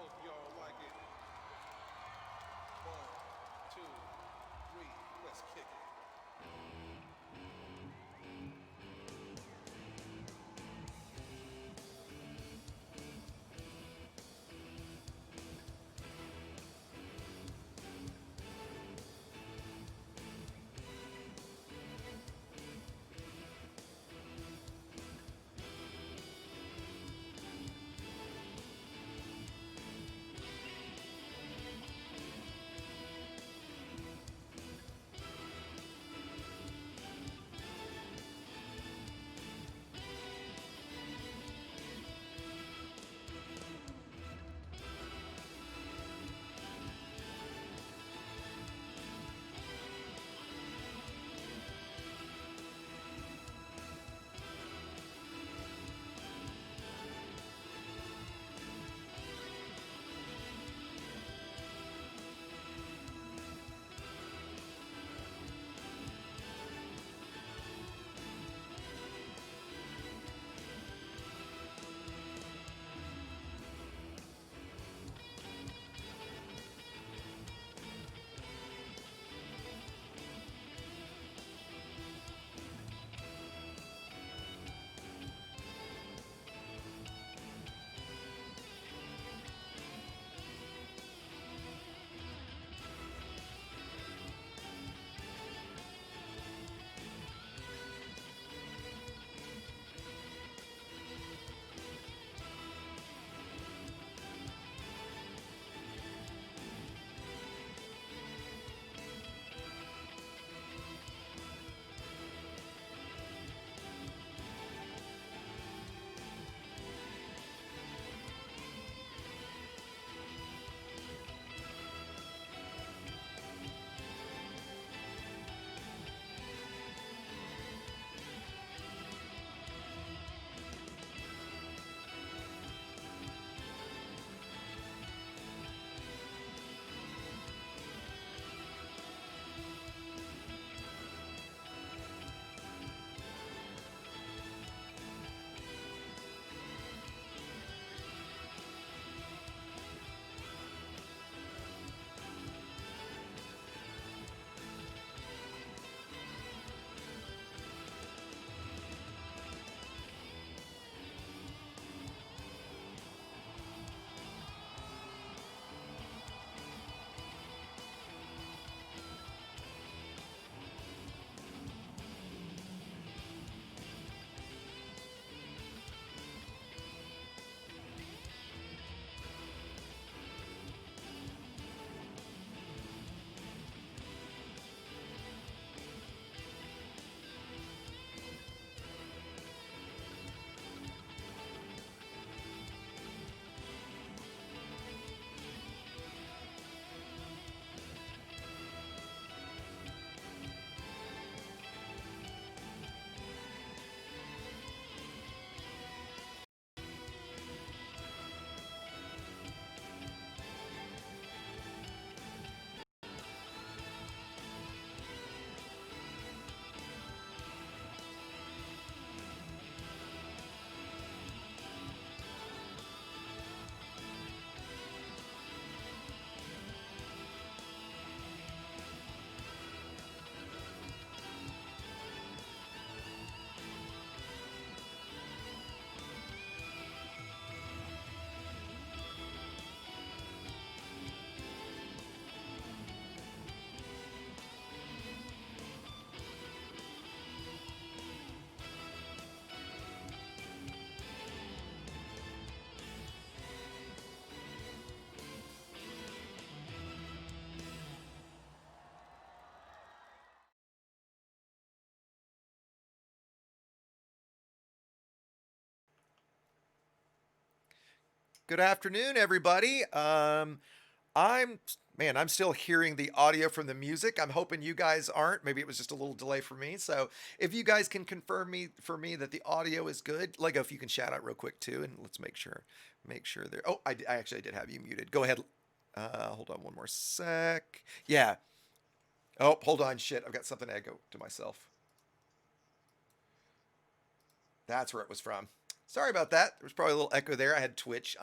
Hope y'all like it. One, two, three, let's kick it. Good afternoon, everybody. I'm I'm still hearing the audio from the music. I'm hoping you guys aren't. Maybe it was just a little delay for me. So if you guys can confirm me for me that the audio is good, like if you can shout out real quick too, and let's make sure there. Oh, I actually did have you muted. Go ahead. Hold on one more sec. Yeah. Oh, hold on. Shit, I've got something to echo to myself. That's where it was from. Sorry about that. There was probably a little echo there. I had Twitch.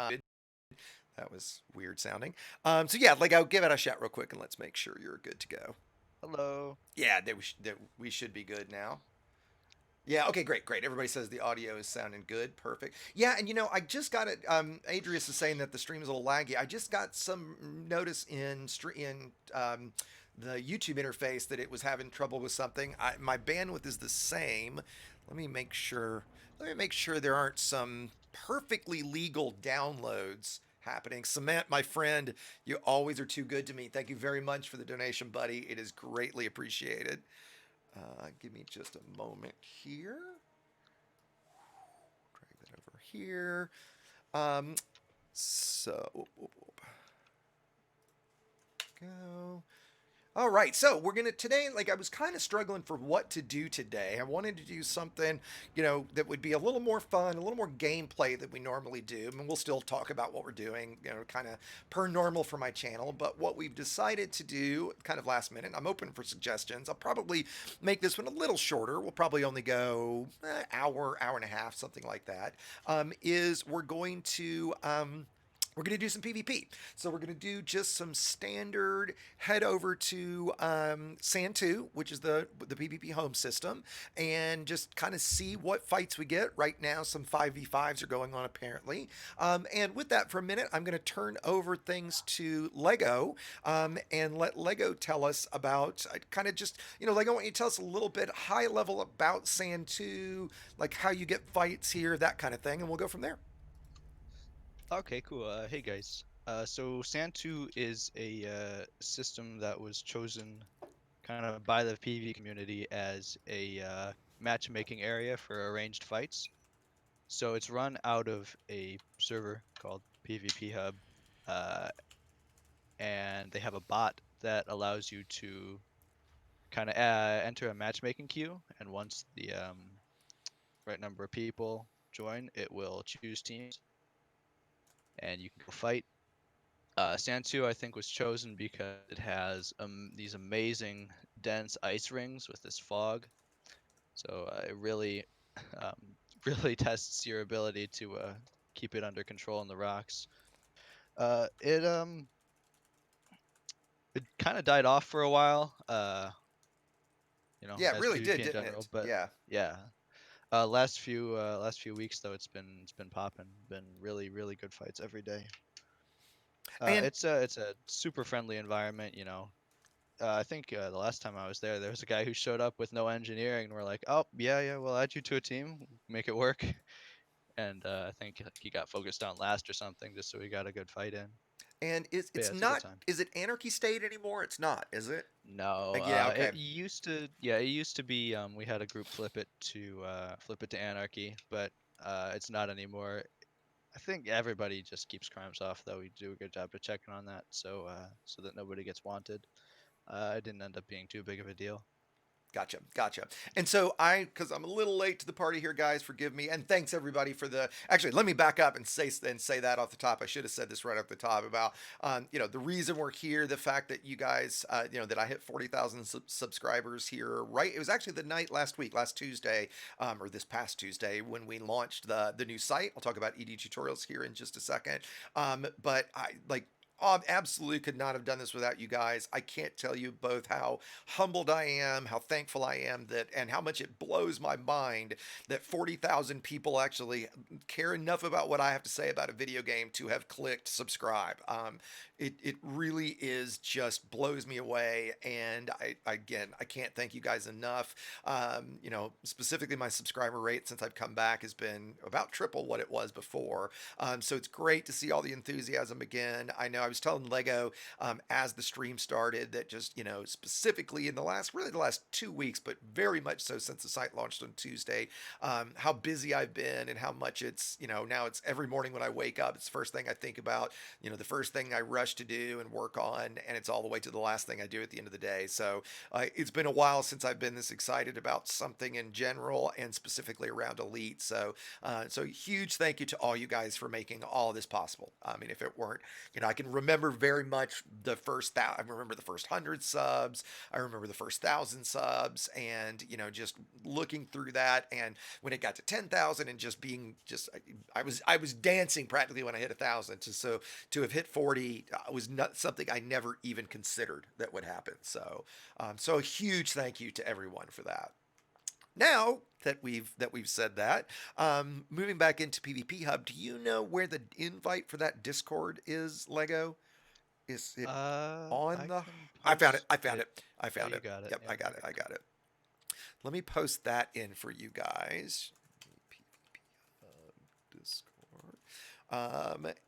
That was weird sounding. So yeah, Lego, give it a shot real quick and let's make sure you're good to go. Hello. Yeah, that we should be good now. Yeah, okay, great, great. Everybody says the audio is sounding good. Perfect. Yeah, and I just got it. Adrius is saying that the stream is a little laggy. I just got some notice in the YouTube interface that it was having trouble with something. My bandwidth is the same. Let me make sure. Let me make sure there aren't some perfectly legal downloads happening. Cement, my friend, you always are too good to me. Thank you very much for the donation, buddy. It is greatly appreciated. Give me just a moment here. Drag that over here. Um, so, whoop, whoop, whoop. Go. All right, so we're gonna today. Like I was kind of struggling for what to do today. I wanted to do something, that would be a little more fun, a little more gameplay than we normally do. I mean, we'll still talk about what we're doing, kind of per normal for my channel. But what we've decided to do, kind of last minute, I'm open for suggestions. I'll probably make this one a little shorter. We'll probably only go hour, hour and a half, something like that. Is we're going to do some PvP. So we're going to do just some standard head over to Sand 2, which is the PvP home system, and just kind of see what fights we get. Right now, some 5v5s are going on apparently. And with that, for a minute, I'm going to turn over things to Lego and let Lego tell us about kind of just, Lego, I want you to tell us a little bit high level about Sand 2, like how you get fights here, that kind of thing, and we'll go from there. Okay, cool. Hey guys. So Sand 2 is a system that was chosen kind of by the PvP community as a matchmaking area for arranged fights. So it's run out of a server called PvP Hub, uh, and they have a bot that allows you to kind of enter a matchmaking queue, and once the right number of people join, it will choose teams, and you can go fight. Sand 2, I think, was chosen because it has these amazing dense ice rings with this fog. So it really, um, really tests your ability to keep it under control in the rocks. Uh, it um, it kind of died off for a while. Yeah, it As really PvP did, in didn't general. it? But Yeah. yeah, last few weeks though, it's been popping. Been really really good fights every day. And It's a super friendly environment. I think the last time I was there, there was a guy who showed up with no engineering, and we're like, "Oh, yeah, yeah, we'll add you to a team, make it work." And I think he got focused on last or something, just so we got a good fight in. and But it's yeah, it's a good not, time. is it Anarchy State anymore? It's not, is it? No, Yeah, okay. it used to be. We had a group flip it to Anarchy, but it's not anymore. I think everybody just keeps crimes off, though. We do a good job of checking on that, so that nobody gets wanted. It didn't end up being too big of a deal. Gotcha, gotcha. And so because I'm a little late to the party here, guys, forgive me. And thanks everybody for the. Actually, let me back up and say that off the top. I should have said this right off the top about, the reason we're here, the fact that you guys, that I hit 40,000 subscribers here. Right, it was actually the night last week, last Tuesday, or this past Tuesday when we launched the new site. I'll talk about ED tutorials here in just a second. But I like absolutely could not have done this without you guys. I can't tell you both how humbled I am, how thankful I am that, and how much it blows my mind that 40,000 people actually care enough about what I have to say about a video game to have clicked subscribe. It really is just blows me away, and I can't thank you guys enough. Specifically my subscriber rate since I've come back has been about triple what it was before. So it's great to see all the enthusiasm again. I know I was telling Lego as the stream started that just, specifically in really the last 2 weeks, but very much so since the site launched on Tuesday, how busy I've been and how much it's, now it's every morning when I wake up, it's the first thing I think about, the first thing I rush to do and work on, and it's all the way to the last thing I do at the end of the day. So it's been a while since I've been this excited about something in general and specifically around Elite. So huge thank you to all you guys for making all this possible. I mean, if it weren't, I can remember very much the first I remember the first 100 subs. I remember the first 1,000 subs, and just looking through that, and when it got to 10,000, and just being just I was dancing practically when I hit 1,000. To have hit 40 was not something I never even considered that would happen. So a huge thank you to everyone for that. Now that we've said that, moving back into PvP Hub, do you know where the invite for that Discord is, Lego? Is it on I the? can I found it. post I found it. it. I Oh, found you it. got it. Yep, Yeah, I got it. I perfect. got it. Let me post that in for you guys. PvP Hub Discord.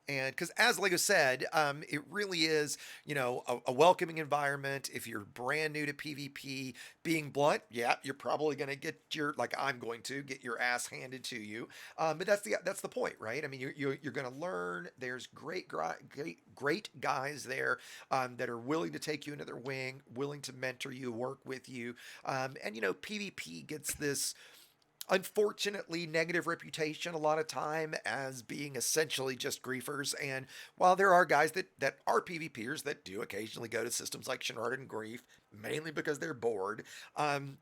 And because, as Lego said, it really is, a welcoming environment. If you're brand new to PvP, being blunt, yeah, you're probably going to get like I'm going to get your ass handed to you. But that's the point, right? I mean, you're going to learn. There's great guys there that are willing to take you into their wing, willing to mentor you, work with you. And PvP gets this unfortunately negative reputation a lot of time as being essentially just griefers. And while there are guys that are PvPers that do occasionally go to systems like Shenard and Grief, mainly because they're bored,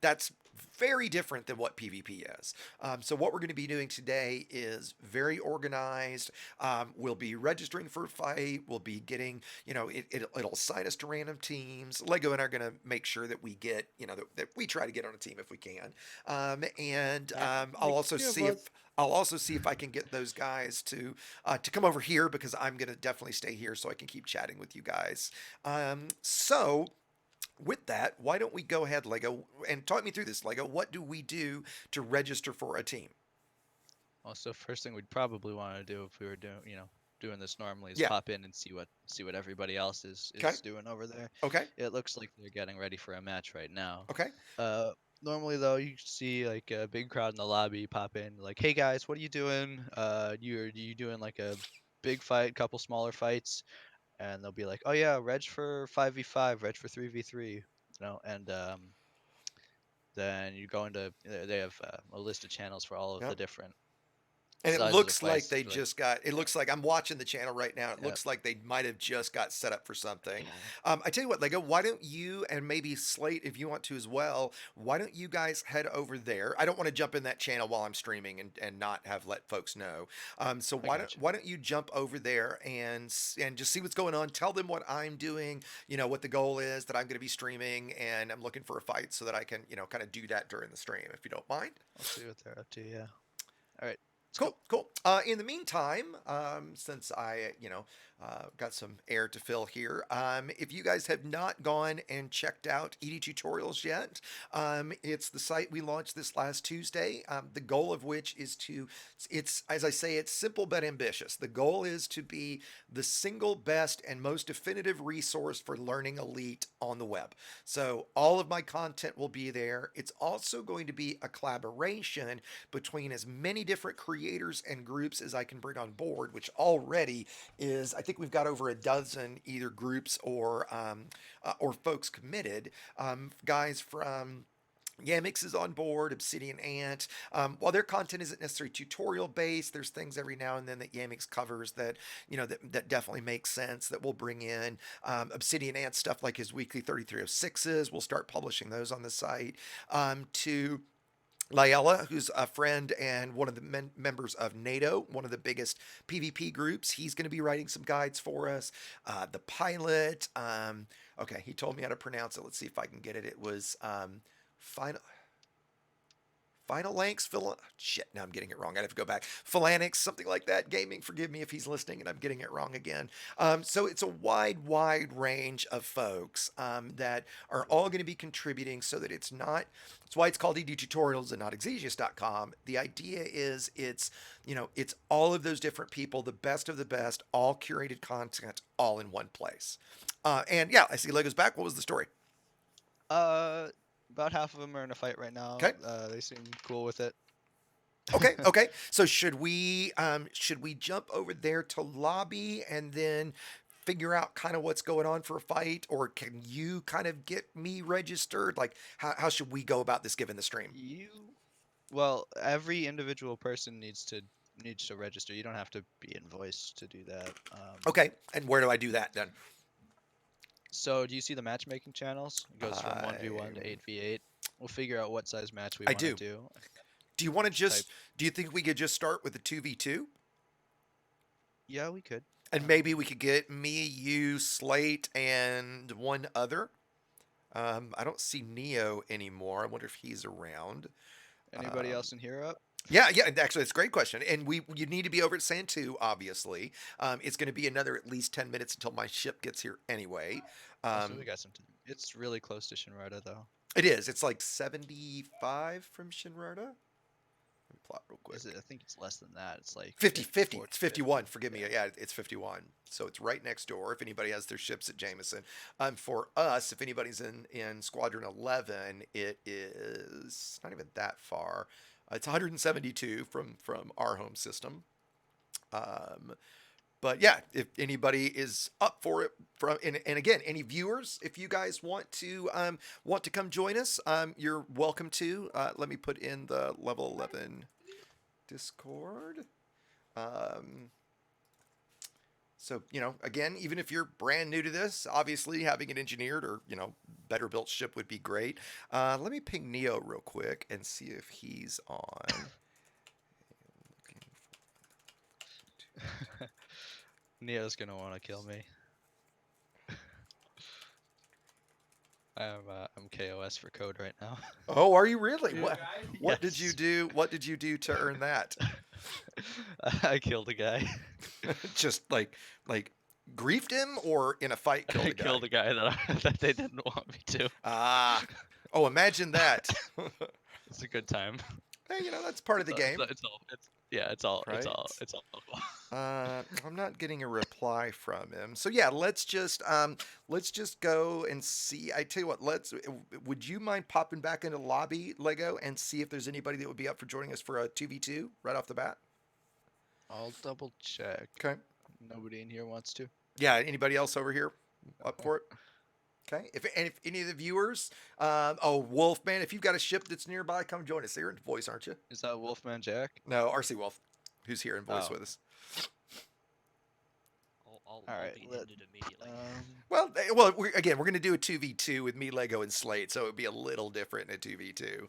that's very different than what PvP is. So what we're going to be doing today is very organized. We'll be registering for a fight. We'll be getting, it'll assign us to random teams. Lego and I are going to make sure that we get, that we try to get on a team if we can. And Yeah, I'll like also three of see if us. I'll also see if I can get those guys to come over here, because I'm gonna definitely stay here so I can keep chatting with you guys. So with that, why don't we go ahead, Lego, and talk me through this, Lego? What do we do to register for a team? Also, first thing we'd probably want to do if we were doing this normally is Yeah. pop in and see what everybody else is Okay. is doing over there. Okay. It looks like they're getting ready for a match right now. Okay. Uh, Normally though, you see like a big crowd in the lobby pop in, like, "Hey guys, what are you doing? You doing like a big fight, couple smaller fights?" And they'll be like, "Oh yeah, reg for 5v5, reg for 3v3," and then you go into they have a list of channels for all of the Yep. different And it sizes of looks like fights. they Like, just got, it looks like I'm watching the channel right now. It yeah, looks like they might have just got set up for something. I tell you what, Lego, why don't you, and maybe Slate, if you want to as well, why don't you guys head over there? I don't want to jump in that channel while I'm streaming and not have let folks know. So I why don't, got you. why don't you jump over there and just see what's going on? Tell them what I'm doing, what the goal is, that I'm going to be streaming, and I'm looking for a fight so that I can, kind of do that during the stream, if you don't mind. I'll see what they're up to. Yeah. All right. Let's go. Cool, cool. In the meantime, since I, got some air to fill here, if you guys have not gone and checked out ED Tutorials yet, it's the site we launched this last Tuesday. The goal of which is it's as I say, it's simple but ambitious. The goal is to be the single best and most definitive resource for learning Elite on the web. So all of my content will be there. It's also going to be a collaboration between as many different creators and groups as I can bring on board, which already is, I think we've got over a dozen either groups or folks committed. Guys from Yamix is on board, Obsidian Ant. While their content isn't necessarily tutorial based, there's things every now and then that Yamix covers that that definitely makes sense that we'll bring in. Obsidian Ant stuff like his weekly 3306s, we'll start publishing those on the site. To Laella, who's a friend and one of the members of NATO, one of the biggest PvP groups. He's going to be writing some guides for us. The pilot, okay, he told me how to pronounce it. Let's see if I can get it. It was final. Final Lanks, shit, now I'm getting it wrong. I have to go back. Phalanx, something like that. Gaming, forgive me if he's listening and I'm getting it wrong again. So it's a wide range of folks that are all going to be contributing so that it's not, that's why it's called ED Tutorials and not Exesius.com. The idea is it's all of those different people, the best of the best, all curated content, all in one place. And yeah, I see Lego's back. What was the story? Uh, about half of them are in a fight right now. Okay. They seem cool with it. Okay, okay. So should we jump over there to lobby and then figure out kind of what's going on for a fight, or can you kind of get me registered? Like how should we go about this given the stream? You, well, every individual person needs to register. You don't have to be invoiced to do that. Okay, and where do I do that then? So do you see the matchmaking channels? It goes from 1v1 to I 8v8. We'll figure out what size match we I want to do. do. Do you want to Just type. just? Do you think we could just start with the 2v2? Yeah, we could. And maybe we could get me, you, Slate, and one other. I don't see Neo anymore. I wonder if he's around. Anybody Um, else in here up? yeah, yeah. Actually, it's a great question. And you need to be over at Santu, obviously. It's going to be another at least 10 minutes until my ship gets here anyway. Also, we Um, got some time. It's really close to Shinrarta, though. it is. It's like 75 from Shinrarta. Let me plot real quick. Is it? I think it's less than that. It's like 50, 50. 40, It's 51. Forgive me. Yeah. Yeah, it's 51. So it's right next door if anybody has their ships at Jameson. For us, if anybody's in Squadron 11, it is not even that far. It's 172 from our home system. Um, but yeah, if anybody is up for it, and again, any viewers, if you guys want to come join us, you're welcome to. Let me put in the level 11 Discord. Um, so again, even if you're brand new to this, obviously having an engineered or better built ship would be great. Let me ping Neo real quick and see if he's on. Neo's gonna want to kill me. I'm KOS for code right now. Oh, are you really? What did you Yes. do? What did you do to earn that? I killed a guy. Just like griefed him or in a fight killed I a guy? killed a guy that they didn't want me to. Ah, oh, imagine that. It's a good time. Hey, that's part of the game. It's all Right? cool. I'm not getting a reply from him. So yeah, let's just go and see. I tell you what, would you mind popping back into the lobby, Lego, and see if there's anybody that would be up for joining us for a 2v2 right off the bat? I'll double check. Okay. Nobody in here wants to. Yeah, anybody else over here up for it? Okay. If any of the viewers, oh, Wolfman, if you've got a ship that's nearby, come join us. You're in voice, aren't you? Is that Wolfman Jack? No, RC Wolf, who's here in voice Oh. with us. I'll Alright, be let- ended immediately. Well, we're going to do a 2v2 with me, Lego, and Slate, so it would be a little different in a 2v2.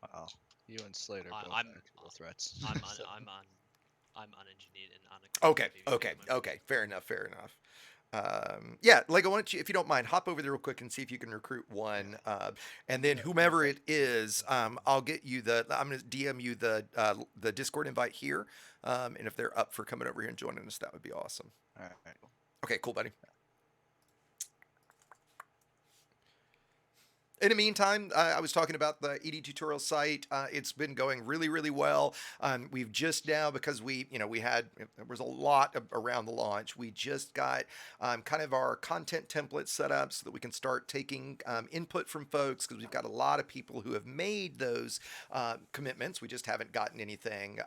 Wow. You and Slate are both I'm- actual threats. I'm So- unengineered and unequipped. Okay, okay, okay. Fair enough, fair enough. Yeah, Lego, why don't you, if you don't mind, hop over there real quick and see if you can recruit one, and then whomever it is, I'll get you I'm gonna DM you the Discord invite here, and if they're up for coming over here and joining us, that would be awesome. Alright. Okay, cool, buddy. In the meantime, I was talking about the ED tutorial site. It's been going really, really well. We've just now, because there was a lot around the launch. We just got kind of our content template set up so that we can start taking input from folks, because we've got a lot of people who have made those commitments. We just haven't gotten anything,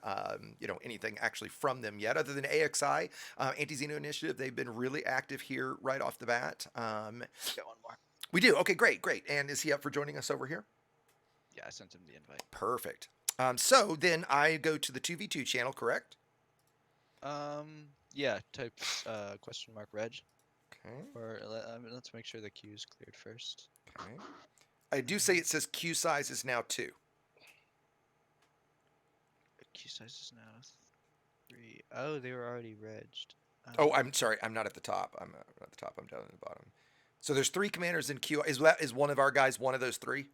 anything actually from them yet, other than AXI, Anti-Xeno Initiative. They've been really active here right off the bat. Got one more. We do. Okay, great, great. And is he up for joining us over here? Yeah, I sent him the invite. Perfect. So then I go to the 2v2 channel, correct? Yeah, type question mark reg. Okay. Or let's make sure the queue is cleared first. Okay. I do say it says queue size is now 2. The queue size is now 3. Oh, they were already regged. Oh, I'm sorry. I'm not at the top. I'm not at the top. I'm down at the bottom. So there's 3 commanders in queue. Is one of our guys one of those 3?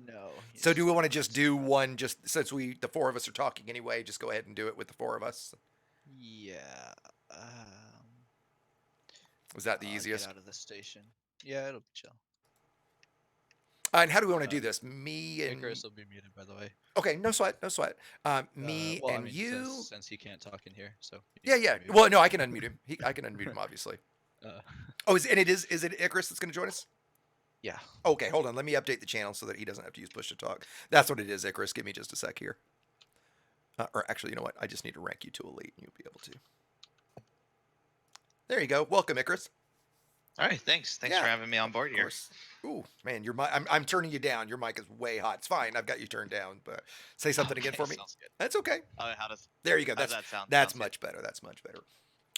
No. So do we want to just do one, just since the 4 of us are talking anyway, just go ahead and do it with the 4 of us? Yeah. Was that the I'll easiest? Get out of the station. Yeah, it'll be chill. And how do we want to do this? Me and Icarus will be muted, by the way. Okay, no sweat, no sweat. Me Well, I and mean, you. since he can't talk in here, so. Yeah, yeah. Well, no, I can unmute him. I can unmute him, obviously. Oh, is it Icarus that's going to join us? Yeah. Okay, hold on. Let me update the channel so that he doesn't have to use push to talk. That's what it is, Icarus. Give me just a sec here. Or actually, you know what? I just need to rank you to elite, and you'll be able to. There you go. Welcome, Icarus. All right, thanks. Thanks Yeah, for having me on board of here. course. Ooh, man, your mic. I'm turning you down. Your mic is way hot. It's fine. I've got you turned down. But say something again Okay, for me. sounds good. That's okay. How does There you go. how does that sound? That's Sounds good. much better. That's much better.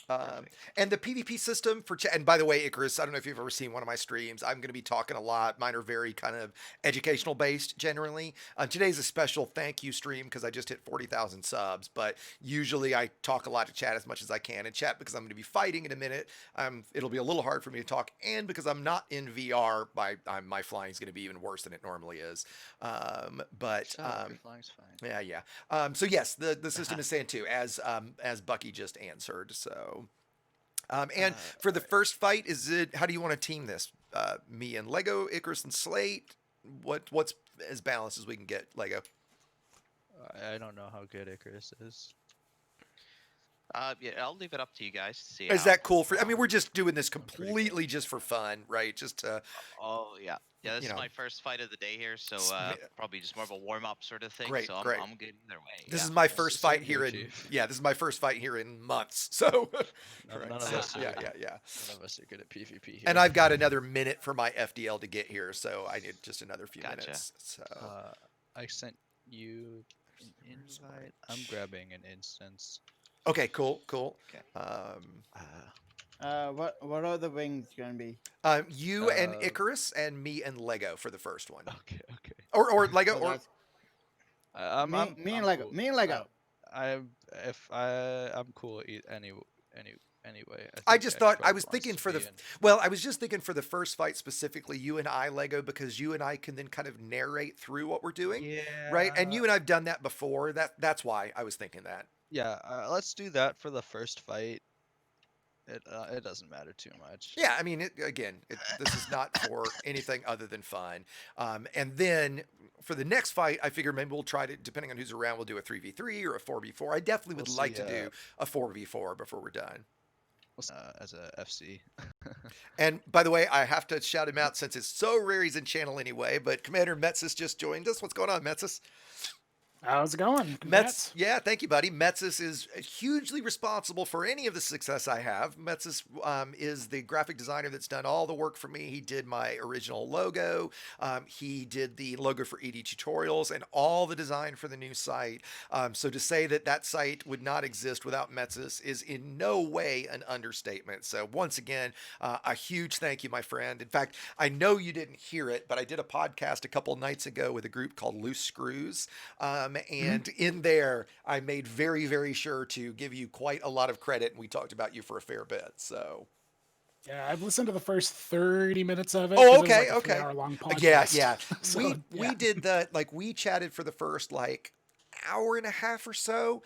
Um, Perfect. and the PvP system for chat. And by the way, Icarus, I don't know if you've ever seen one of my streams. I'm going to be talking a lot. Mine are very kind of educational based generally. Today's a special thank you stream because I just hit 40,000 subs. But usually I talk a lot to chat as much as I can in chat because I'm going to be fighting in a minute. It'll be a little hard for me to talk, and because I'm not in VR, my flying is going to be even worse than it normally is. But Your flying's fine. yeah, yeah. So yes, the system is saying too, as Bucky just answered. So, and for the first fight, is it? How do you want to team this? Me and Lego, Icarus and Slate. What's as balanced as we can get, Lego? I don't know how good Icarus is. Yeah, I'll leave it up to you guys to see. Is how, that cool for? I mean, um, we're just doing this I'm pretty completely just for fun, right? Just to, Oh yeah, yeah. This you is know, my first fight of the day here, so sm- probably just more of a warm up sort of thing. great, So I'm great. I'm good either way. This Yeah. is my Yes, first same fight here, here in Chief. yeah. This is my first fight here in months. So, None right. of So, us are. yeah, yeah, yeah. None of us are good at PvP here. And I've got another minute for my FDL to get here, so I need just another few Gotcha. minutes. So. I sent you an invite. I'm grabbing an instance. Okay, cool, cool. Okay. What are the wings gonna be? You and Uh, Icarus, and me and Lego for the first one, Okay, okay. or Lego, So or that's I'm me, I'm me I'm and Lego. cool. Me and Lego. I'm cool anyway. I just thought I Xbox was wants thinking to for be the in. well, I was just thinking for the first fight specifically, you and I, Lego, because you and I can then kind of narrate through what we're doing, right? And Yeah. you and I've done that before. That's why I was thinking that. Yeah, let's do that for the first fight. It doesn't matter too much. Yeah, I mean, this is not for anything other than fun. And then for the next fight, I figure maybe we'll try to, depending on who's around, we'll do a 3v3 or a 4v4. I definitely would We'll like see, to do a 4v4 before we're done. As a FC. And by the way, I have to shout him out since it's so rare he's in channel anyway. But Commander Metsis just joined us. What's going on, Metsis? How's it going? Mets, Congrats. yeah, thank you, buddy. Metsis is hugely responsible for any of the success I have. Metsis is the graphic designer that's done all the work for me. He did my original logo. He did the logo for ED Tutorials and all the design for the new site. So to say that that site would not exist without Metsis is in no way an understatement. So once again, a huge thank you, my friend. In fact, I know you didn't hear it, but I did a podcast a couple nights ago with a group called Loose Screws. And in there, I made very, very sure to give you quite a lot of credit, and we talked about you for a fair bit. So, Yeah, I've listened to the first 30 minutes of it. oh, 'cause it was okay, like a okay, 3-hour-long yeah, podcast. yeah. So, We yeah. did we chatted for the first like hour and a half or so.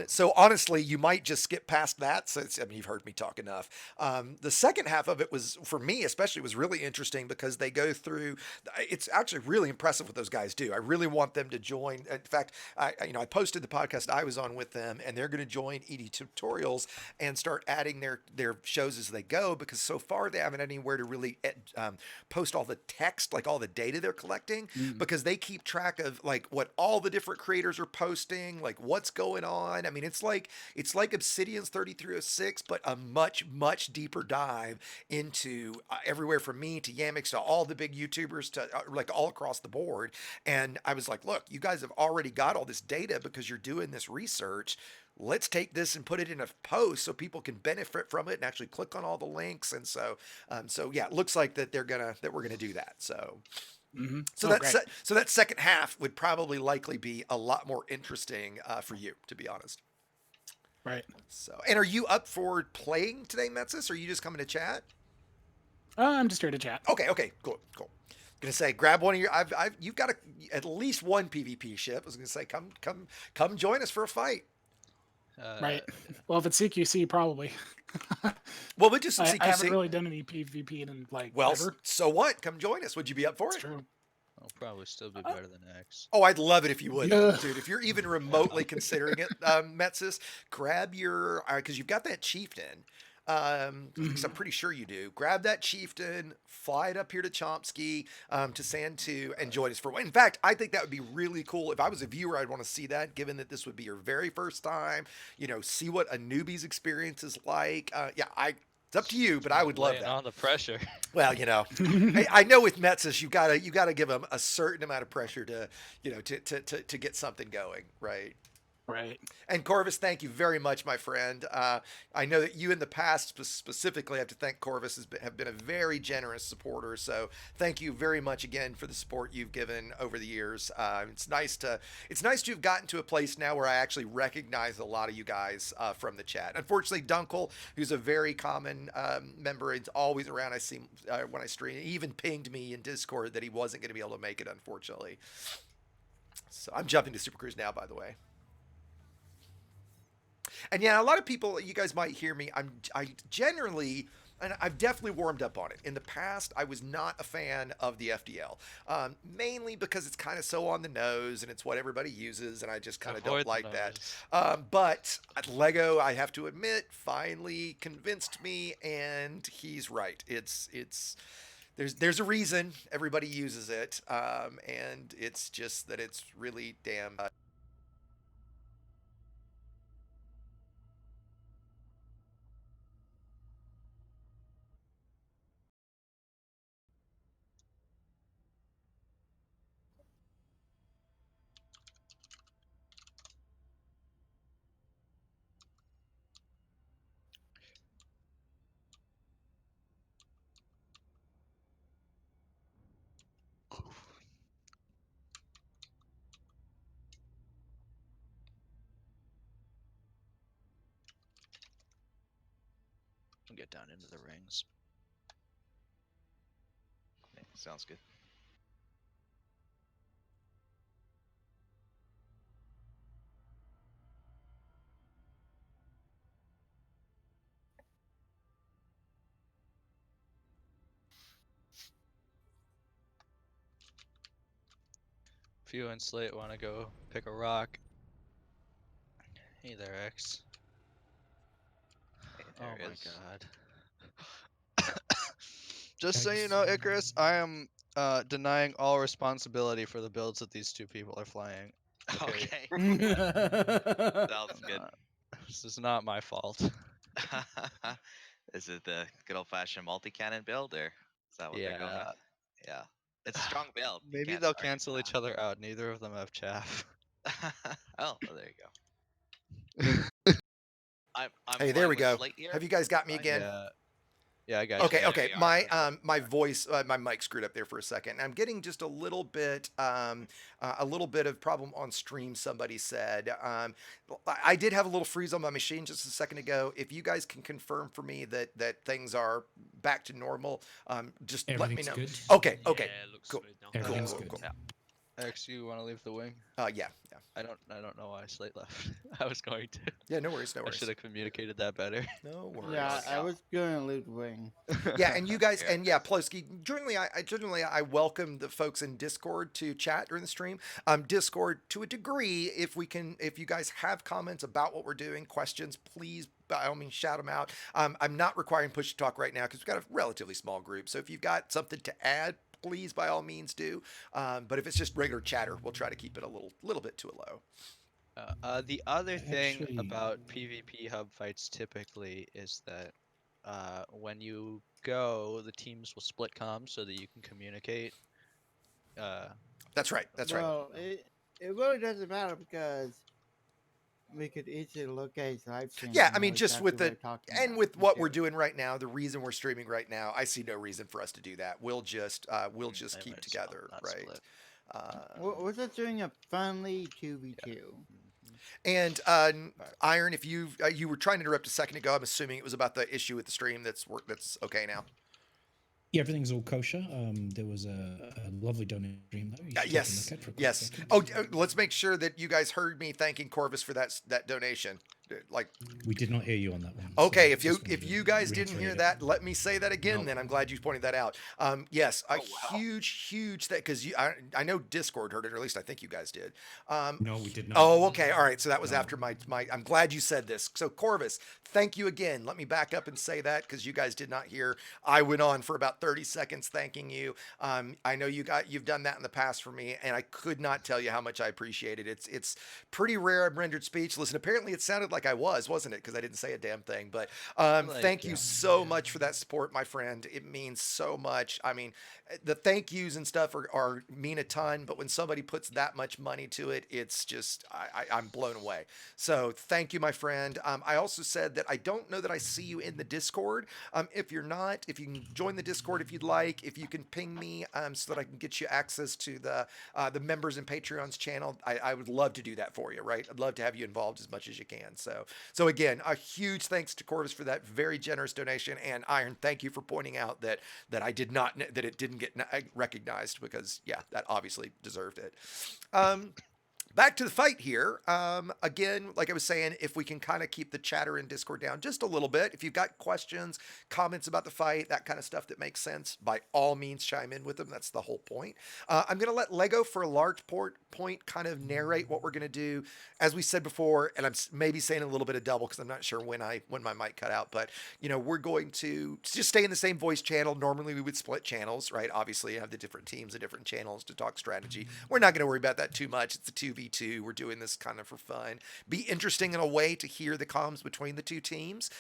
So honestly, you might just skip past that. Since I mean, you've heard me talk enough. The second half of it was, for me especially, was really interesting because they go through. It's actually really impressive what those guys do. I really want them to join. In fact, I posted the podcast I was on with them, and they're going to join ED Tutorials and start adding their shows as they go, because so far they haven't had anywhere to really post all the text, like all the data they're collecting, because they keep track of like what all the different creators are posting, like what's going on. I mean, it's like Obsidian's 3306, but a much deeper dive into everywhere from me to Yamix to all the big YouTubers to like all across the board. And I was like, look, you guys have already got all this data because you're doing this research. Let's take this and put it in a post so people can benefit from it and actually click on all the links. And so yeah, it looks like that we're gonna do that. So. So Oh, great. So that second half would probably likely be a lot more interesting for you, to be honest. Right. So, and are you up for playing today, Metsis? Or are you just coming to chat? I'm just here to chat. Okay, cool. Gonna say, grab one of your. You've got at least one PvP ship. I was gonna say, come join us for a fight. Right. Well, if it's CQC, probably. Well, we just I CQC. haven't really done any PvP in like Well, ever. so what? Come join us. Would you be up for It's it? true. I'll probably still be better than X. Oh, I'd love it if you would, Yeah. dude. If you're even remotely considering it, Metsis, grab your, because you've got that chieftain. Because I'm pretty sure you do. Grab that chieftain, fly it up here to Chomsky, to Santu, and join us for one. In fact, I think that would be really cool. If I was a viewer, I'd want to see that, given that this would be your very first time. See what a newbie's experience is like. Yeah, It's up to you, but I would love Laying that. on the pressure. Well, I know with Metzis, you gotta give them a certain amount of pressure to, to get something going, right? Right. And Corvus, thank you very much, my friend. I know that you in the past specifically have to thank Corvus have been a very generous supporter. So thank you very much again for the support you've given over the years. It's nice to have gotten to a place now where I actually recognize a lot of you guys from the chat. Unfortunately, Dunkel, who's a very common member, is always around. I see when I stream. He even pinged me in Discord that he wasn't going to be able to make it, unfortunately. So I'm jumping to Super Cruise now, by the way. And yeah, a lot of people, you guys might hear me. I generally, and I've definitely warmed up on it. In the past, I was not a fan of the FDL, mainly because it's kind of so on the nose and it's what everybody uses, and I just kind of don't Avoid the like that. nose. But Lego, I have to admit, finally convinced me, and he's right. There's a reason everybody uses it, and it's just that it's really damn. We'll get down into the rings. Yeah, sounds good. If you and Slate want to go pick a rock. Hey there, X. Hey, Oh there my it is. god. Just so you know, Icarus, I am denying all responsibility for the builds that these two people are flying. Okay. Sounds Sounds good. This is not my fault. Is it the good old fashioned multi cannon build, or is that what they're going Yeah. with? Yeah. It's a strong build. you Maybe can't they'll argue cancel with each other out. Neither of them have chaff. that. Oh, well, there you go. I'm Hey, fine there we with go. Slate here. Have you guys got me Fine. again? Yeah. Yeah, I got Okay, you. okay. we are. My voice, my mic screwed up there for a second. I'm getting just a little bit of problem on stream. Somebody said I did have a little freeze on my machine just a second ago. If you guys can confirm for me that things are back to normal, just let me Everything's know. good. Okay, okay, Yeah, it looks cool. smooth now. Everything's cool, good. cool. Yeah. X, you want to leave the wing? Yeah. I don't know why Slate left. I was going to. Yeah, no worries, no I worries. should have communicated that better. No worries. Yeah, I out. was gonna leave the wing. Yeah, and you guys, Here. and yeah, Plosky. Generally, I welcome the folks in Discord to chat during the stream. Discord to a degree, if you guys have comments about what we're doing, questions, please by all means shout them out. I'm not requiring push to talk right now because we've got a relatively small group. So if you've got something to add, please by all means do. But if it's just regular chatter, we'll try to keep it a little bit too low. The other thing Actually- about PvP hub fights typically is that when you go, the teams will split comms so that you can communicate. That's right. That's right. Well, it really doesn't matter because we could easily look at his live stream. Yeah, and I mean, know just exactly with what the we're talking and about. with what we're Okay. doing right now, the reason we're streaming right now, I see no reason for us to do that. We'll just I keep might as well together, not right? split. We're just doing a friendly 2v2. And Iron, if you were trying to interrupt a second ago, I'm assuming it was about the issue with the stream. That's okay now. Yeah, everything's all kosher. There was a lovely donation stream though. You should take a Yes, look at for a quick yes. second. Oh, let's make sure that you guys heard me thanking Corvus for that donation. Like, We did not hear you on that one. okay, so if you just wanted to guys didn't reiterate hear it. that, let me say that again. No. Then I'm glad you pointed that out. Yes, a Oh, wow. huge thing because I know Discord heard it, or at least I think you guys did. No, we did not. Oh, okay. All right. So that was No. after my. I'm glad you said this. So Corvus, thank you again. Let me back up and say that because you guys did not hear. I went on for about 30 seconds thanking you. I know you've done that in the past for me, and I could not tell you how much I appreciate it. It's pretty rare I'm rendered speechless, and apparently it sounded like I was, wasn't it? Because I didn't say a damn thing. But Like, thank you yeah. so much for that support, my friend. It means so much. I mean, the thank yous and stuff are mean a ton, but when somebody puts that much money to it, it's just I'm blown away. So thank you, my friend. I also said that I don't know that I see you in the Discord. If you're not, if you can join the Discord if you'd like, if you can ping me so that I can get you access to the members and Patreons channel, I would love to do that for you. Right? I'd love to have you involved as much as you can. So again, a huge thanks to Corvus for that very generous donation, and Iron, thank you for pointing out that I did not that it didn't get recognized, because yeah, that obviously deserved it. Back to the fight here. Again, like I was saying, if we can kind of keep the chatter in Discord down just a little bit, if you've got questions, comments about the fight, that kind of stuff that makes sense, by all means chime in with them. That's the whole point. I'm going to let Lego, for a large point, kind of narrate what we're going to do. As we said before, and I'm maybe saying a little bit of double because I'm not sure when my mic cut out, but we're going to just stay in the same voice channel. Normally we would split channels, right? Obviously, have the different teams and different channels to talk strategy. We're not going to worry about that too much. It's a 2v2. We're doing this kind of for fun. Be interesting in a way to hear the comms between the two teams.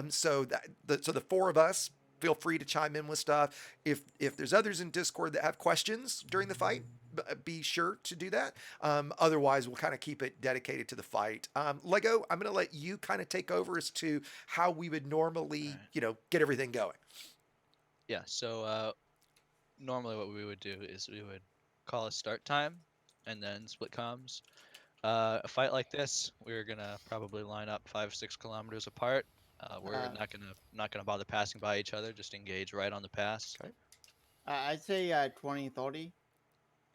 So the four of us, feel free to chime in with stuff. If there's others in Discord that have questions during the fight, be sure to do that. Otherwise, we'll kind of keep it dedicated to the fight. Lego, I'm going to let you kind of take over as to how we would normally, get everything going. Yeah, so normally what we would do is we would call a start time and then split comms. A fight like this, we're gonna probably line up 5-6 kilometers apart. We're not gonna bother passing by each other. Just engage right on the pass. Okay. I'd say 20-30.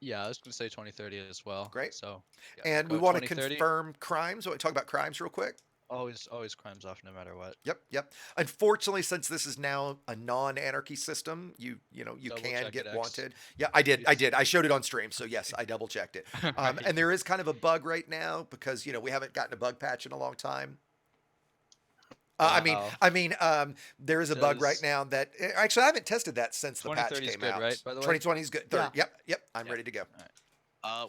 Yeah, I was gonna say 20-30 as well. Great. So. Yeah, And we go want to 20-30. confirm crimes. Want to talk about crimes real quick? Always crimes off no matter what. Yep. Unfortunately, since this is now a non-anarchy system, you can Double-check get it, X. wanted. Yeah, I did. I showed it on stream, so yes, I double checked it. And there is kind of a bug right now because we haven't gotten a bug patch in a long time. Wow. There is a bug right Does- now that actually I haven't tested that since the patch 2030 is came good, out. right, by the way? 2020 is good. Third. Yeah. Yep. I'm Yeah. ready to go.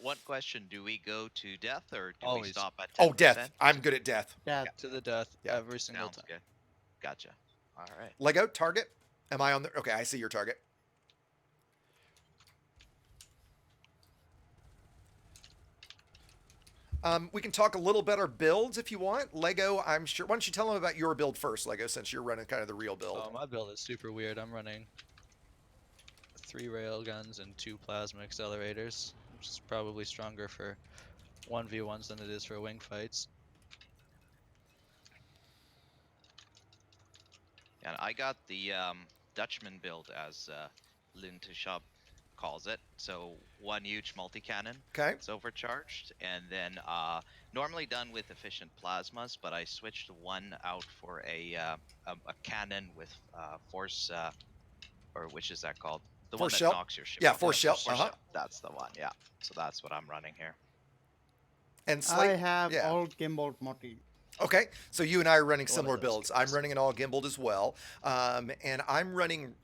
One question: do we go to death or do we Always. stop at 10%? Oh, death. I'm good at death. Yeah. To the death Yeah. every single Sounds time. good. Gotcha. All right. Lego target. Am I on the? Okay, I see your target. We can talk a little bit our builds if you want. Lego, I'm sure. Why don't you tell them about your build first, Lego, since you're running kind of the real build. Oh, my build is super weird. I'm running 3 railguns and 2 plasma accelerators, which is probably stronger for 1v1s than it is for wing fights. And I got the Dutchman build, as Lintishop calls it. So one huge multi-cannon. Okay. It's overcharged, and then normally done with efficient plasmas, but I switched one out for a cannon with force, or which is that called? The Force one that shell? knocks your ship. Yeah, off. force shell, Force uh-huh. shell. That's the one. Yeah. So that's what I'm running here. And I Slate. have yeah. all gimbal multi. Okay, so you and I are running One of similar those builds. guys. I'm running an all gimbaled as well, and I'm running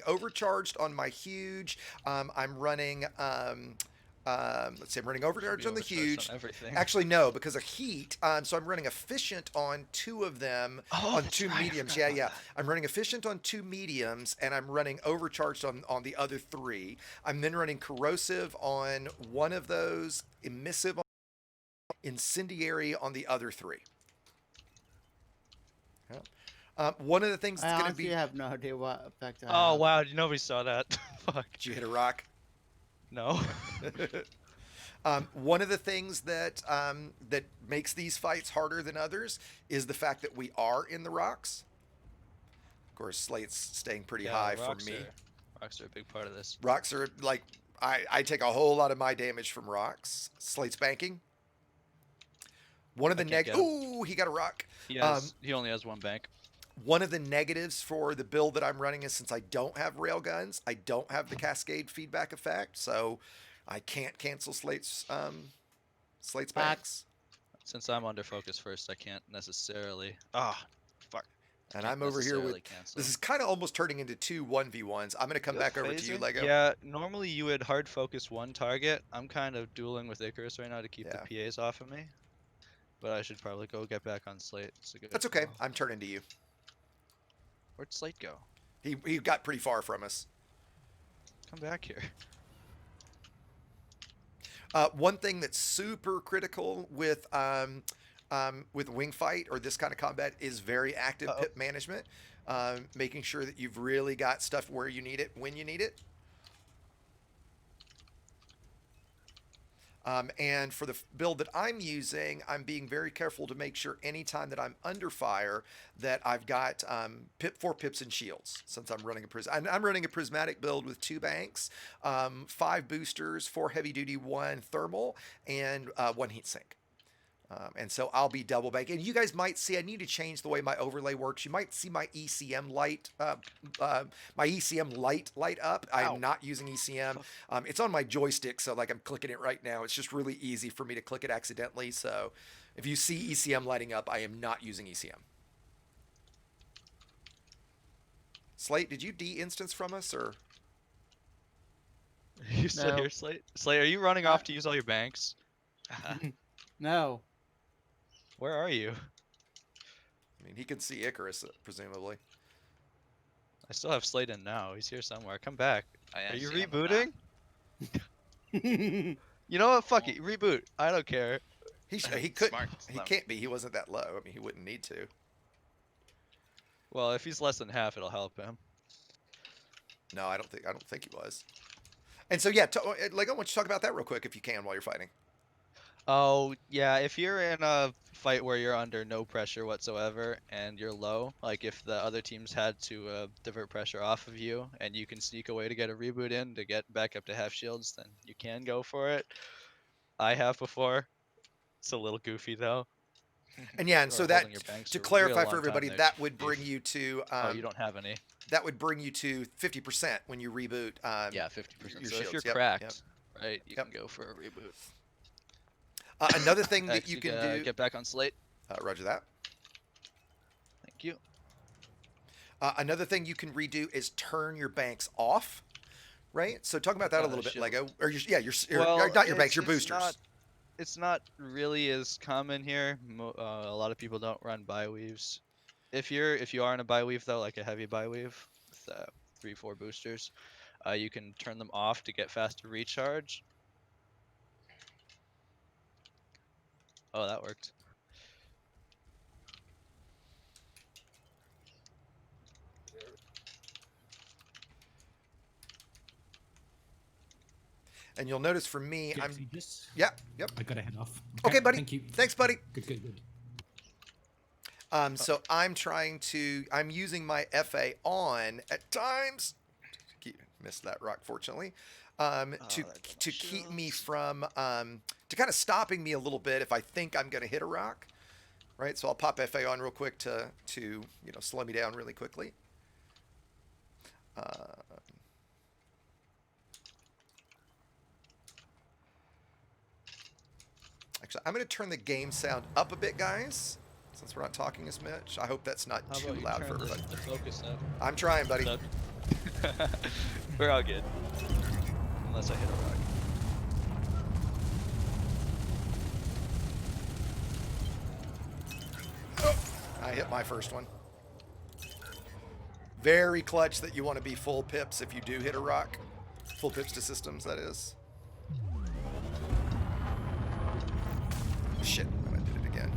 overcharged on my huge. I'm running. Let's see, I'm running overcharged on the Overcharged on huge. everything. Actually, no, because of heat. So I'm running efficient on 2 of them, Oh, on that's 2 right, I mediums. forgot Yeah. about that. I'm running efficient on 2 mediums, and I'm running overcharged on the other 3. I'm then running corrosive on one of those, emissive on incendiary on the other 3. Yep. One of the things I that's going to honestly be. have no idea what effect I Oh have. wow, nobody saw that. Fuck. Did you hit a rock? No. One of the things that that makes these fights harder than others is the fact that we are in the rocks. Of course, Slate's staying pretty high for me. Rocks are a big part of this. Rocks are like I take a whole lot of my damage from rocks. Slate's banking. One of the I can't get him. Ooh, he got a rock. He only has 1 bank. One of the negatives for the build that I'm running is since I don't have railguns, I don't have the cascade feedback effect, so I can't cancel Slate's banks. Since I'm under focus first, I can't necessarily. Fuck. And Can't I'm over here with. necessarily cancel. This is kind of almost turning into 2 1v1s. I'm going to come back over to you, Lego. Yeah, normally you would hard focus one target. I'm kind of dueling with Icarus right now to keep Yeah. the PAs off of me. but I should probably go get back on Slate. It's a good That's okay. call. I'm turning to you. Where'd Slate go? He got pretty far from us. Come back here. One thing that's super critical with wing fight or this kind of combat is very active Uh-oh. pip management, making sure that you've really got stuff where you need it when you need it. And for the build that I'm using, I'm being very careful to make sure anytime that I'm under fire that I've got 4 pips and shields, since I'm running I'm running a prismatic build with 2 banks, 5 boosters, 4 heavy duty, 1 thermal, and 1 heatsink. And so I'll be double banking. And you guys might see I need to change the way my overlay works. You might see my ECM light, light up. Ow. I'm not using ECM. It's on my joystick, so like I'm clicking it right now. It's just really easy for me to click it accidentally. So if you see ECM lighting up, I am not using ECM. Slate, did you de-instance from us or? You still No. here, Slate? Slate, are you running off to use all your banks? No. Where are you? I mean, he can see Icarus presumably. I still have Slate in now. He's here somewhere. Come back. I Are you see on the map. rebooting? You know what? Fuck it. Reboot. I don't care. He could. Smart. He can't be. He wasn't that low. I mean, he wouldn't need to. Well, if he's less than half, it'll help him. No, I don't think he was. And so yeah, Lego, why don't you talk about that real quick if you can while you're fighting? Oh, yeah, if you're in a fight where you're under no pressure whatsoever and you're low, like if the other teams had to divert pressure off of you and you can sneak away to get a reboot in to get back up to half shields, then you can go for it. I have before. It's a little goofy though. And yeah, and Or so that holding your banks to for a clarify real for long everybody, time that there, would bring you to oh, you don't have any. that would bring you to 50% when you reboot. Yeah, 50%. your So if shields. you're Yep, cracked, yep. right, you Yep. can go for a reboot. Another thing that Actually, you can do. get back on Slate. Roger that. Thank you. Another thing you can redo is turn your banks off. Right. So talk about that a little bit, shield. Lego. Or your Well, not your banks, it's- your it's boosters. It's not really as common here. A lot of people don't run bi-weaves. If you are in a bi-weave though, like a heavy bi-weave with 3-4 boosters, you can turn them off to get faster recharge. Oh, that worked. And you'll notice for me, Get I'm. Feegis. Yep. Yep. I gotta head off. Okay, buddy. Thank you. Thanks, buddy. Good. So I'm I'm using my FA on at times. Missed that rock, fortunately. To keep me from to kind of stopping me a little bit if I think I'm going to hit a rock, right? So I'll pop FA on real quick to slow me down really quickly. Actually, I'm going to turn the game sound up a bit, guys, since we're not talking as much. I hope that's not How too about you loud turn for everybody. the focus up? I'm trying, buddy. Up. We're all good. Unless I hit a rock. I hit my first one. Very clutch that you want to be full pips if you do hit a rock. Full pips to systems, that is. Shit, I did it again.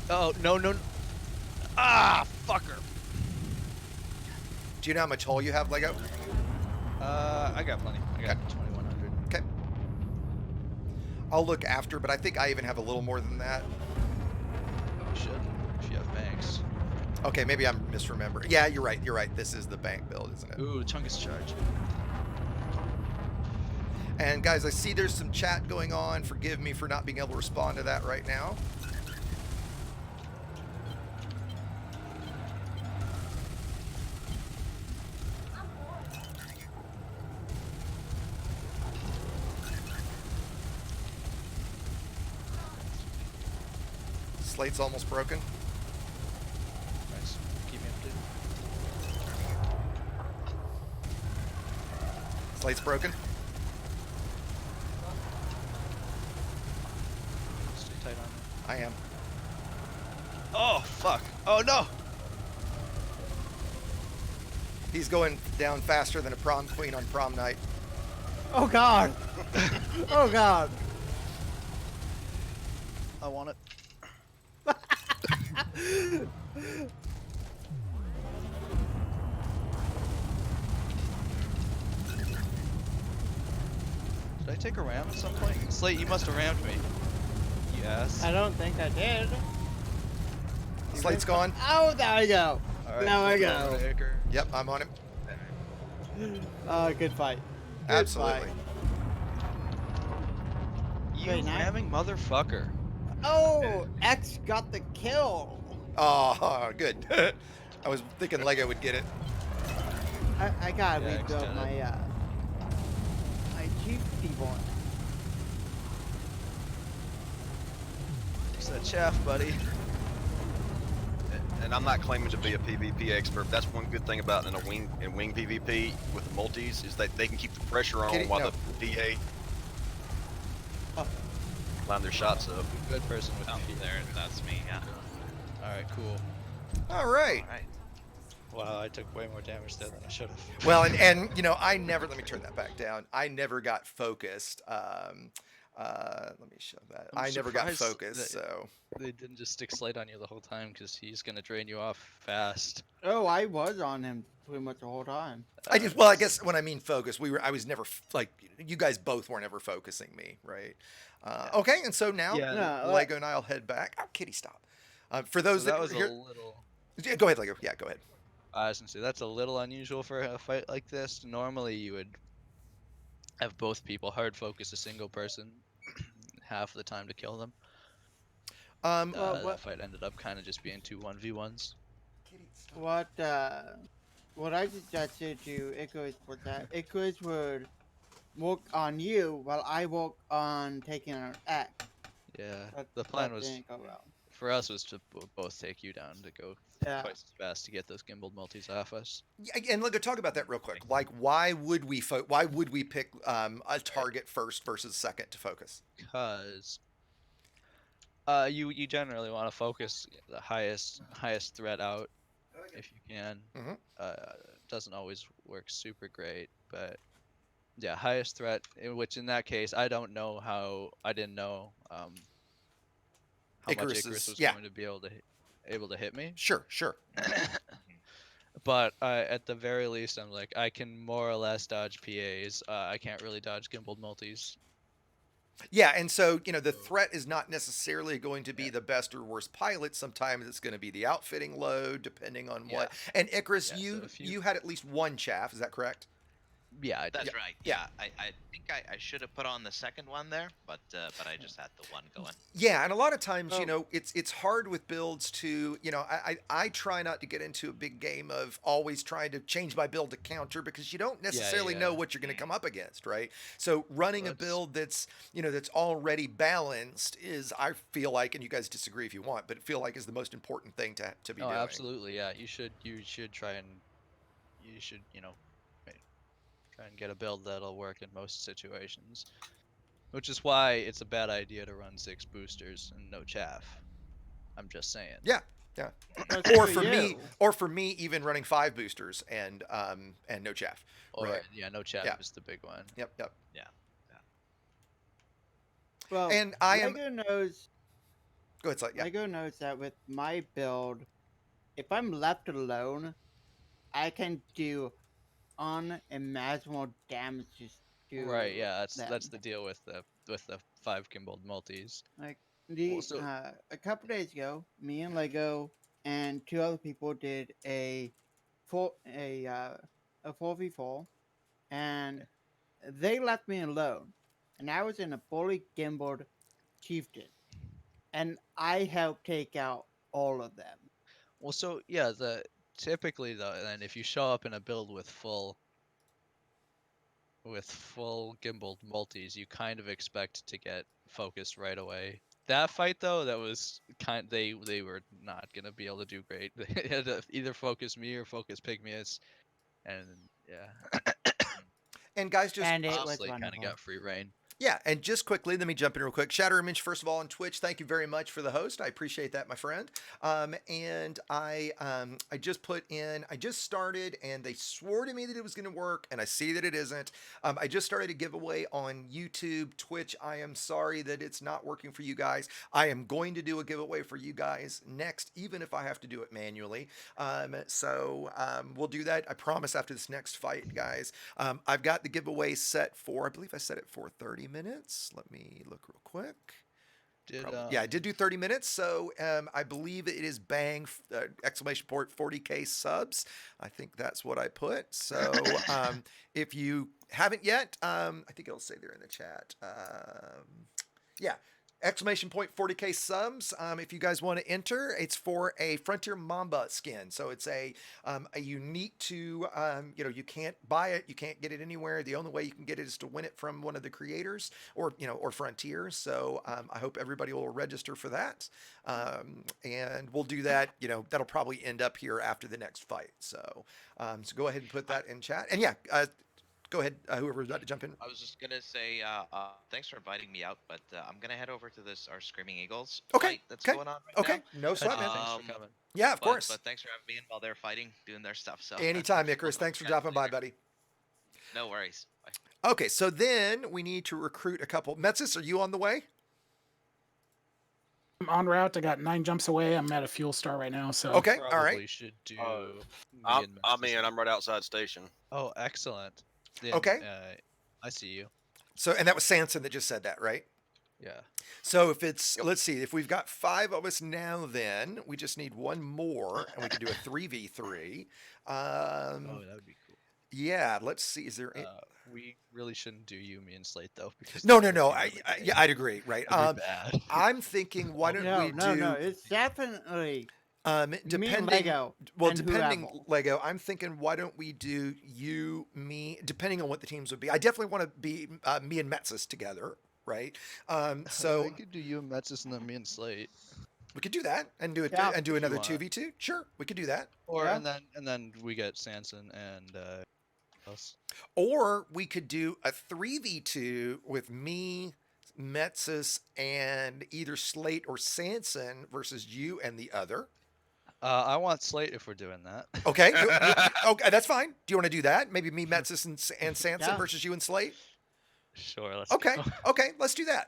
Oh, no. Ah, fucker. Do you know how much hull you have, Lego? I got plenty. I got 2100. Okay. I'll look after, but I think I even have a little more than that. You should, if you have banks. Okay, maybe I'm misremembering. Yeah, you're right. You're right. This is the bank build, isn't it? Ooh, Chungus charge. And guys, I see there's some chat going on. Forgive me for not being able to respond to that right now. Slate's almost broken. Nice. Keep me updated. Slate's broken. Stay tight on it. I am. Oh fuck! Oh no! He's going down faster than a prom queen on prom night. Oh God! Oh God! I want it. Did I take a ram at some point? Slate, you must have rammed me. Yes. I don't think I did. Slate's gone. Oh, there we go. Alright, There we flip over go. to Icar. Yep, I'm on him. Oh, good fight. Good Absolutely. fight. You Wait, now- ramming motherfucker. Oh, X got the kill. Oh, good. I was thinking Lego would get it. I gotta Yeah, rebuild extended. my chief keyboard. It's that chaff, buddy. And I'm not claiming to be a PvP expert. That's one good thing about in wing PvP with the multis is that they can keep the pressure on Kitty, while no. the DA line their shots up. Good person with Oh, me. there, that's me. Yeah. Alright, cool. All right. All right. Wow, I took way more damage there than I should have. Well, and you know, I never. Let me turn that back down. I never got focused. Let me show that. I'm I never got surprised focused. that- So They didn't just stick Slate on you the whole time because he's gonna drain you off fast. Oh, I was on him pretty much the whole time. I just. Well, I guess when I mean focus, we were. I was never like you guys both weren't ever focusing me, right? Okay, and so now Yeah. No, Lego and I'll head back. Oh, Kitty, stop. For those So that that was hear, a little. yeah, go ahead, Lego. Yeah, go ahead. I was gonna say that's a little unusual for a fight like this. Normally, you would have both people hard focus a single person half the time to kill them. Um, Well, That what- fight ended up kind of just being 2 1v1s. What I suggested to Icarus was that Icarus would work on you while I work on taking an X. Yeah, But the plan that was didn't go well. for us was to both take you down to go Yeah. twice as fast to get those gimbaled multis off us. Yeah, and Lego, talk about that real quick. Like, why would we pick a target first versus second to focus? Because you generally want to focus the highest threat out if you can. Mhm. Doesn't always work super great, but yeah, highest threat. Which in that case, I didn't know how much Icarus Icarus is- was yeah. going to be able to hit me. Sure, sure. But at the very least, I'm like, I can more or less dodge PAs. I can't really dodge gimbaled multis. Yeah, and so you know the threat is not necessarily going to be the best or worst pilot. Sometimes it's going to be the outfitting load, depending on what. And Icarus, Yeah, so you if you you- had at least one chaff. Is that correct? Yeah, I did. That's right. yeah. Yeah. I think I should have put on the second one there, but I just had the one going. Yeah, and a lot of times, you Oh. know, it's hard with builds to, you know, I try not to get into a big game of always trying to change my build to counter because you don't necessarily know yeah. what you're going to come up against, right? So running a Let's- build that's, you know, that's already balanced is, I feel like, and you guys disagree if you want, but feel like is the most important thing to be No, doing. absolutely. Yeah, you should try and try and get a build that'll work in most situations. Which is why it's a bad idea to run 6 boosters and no chaff. I'm just saying. Yeah, yeah. That's Or for me, you. even running 5 boosters and no chaff. Or Right. yeah, no chaff Yeah. is the big one. Yep, yep. Well, And I am. Lego knows. Go ahead, Slight. Yeah. Lego knows that with my build, if I'm left alone, I can do unimaginable damages to. Right. Yeah. That's them. the deal with the 5 gimbaled multis. The Also- a couple days ago, me and Lego and 2 other people did a 4v4, and they left me alone, and I was in a fully gimbaled chieftain, and I helped take out all of them. Well, so yeah, typically though, then if you show up in a build with full gimbaled multis, you kind of expect to get focused right away. That fight though, that was they were not gonna be able to do great. They had to either focus me or focus Pygmius, and yeah, And guys, just And it was Slate kind of wonderful. got free reign. yeah, and just quickly, let me jump in real quick. Shatter Image, first of all, on Twitch, thank you very much for the host. I appreciate that, my friend. And I just put in, I just started, and they swore to me that it was going to work, and I see that it isn't. I just started a giveaway on YouTube, Twitch. I am sorry that it's not working for you guys. I am going to do a giveaway for you guys next, even if I have to do it manually. So we'll do that. I promise after this next fight, guys. I've got the giveaway set for, I believe I set it for 30 minutes. Let me look real quick. Did Yeah, I did do 30 minutes. So I believe it is bang exclamation point 40K subs. I think that's what I put. So if you haven't yet, I think it'll say there in the chat. Yeah. Exclamation point 40K subs. If you guys want to enter, it's for a Frontier Mamba skin. So it's a unique to, you can't buy it. You can't get it anywhere. The only way you can get it is to win it from one of the creators or Frontier. So I hope everybody will register for that. And we'll do that. That'll probably end up here after the next fight. So go ahead and put that in chat. And yeah, go ahead, whoever's about to jump in. I was just gonna say, thanks for inviting me out, but I'm gonna head over to our Screaming Eagles Okay, fight that's okay, going on right Okay, now. no sweat, man. Thanks Um, for coming. Yeah, of But, course. But thanks for having me in while they're fighting, doing their stuff. So Anytime, Icarus. we'll Thanks for catch dropping you by, later. buddy. No worries. Bye. Okay, so then we need to recruit a couple. Metzis, are you on the way? I'm en route. I got 9 jumps away. I'm at a fuel star right now. So Okay, all Probably right. should do. me I'm and I'm Mestis. in. I'm right outside station. Oh, excellent. Then, Okay. I see you. So, and that was Sanson that just said that, right? Yeah. So if it's, let's see, if we've got 5 of us now, then we just need one more, and we can do a 3v3. Oh, that would be cool. Yeah, let's see. Is there? We really shouldn't do you, me, and Slate though, because No, that no, would no. be really bad. Yeah, I'd agree. Right. That'd be bad. I'm thinking, why don't we do? No. It's definitely Depending, me and Lego. well, and depending whoever. Lego, I'm thinking, why don't we do you, me, depending on what the teams would be. I definitely want to be me and Metzis together, right? So we could do you and Metzis and then me and Slate, we could do that and do it Yeah, and do if you another want. 2v2. Sure, we could do that. or Yeah. and then we get Sanson and us. Or we could do a 3v2 with me, Metzis, and either Slate or Sanson versus you and the other. I want Slate if we're doing that. Okay. Okay, that's fine. Do you want to do that? Maybe me, Metzis, and Sanson Yeah. versus you and Slate? Sure. Let's Okay. go. Okay, let's do that.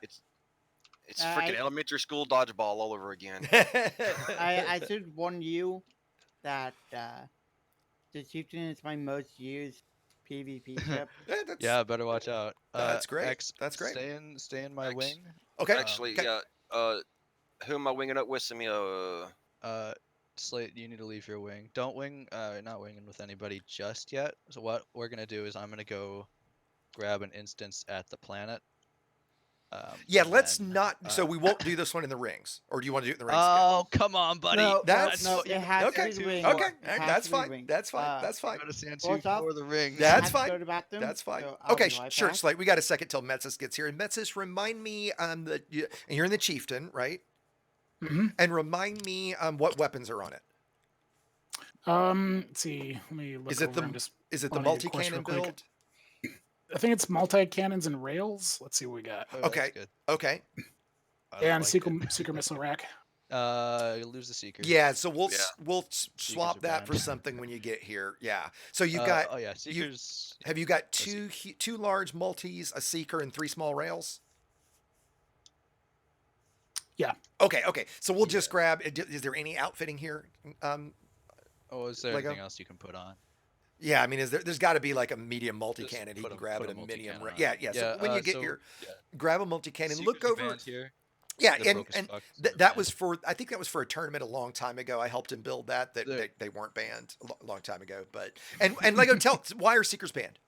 It's freaking elementary school dodgeball all over again. I should warn you that the Chieftain is my most used PvP ship. That's, Yeah, better watch out. That's great. That's great. Stay in my X. wing. Okay. Actually, okay. yeah. Who am I winging up with? Send me Slate, you need to leave your wing. Don't wing. Not winging with anybody just yet. So what we're gonna do is I'm gonna go grab an instance at the planet. Yeah, and let's then, not. So we won't do this one in the rings, or do you want to do it in the rings? Oh, come on, buddy. No, That's- no, it has okay. to be wing. Okay, It has that's to be fine. wing. That's fine. That's fine. Go to Sansu What's up? for the ring. That's I have to fine. go to the bathroom, That's fine. so I'll Okay, be right sure, back. Slate. We got a second till Metzis gets here, and Metzis, remind me and you're in the Chieftain, right? Mhm. And remind me what weapons are on it. Let's see. Let me look Is it over. the I'm just, is it the wanna get course multi-cannon real quick. build? I think it's multi cannons and rails. Let's see what we got. Oh, that's Okay. good. Okay. I And like it. secret missile rack. You lose the seeker. Yeah, so we'll Yeah. we'll swap are that for banned. something when you get here. Yeah. So you've Oh got yeah, seekers. have you got Let's see. two large multis, a seeker, and 3 small rails? Yeah. Okay. Okay. So we'll just grab. Is there any outfitting here? Oh, is there Lego? anything else you can put on? Yeah, I mean, there's got to be like a medium multi Just cannon he put can a- grab put at a a medium. multi-cannon on Yeah, it. yeah. So when you get so, your yeah, grab a multi cannon, look seekers are over. banned here. Yeah, They're and broke as and fuck, so that they're was banned. for I think that was for a tournament a long time ago. I helped him build that. They're- They weren't banned a long time ago. But and Lego, tell why are seekers banned?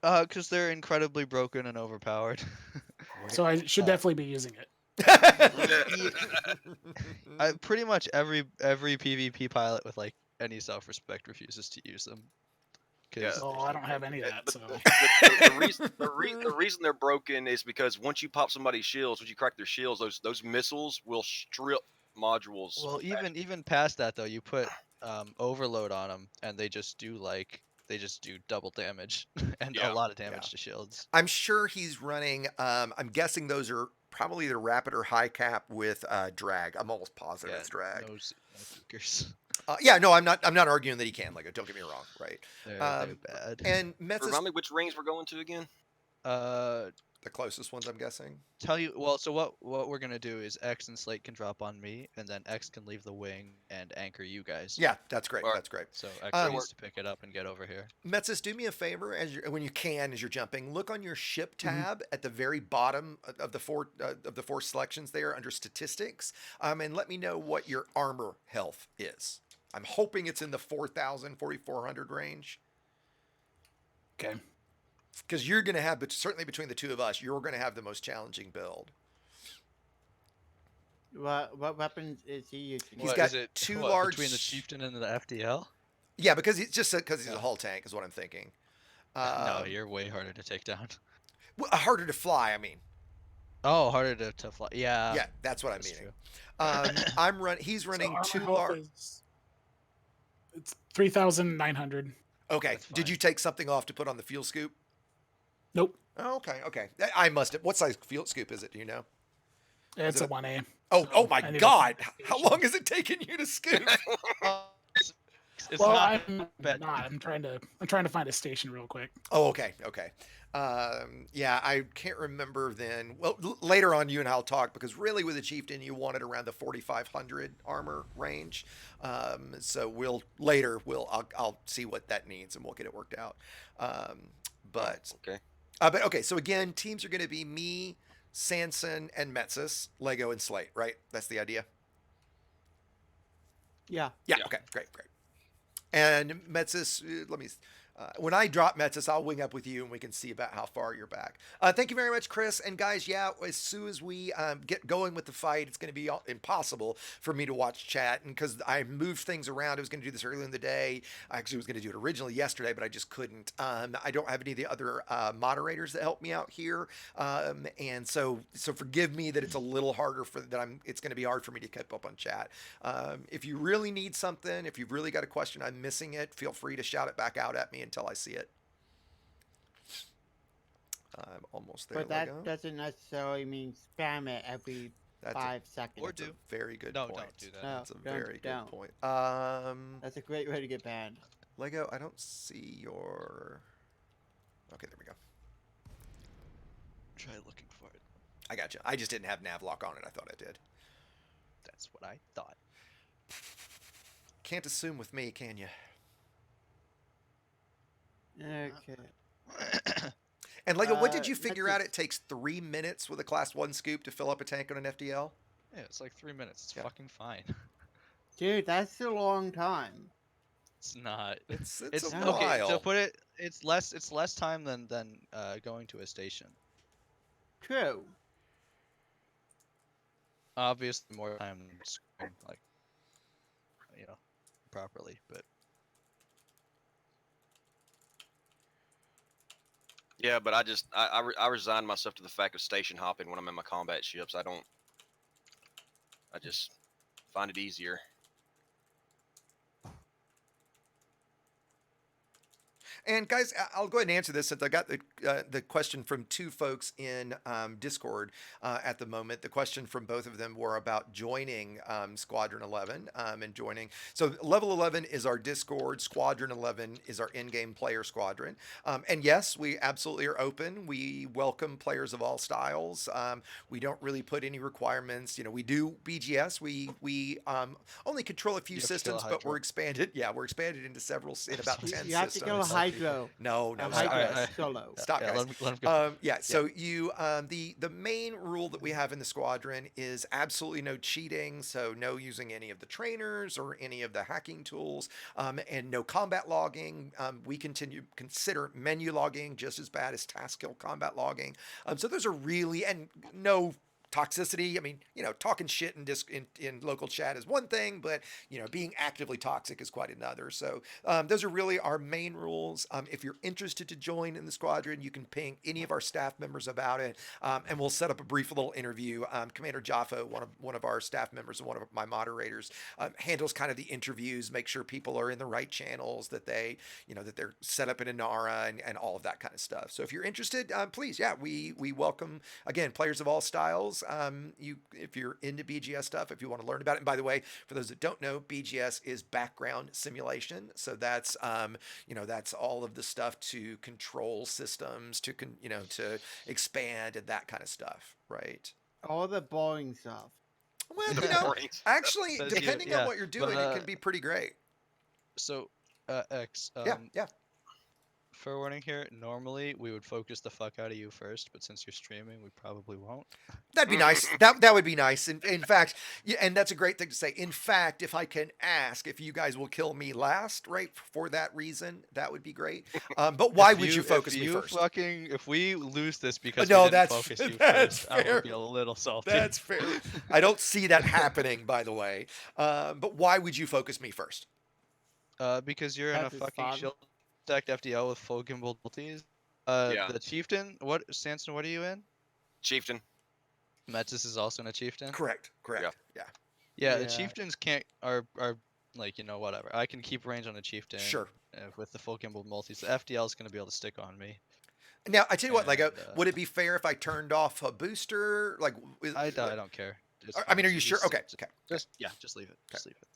Because they're incredibly broken and overpowered. So I should definitely be using it. Pretty much every PvP pilot with like any self-respect refuses to use them. 'cause Oh, I don't have any of that. But So the reason they're broken is because once you pop somebody's shields, once you crack their shields, those missiles will strip modules. Well, of magic. even past that though, you put overload on them, and they just do double damage and a Yeah. lot of damage to shields. I'm sure he's running. I'm guessing those are probably either rapid or high cap with drag. I'm almost positive Yeah, it's drag. no seekers. Yeah, no, I'm not. I'm not arguing that he can. Like, don't get me wrong, right? They're bad. And Mets is Remind me which rings we're going to again. the closest ones, I'm guessing. Tell you well. So what we're gonna do is X and Slate can drop on me, and then X can leave the wing and anchor you guys. Yeah, that's great. Alright. That's great. So X Um, needs to pick it up and get over here. Metsis, do me a favor when you can, as you're jumping, look on your ship Mm-hmm. tab at the very bottom of the four selections there under statistics, and let me know what your armor health is. I'm hoping it's in the 4,000, 4,400 range. okay. Because you're going to have, but certainly between the two of us, you're going to have the most challenging build. What weapons is he using? He's What, got is it, two what, large between the chieftain and the FDL. Yeah, because he's just because he's a hull tank is what I'm thinking. No, Um, you're way harder to take down. harder to fly. I mean, Oh, harder to fly. Yeah. yeah, that's what I'm that's meaning. true. He's So running armor two health large. It's 3,900. Okay, That's did fine. you take something off to put on the fuel scoop? Nope. Oh, okay. I must have. What size fuel scoop is it? Do you know? It's it a 1A. Oh, oh my I need a God! fuel How station. long has it taken you to scoop? It's Well, not I'm bad. not. I'm trying to find a station real quick. Oh, okay. Yeah, I can't remember then. Well, later on, you and I'll talk because really with the chieftain, you wanted around the 4,500 armor range. So I'll see what that needs and we'll get it worked out. But Okay. okay. So again, teams are going to be me, Sanson, and Metsis, Lego, and Slate. Right? That's the idea. Yeah. Yeah. Yeah. Okay. Great. And Metsis, when I drop Metsis, I'll wing up with you and we can see about how far you're back. Thank you very much, Chris. And guys, yeah, as soon as we get going with the fight, it's going to be impossible for me to watch chat. And because I moved things around, I was going to do this earlier in the day. I actually was going to do it originally yesterday, but I just couldn't. I don't have any of the other moderators that help me out here. And so forgive me that it's a little harder it's going to be hard for me to keep up on chat. If you really need something, if you've really got a question, I'm missing it, feel free to shout it back out at me until I see it. I'm almost there. But that Lego. doesn't necessarily mean spam it every That's 5 seconds. Or That's a do. very good No, point. don't do that. No, That's a don't- very good don't. point. That's a great way to get banned. Lego, I don't see your. Okay, there we go. Try looking for it. I got you. I just didn't have Navlock on it. I thought I did. That's what I thought. Can't assume with me, can you? Okay. And Lego, what did you let's figure out? just- It takes 3 minutes with a Class 1 scoop to fill up a tank on an FDL? Yeah, it's like 3 minutes. It's Yeah. fucking fine. Dude, that's a long time. It's not. It's It's a okay. while. To put it, it's less time than going to a station. True. Obviously, more time than scoring, like, properly. But Yeah, but I resigned myself to the fact of station hopping when I'm in my combat ships. I just find it easier. And guys, I'll go ahead and answer this since I got the question from two folks in Discord at the moment. The question from both of them were about joining Squadron 11 and joining. So level 11 is our Discord. Squadron 11 is our in-game player squadron. And yes, we absolutely are open. We welcome players of all styles. We don't really put any requirements. We do BGS. We only control a few You have to kill a systems, but we're Hydra. expanded. Yeah, we're expanded into several in about 10 You have to systems. kill a Hydro. No, A stop, Hydra guys. solo. Stop, yeah, guys. let him go. Yeah. So you, the main rule that we have in the squadron is absolutely no cheating. So no using any of the trainers or any of the hacking tools, and no combat logging. We consider menu logging just as bad as task kill combat logging. So those are really, and no toxicity. I mean, talking shit in local chat is one thing, but being actively toxic is quite another. So those are really our main rules. If you're interested to join in the squadron, you can ping any of our staff members about it, and we'll set up a brief little interview. Commander Jaffa, one of our staff members and one of my moderators, handles kind of the interviews, make sure people are in the right channels, that that they're set up in Inara and all of that kind of stuff. So if you're interested, please, we welcome, again, players of all styles. If you're into BGS stuff, if you want to learn about it. And by the way, for those that don't know, BGS is background simulation. So that's that's all of the stuff to control systems, to expand and that kind of stuff, right? All the boring stuff. Well, Boring. actually, Says you, depending yeah, on what you're doing, but, it can be pretty great. So, X. Yeah. Fair warning here. Normally, we would focus the fuck out of you first, but since you're streaming, we probably won't. That'd be nice. That would be nice. In fact, and that's a great thing to say. In fact, if I can ask if you guys will kill me last, right, for that reason, that would be great. But why would you focus me first? If we lose this because No, we didn't that's- focus you that's first, I fair. would be a little salty. That's fair. I don't see that happening, by the way. But why would you focus me first? Because you're in a That's his fucking fun. shield stacked FDL with full gimbal multis. Yeah. The chieftain. Sanson? What are you in? Chieftain. Metis is also in a chieftain. Correct. Yeah. Yeah, the Yeah. chieftains are like whatever. I can keep range on a chieftain. Sure. With the full gimbal multis, the FDL is gonna be able to stick on me. Now, I tell you what, And, would it be fair if I turned off a booster? I don't care. It's I mean, fine. are you sure? Just- Okay. Just leave it. Just leave it.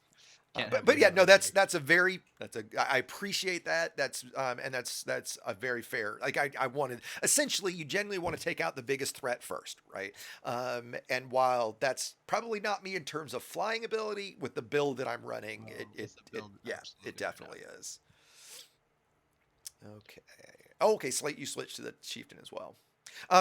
Can't But have me yeah, on no, every- I appreciate that. That's a very fair. Like I wanted, essentially, you genuinely want to take out the biggest threat first, right? And while that's probably not me in terms of flying ability, with the build that I'm running, with the build, absolutely, it definitely is. Okay. Oh, okay, Slate, you switched to the chieftain as well.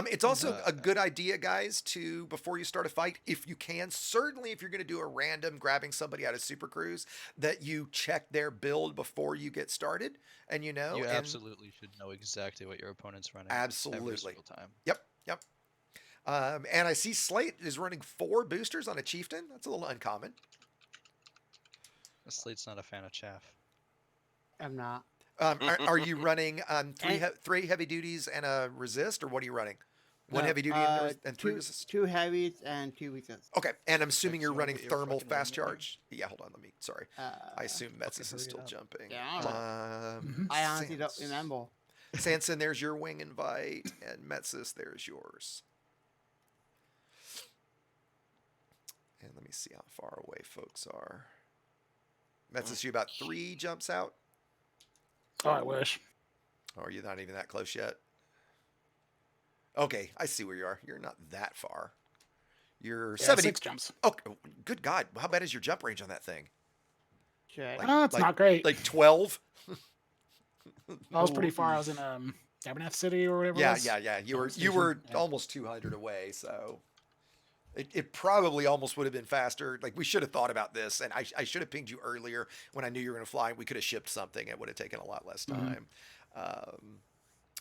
It's also a good idea, guys, to, before you start a fight, if you can, certainly if you're going to do a random grabbing somebody out of Super Cruise, that you check their build before you get started, and You and absolutely should know exactly what your opponent's running. Every Absolutely. single time. Yep. And I see Slate is running 4 boosters on a chieftain. That's a little uncommon. Slate's not a fan of chaff. I'm not. Are you running And- three heavy duties and a resist, or what are you running? One No, heavy duty and 3 resist. 2 heavies and 2 resist. Okay, and I'm assuming you're so running get your thermal fucking fast eliminator. charge. Yeah, hold on, sorry. Uh, I assume Metzis hurry is it still up. jumping. Yeah, I don't know. Mhm. I honestly don't Sans. remember. Sanson, there's your wing invite, and Metzis, there's yours. And let me see how far away folks are. Metzis, you about 3 jumps out? Oh, I wish. Or are you not even that close yet? Okay, I see where you are. You're not that far. You're Yeah, 70. 6 jumps. Oh, good God. How bad is your jump range on that thing? Check. Like- Oh, it's not great. Like 12? I was pretty far. I was in Abernath City or whatever. it Yeah, was. yeah. You were Station, yeah. almost 200 away, so it probably almost would have been faster. Like, we should have thought about this, and I should have pinged you earlier when I knew you were going to fly. We could have shipped something. It would have taken a lot less Mhm. time.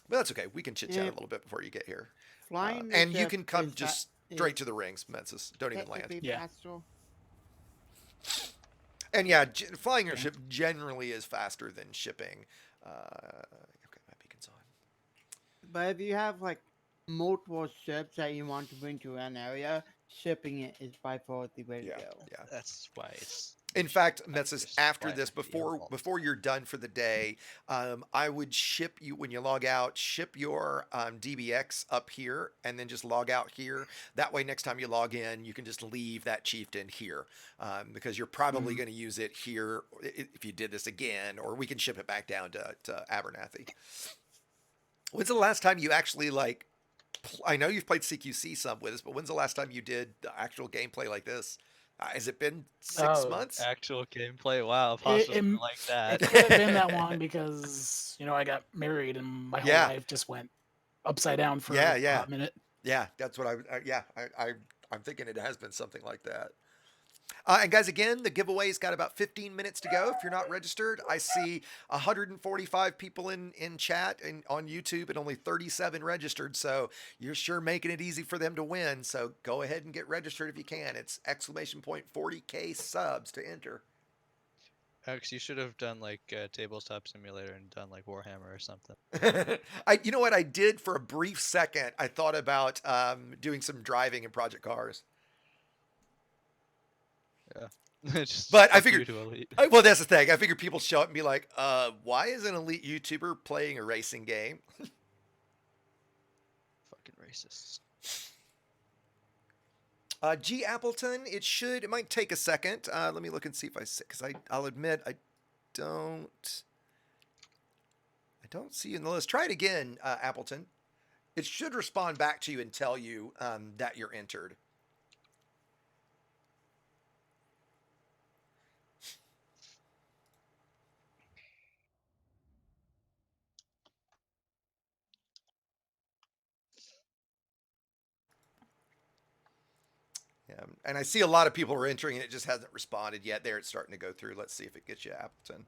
But that's okay. We can chit chat Yeah. a little bit before you get here. Flying the And you ship can come is fa- just is straight to the rings, Mensis. Don't even land. technically Yeah. faster. And yeah, flying your ship generally is faster than shipping. Okay, my beacon's on. But if you have like multiple ships that you want to bring to an area, shipping it is by far the way to Yeah, go. yeah. That's why it's. In fact, Metzis, just after fly this, the deal. before you're done for the day, I would ship you, when you log out, ship your DBX up here, and then just log out here. That way, next time you log in, you can just leave that chieftain here, because you're probably going to use it here if you did this again, or we can ship it back down to Abernathy. When's the last time you actually I know you've played CQC some with us, but when's the last time you did the actual gameplay like this? Has it been 6 Oh, months? Actual gameplay. Wow, It- possibly it- like that. It could have been that one because I got married and my whole Yeah. life just went upside down for Yeah, a yeah. hot minute. Yeah, that's what I'm thinking it has been something like that. And guys, again, the giveaway's got about 15 minutes to go. If you're not registered, I see 145 people in chat and on YouTube and only 37 registered. So you're sure making it easy for them to win. So go ahead and get registered if you can. It's exclamation point 40K subs to enter. Alex, you should have done like Tabletop Simulator and done like Warhammer or something. You know what I did for a brief second? I thought about doing some driving in Project Cars. Just But I fuck you figured- to Elite. Well, that's the thing. I figured people show up and be like, why is an elite YouTuber playing a racing game? Fucking racists. G Appleton, it might take a second. Let me look and see if because I'll admit I don't see you in the list. Try it again, Appleton. It should respond back to you and tell you that you're entered. Yeah, and I see a lot of people are entering and it just hasn't responded yet. There, it's starting to go through. Let's see if it gets you, Appleton.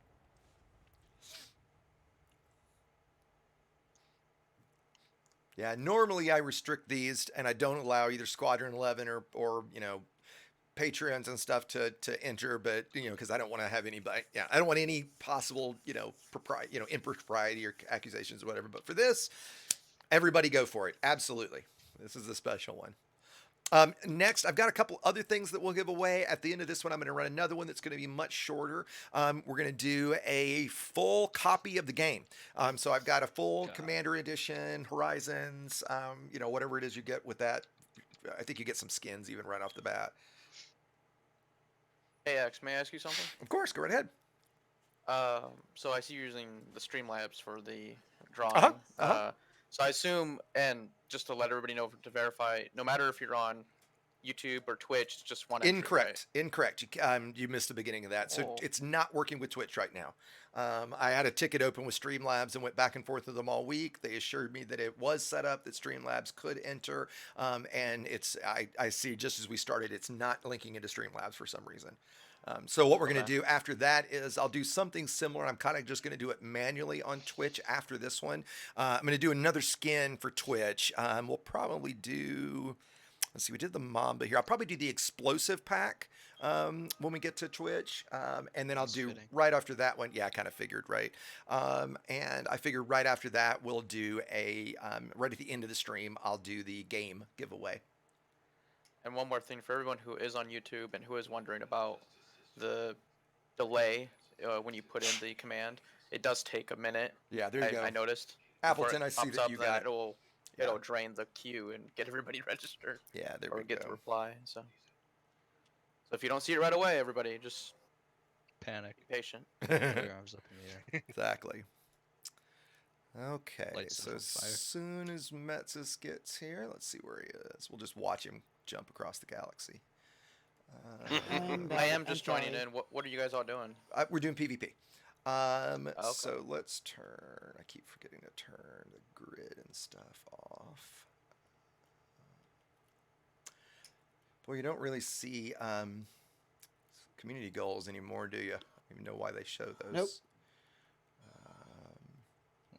Yeah, normally I restrict these and I don't allow either Squadron 11 or Patreons and stuff to enter, but because I don't want to have anybody. Yeah, I don't want any possible impropriety or accusations or whatever. But for this, everybody go for it. Absolutely, this is a special one. Next, I've got a couple other things that we'll give away. At the end of this one, I'm going to run another one that's going to be much shorter. We're going to do a full copy of the game. So I've got a full Commander Edition, Horizons, whatever it is you get with that. I think you get some skins even right off the bat. Hey, X, may I ask you something? Of course, go right ahead. So I see you're using the Streamlabs for the drawing. Uh-huh. So I assume, and just to let everybody know to verify, no matter if you're on YouTube or Twitch, it's just one entry, Incorrect. Incorrect. You missed the beginning of that. So Oh. it's not working with Twitch right now. I had a ticket open with Streamlabs and went back and forth with them all week. They assured me that it was set up, that Streamlabs could enter. And I see just as we started, it's not linking into Streamlabs for some reason. So what we're going to do after that is I'll do something similar. I'm kind of just going to do it manually on Twitch after this one. I'm going to do another skin for Twitch. We'll probably do, let's see, we did the Mamba here. I'll probably do the Explosive Pack when we get to Twitch. And then I'll do right after that one. Yeah, I kind of figured, right? And I figured right after that, we'll do right at the end of the stream, I'll do the game giveaway. And one more thing for everyone who is on YouTube and who is wondering about the delay when you put in the command, it does take a minute. Yeah, there you go. I noticed. Before Appleton, I see pops that up, you then got it'll drain the queue and get everybody registered. Yeah, there or we get go. the reply. So if you don't see it right away, everybody just Panic. be patient. Put your arms up in the air. Exactly. Okay, Lights so on as fire. soon as Metsus gets here, let's see where he is. We'll just watch him jump across the galaxy. And, I am I'm just joining sorry. in. What are you guys all doing? We're doing PvP. Okay. So let's turn. I keep forgetting to turn the grid and stuff off. Boy, you don't really see community goals anymore, do you? I don't even know why they show those. Nope.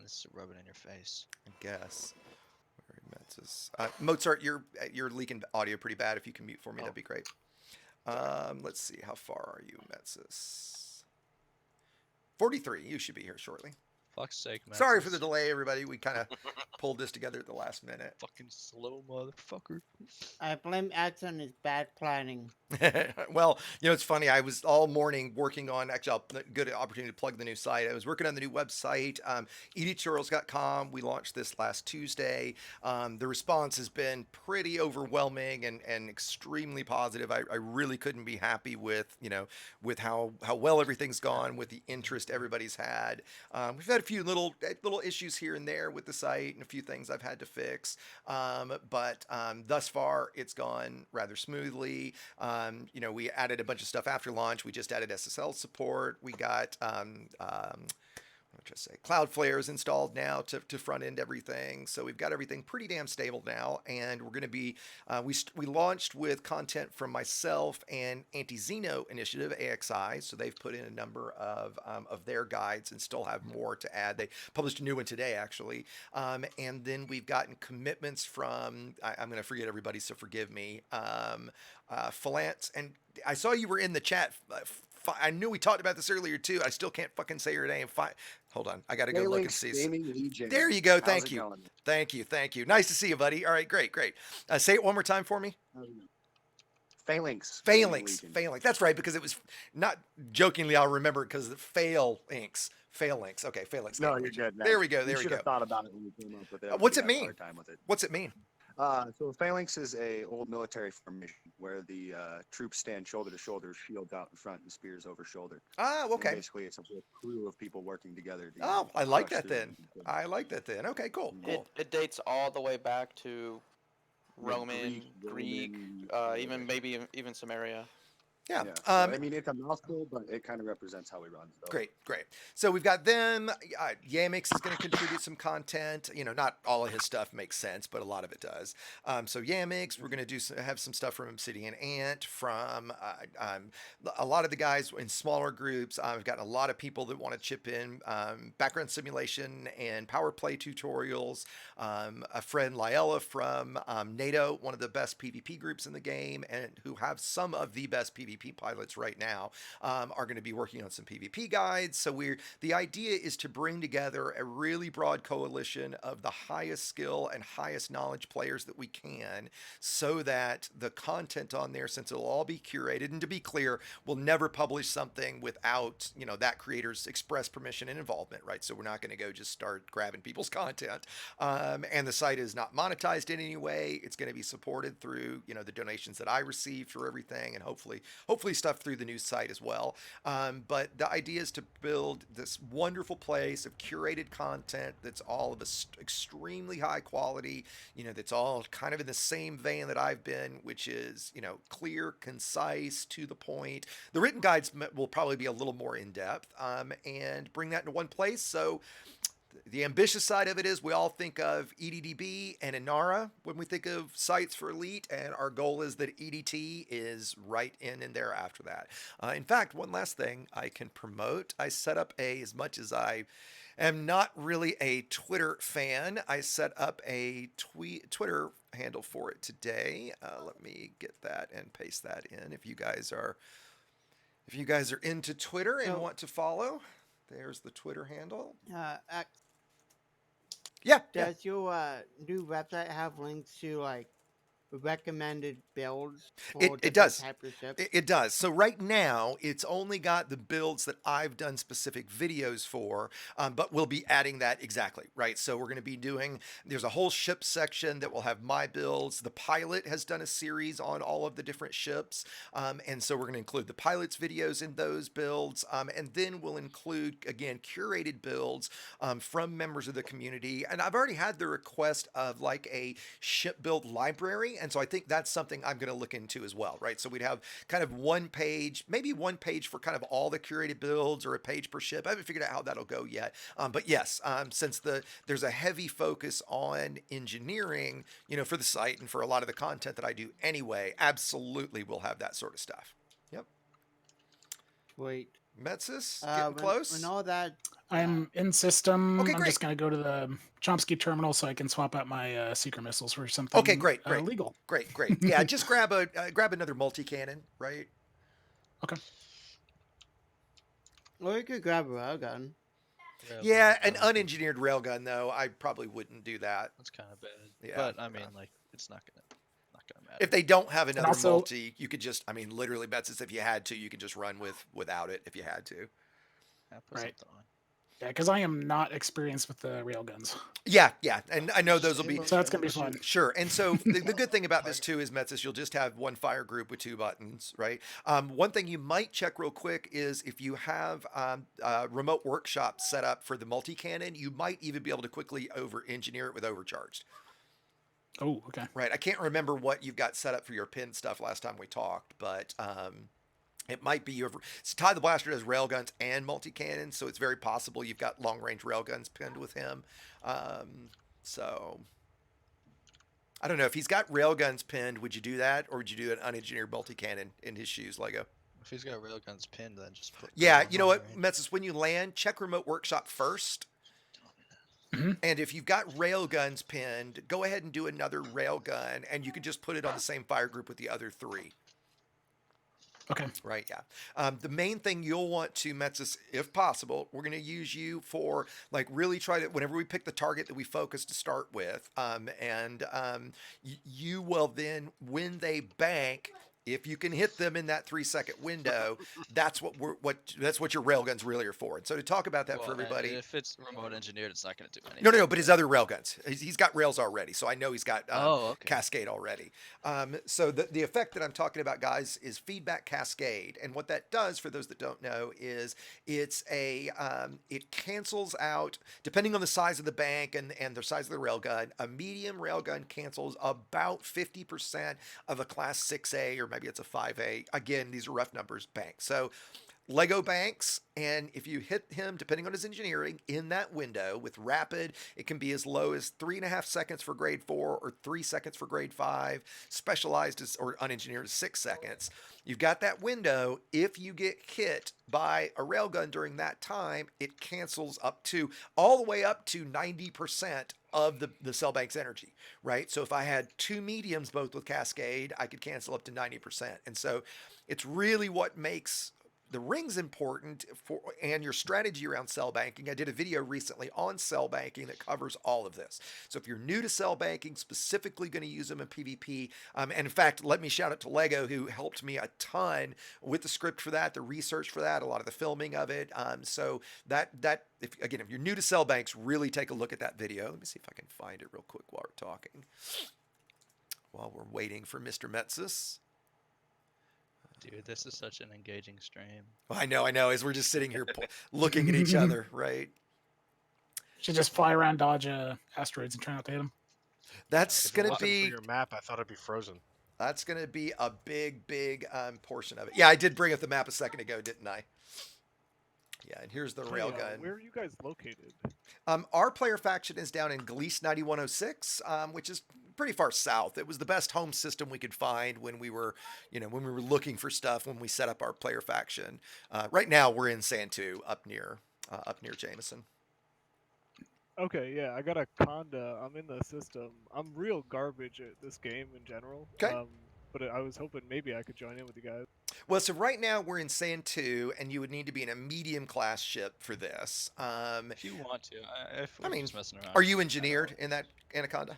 It's rubbing in your face. I guess. Mozart, you're leaking audio pretty bad. If you can mute for me, that'd be great. Let's see. How far are you, Metsus? 43. You should be here shortly. Fuck's sake, man. Sorry for the delay, everybody. We kind of pulled this together at the last minute. Fucking slow motherfucker. I blame Axe on his bad planning. Well, it's funny. I was all morning working on, actually, good opportunity to plug the new site. I was working on the new website, etutorials.com. We launched this last Tuesday. The response has been pretty overwhelming and extremely positive. I really couldn't be happy with, with how well everything's gone, with the interest everybody's had. We've had a few little issues here and there with the site and a few things I've had to fix. But thus far, it's gone rather smoothly. We added a bunch of stuff after launch. We just added SSL support. We got, what what should I say? Cloudflare is installed now to front end everything. So we've got everything pretty damn stable now, and we're going to be we launched with content from myself and Anti-Xeno Initiative AXI. So they've put in a number of their guides and still have more to add. They published a new one today actually, and then we've gotten commitments from I'm going to forget everybody, so forgive me. Phalance, and I saw you were in the chat. I knew we talked about this earlier too. I still can't fucking say your name. Hold on, I gotta go look and see. There you go. Thank you. Thank you. Thank you. Nice to see you, buddy. All right, great, great. Say it one more time for me. Phalanx. Phalanx. Phalanx. That's right, because it was not jokingly. I'll remember it because the Phalanx. Phalanx. Okay, Phalanx. No, you're good. There we go. There you we should go. have thought about it when we came up with it. What's We it had a mean? hard time with it. What's it mean? So phalanx is a old military formation where the troops stand shoulder to shoulder, shields out in front, and spears over shoulder. Ah, And okay. basically, it's a whole crew of people working together. To, Oh, I like crush that the then. enemy. I like that then. Okay, cool. Cool. It dates all the way back to Yeah, Roman, Greek, even maybe even Samaria. Yeah. Yeah. So, I mean, it's a mouthful, but it kind of represents how we run. So. Great, great. So we've got them. Yamix is going to contribute some content. You know, not all of his stuff makes sense, but a lot of it does. So Yamix, we're going to have some stuff from Obsidian Ant, from a lot of the guys in smaller groups. I've got a lot of people that want to chip in background simulation and power play tutorials. A friend Lyella from NATO, one of the best PvP groups in the game, and who have some of the best PvP pilots right now, are going to be working on some PvP guides. So the idea is to bring together a really broad coalition of the highest skill and highest knowledge players that we can, so that the content on there, since it'll all be curated, and to be clear, we'll never publish something without, you know, that creator's express permission and involvement, right? So we're not going to go just start grabbing people's content. And the site is not monetized in any way. It's going to be supported through, you know, the donations that I receive for everything, and hopefully stuff through the news site as well. But the idea is to build this wonderful place of curated content that's all of extremely high quality, you know, that's all kind of in the same vein that I've been, which is, you know, clear, concise, to the point. The written guides will probably be a little more in depth, and bring that into one place. So the ambitious side of it is we all think of EDDB and Inara when we think of sites for Elite, and our goal is that EDT is right in there after that. In fact, one last thing I can promote. I set up as much as I am not really a Twitter fan, I set up a Twitter handle for it today. Let me get that and paste that in. If you guys are into Twitter and want to follow, there's the Twitter handle. Yeah. Does your new website have links to like recommended builds for It different does. types of ships? It does. So right now, it's only got the builds that I've done specific videos for, but we'll be adding that exactly, right? So we're going to be there's a whole ship section that will have my builds. The pilot has done a series on all of the different ships, and so we're going to include the pilot's videos in those builds, and then we'll include, again, curated builds from members of the community. And I've already had the request of like a ship build library, and so I think that's something I'm going to look into as well, right? So we'd have kind of maybe one page for kind of all the curated builds, or a page per ship. I haven't figured out how that'll go yet. But yes, since there's a heavy focus on engineering, you know, for the site and for a lot of the content that I do anyway, absolutely we'll have that sort of stuff. Yep. Wait. Metsis, getting close? When all that I'm in system. Okay, I'm great. just going to go to the Chomsky terminal so I can swap out my seeker missiles for something Okay, great. legal. Great. Yeah, just grab another multi-cannon, right? Okay. or you could grab a railgun. Yeah, an unengineered railgun though, I probably wouldn't do that. That's kind of bad. Yeah, But I mean, like, it's not gonna matter. If they don't have another also- multi, you could just, I mean, literally, Betsy, if you had to, you could just run without it if you had to. Yeah, put Right. something on. Yeah, because I am not experienced with the railguns. Yeah, and I know those will be So that's going to be fun. sure. And so the good thing about this too is, Metzis, you'll just have one fire group with 2 buttons, right? One thing you might check real quick is if you have remote workshop set up for the multi-cannon, you might even be able to quickly over-engineer it with overcharged. Oh, okay. Right. I can't remember what you've got set up for your pin stuff last time we talked, but It might be Ty the Blaster does railguns and multi-cannons, so it's very possible you've got long-range railguns pinned with him. So I don't know if he's got railguns pinned. Would you do that, or would you do an unengineered multi-cannon in his shoes, Lego? If he's got railguns pinned, then just put. Yeah, them you know on what, range. Metzis, when you land, check Remote Workshop first. And if you've got railguns pinned, go ahead and do another railgun, and you can just put it on the same fire group with the other 3. Okay. Right, yeah. The main thing you'll want to, Metzis, if possible, we're going to use you for, like, really try to, whenever we pick the target that we focus to start with, you will then, when they bank, if you can hit them in that 3-second window, that's what that's what your railguns really are for. And so to talk about that for Well, everybody. If it's remote engineered, it's not going to do anything. No, but his other railguns, he's got rails already, so I know he's got Okay. Cascade already. So the effect that I'm talking about, guys, is Feedback Cascade, and what that does, for those that don't know, is it's it cancels out, depending on the size of the bank and the size of the railgun. A medium railgun cancels about 50% of a Class 6A, or maybe it's a 5A. Again, these are rough numbers. Bank. So Lego banks, and if you hit him, depending on his engineering, in that window with rapid, it can be as low as 3.5 seconds for grade 4 or 3 seconds for grade 5. Specialized or unengineered is 6 seconds. You've got that window. If you get hit by a railgun during that time, it cancels all the way up to 90% of the cell bank's energy, right? So if I had 2 mediums, both with Cascade, I could cancel up to 90%. And so it's really what makes the ring's important and your strategy around cell banking. I did a video recently on cell banking that covers all of this. So if you're new to cell banking, specifically going to use them in PvP, and in fact, let me shout out to Lego, who helped me a ton with the script for that, the research for that, a lot of the filming of it. So if you're new to cell banks, really take a look at that video. Let me see if I can find it real quick while we're talking, while we're waiting for Mr. Metzis. Dude, this is such an engaging stream. I know. As we're just sitting here looking at each other, right? Should just fly around, dodge asteroids, and try not to hit them. That's If it going to wasn't be for your map. I thought it'd be frozen. That's going to be a big portion of it. Yeah, I did bring up the map a second ago, didn't I? Yeah, and here's the railgun. Where are you guys located? Our player faction is down in Gleese 9106, which is pretty far south. It was the best home system we could find when we were looking for stuff when we set up our player faction. Right now we're in Santu, up near Jameson. Okay, yeah, I got a Conda. I'm in the system. I'm real garbage at this game in general. Okay. But I was hoping maybe I could join in with you guys. Well, so right now we're in Santu, and you would need to be in a medium class ship for this. If you want to, if we're just messing around. Are you engineered in that Anaconda?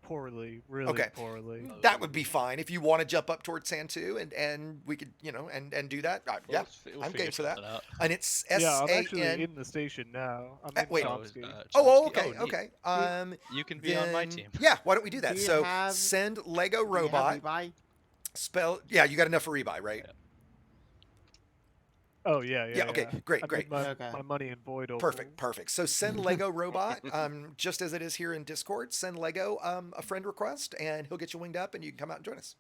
Poorly, really poorly. That would be fine if you want to jump up towards Santu, and we could, and do that. Yeah, we'll I'm figure game for that. something out. And it's Yeah, I'm actually SAN. in the station now. I'm in Wait. Chomsky. Okay, neat. okay. You can be on my then- team. Yeah, why don't we do that? Do you So have- send Lego Do you have Robot. rebuy? Spell. Yeah, you got enough for rebuy, right? Oh yeah. Yeah, okay, great, I great. made Okay. my money in Void Opal. Perfect. So send Lego Robot, just as it is here in Discord. Send Lego a friend request, and he'll get you winged up, and you can come out and join us.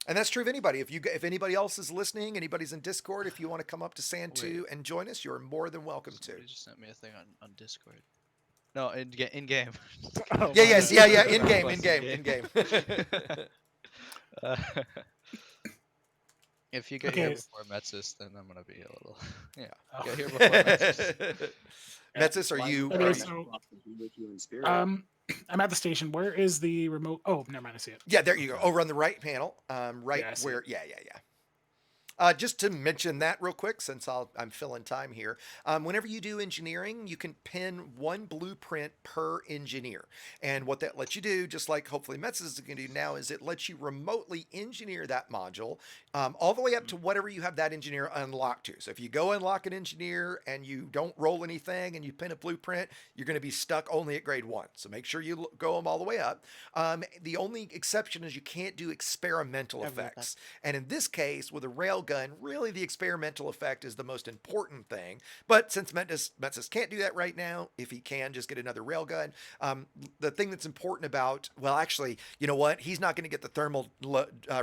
And that's true of anybody. If anybody else is listening, anybody's in Discord, if you want to come up to Santu and join us, you're more than welcome to. Somebody just sent me a thing on Discord. No, in game. Oh, Yeah, my yes, bad. yeah, in game. If you get Okay. here before Metzis, then I'm gonna be a little. Yeah, Oh. get here before Metzis. Metzis, are you? Okay, so I'm at the station. Where is the remote? Oh, never mind. I see it. Yeah, there you go. Over on the right panel, right Yeah, I see where. it. Yeah. Just to mention that real quick, since I'm filling time here. Whenever you do engineering, you can pin one blueprint per engineer, and what that lets you do, just like hopefully Metzis is going to do now, is it lets you remotely engineer that module all the way up to whatever you have that engineer unlocked to. So if you go unlock an engineer and you don't roll anything and you pin a blueprint, you're going to be stuck only at grade 1. So make sure you go them all the way up. The only exception is you can't do experimental Every effects, and in this case, with a rail railgun, really the experimental effect is the most important thing. But since Metzis can't do that right now, if he can, just get another railgun. The thing that's important about, well, actually, you know what? He's not going to get the thermal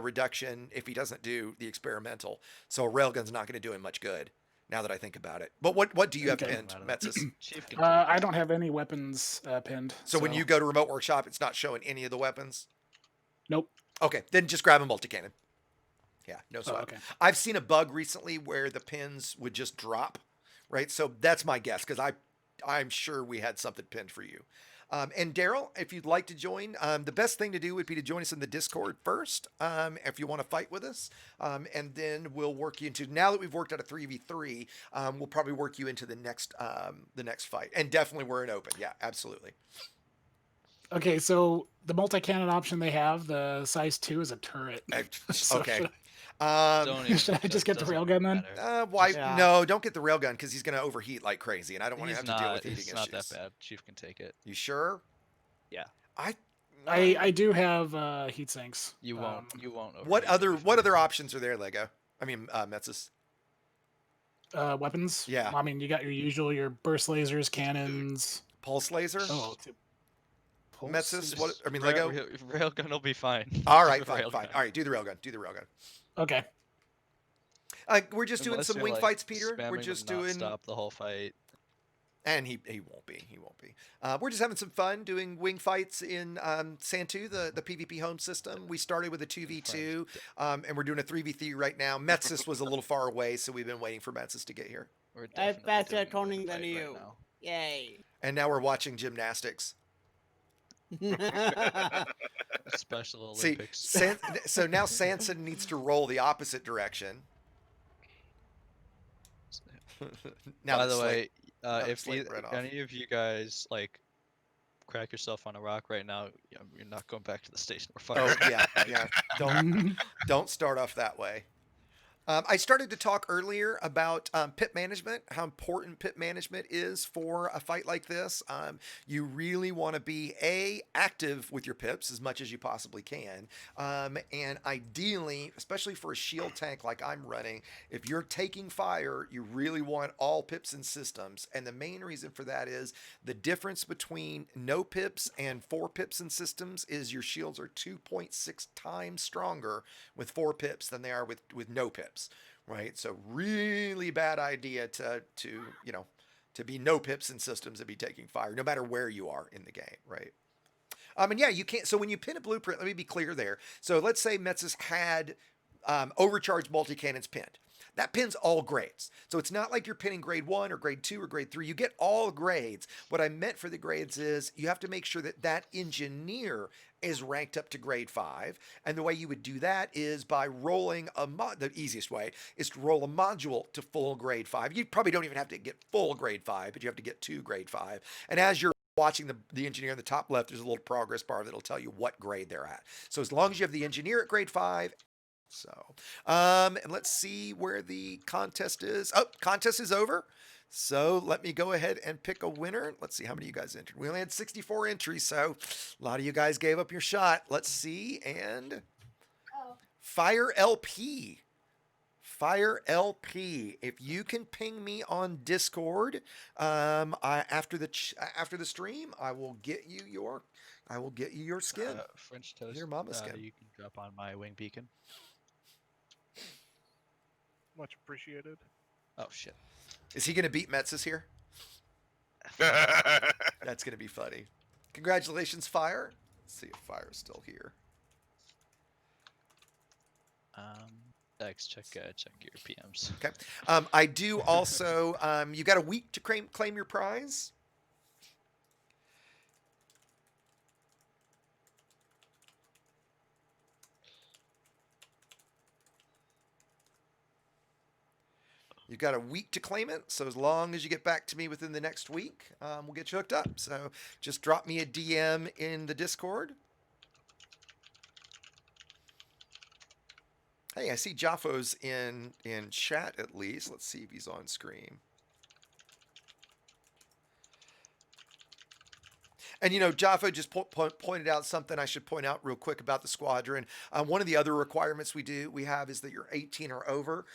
reduction if he doesn't do the experimental. So a railgun's not going to do him much good. Now that I think about it. But what do you have Okay. pinned, Metzis? Chief can take I it. don't have any weapons pinned. So when you go to remote workshop, it's not showing any of the weapons? Nope. Okay, then just grab a multi-cannon. Yeah, no Oh, sweat. okay. I've seen a bug recently where the pins would just drop, right? So that's my guess, because I'm sure we had something pinned for you. And Daryl, if you'd like to join, the best thing to do would be to join us in the Discord first, if you want to fight with us. And then we'll work you into, now that we've worked out a 3v3, we'll probably work you into the next fight. And definitely we're in open. Yeah, absolutely. Okay, so the multi-cannon option they have, the size 2 is a turret. So Okay. Should I just get the railgun then? Why? Yeah. No, don't get the railgun because he's going to overheat like crazy, and I don't want to He's have to deal with not. heating It's issues. not that bad. Chief can take it. You sure? Yeah. I do have heat sinks. You won't. You won't. What overheat other if you what do. other options are there, Lego? I mean, Metzis. Weapons? Yeah. I mean, you got your burst lasers, cannons. Pulse laser? Oh, pulse? Metzis? What? I mean, Rail- Lego? Railgun will be fine. All right, The fine. railgun. All right, do the railgun. Do the railgun. Okay. We're just doing Unless some you're, wing like, fights, Peter. spamming We're with just not doing. stop the whole fight. And he won't be. He won't be. We're just having some fun doing wing fights in Santu, the PvP home system. We started with a 2v2, and we're doing a 3v3 right now. Metzis was a little far away, so we've been waiting for Metzis to get here. We're I have definitely faster doing a toning wing than fight you. right now. Yay. And now we're watching gymnastics. Special See, Olympics. so now Sanson needs to roll the opposite direction. Now By the the way, now the if slate ran off. any of you guys like crack yourself on a rock right now, you're not going back to the station or fire. Oh yeah. Don't start off that way. I started to talk earlier about pit management, how important pit management is for a fight like this. You really want to be active with your pips as much as you possibly can, and ideally, especially for a shield tank like I'm running, if you're taking fire, you really want all pips and systems. And the main reason for that is the difference between no pips and 4 pips and systems is your shields are 2.6 times stronger with 4 pips than they are with no pips. Right, so really bad idea to be no pips and systems and be taking fire, no matter where you are in the game, right? And yeah, you can't. So when you pin a blueprint, let me be clear there. So let's say Metzis had overcharged multi-cannons pinned. That pins all grades. So it's not like you're pinning grade 1 or grade 2 or grade 3. You get all grades. What I meant for the grades is you have to make sure that that engineer is ranked up to grade 5. And the way you would do that is by rolling the easiest way is to roll a module to full grade 5. You probably don't even have to get full grade 5, but you have to get to grade 5. And as you're watching the engineer in the top left, there's a little progress bar that'll tell you what grade they're at. So as long as you have the engineer at grade 5, so, and let's see where the contest is. Oh, contest is over. So let me go ahead and pick a winner. Let's see how many of you guys entered. We only had 64 entries, so a lot of you guys gave up your shot. Let's see. And Fire LP. Fire LP. If you can ping me on Discord, after the stream, I will get you your skin. French toast. Your mama skin. You can drop on my wing beacon. Much appreciated. Oh shit. Is he going to beat Metzis here? That's going to be funny. Congratulations, Fire. Let's see if Fire's still here. Dex, check your PMs. Okay. I do also. You got a week to claim your prize. You've got a week to claim it, so as long as you get back to me within the next week, we'll get you hooked up. So just drop me a DM in the Discord. Hey, I see Jaffo's in chat at least. Let's see if he's on screen. And Jaffa just pointed out something I should point out real quick about the squadron. One of the other requirements we have is that you're 18 or over.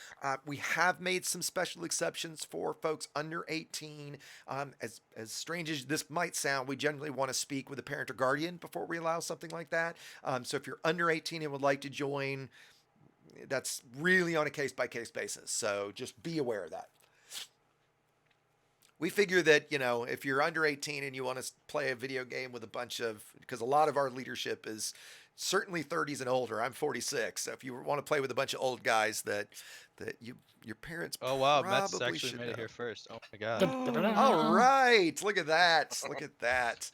We have made some special exceptions for folks under 18. As strange as this might sound, we generally want to speak with a parent or guardian before we allow something like that. So if you're under 18 and would like to join, that's really on a case by case basis. So just be aware of that. We figure that, if you're under 18 and you want to play a video game with because a lot of our leadership is certainly 30s and older. I'm 46. So if you want to play with a bunch of old guys that your parents Oh wow, Mets probably actually should made it know. here first. Oh my god. All right. Look at that. Look at that.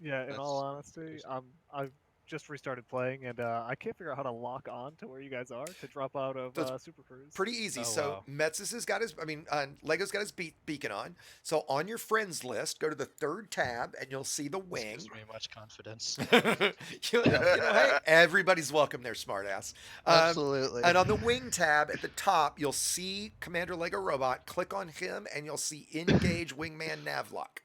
Yeah, in That's all honesty, I've just restarted playing, and I can't figure out how to lock on to where you guys are to drop out of That's Super Cruise. Pretty easy. Oh, So wow. Metzis has got Lego's got his beacon on. So on your friends list, go to the third tab and you'll see the This wing. gives me much confidence. Hey, everybody's welcome there, smartass. Absolutely. And on the wing tab at the top, you'll see Commander Lego Robot. Click on him and you'll see Engage Wingman Navlock.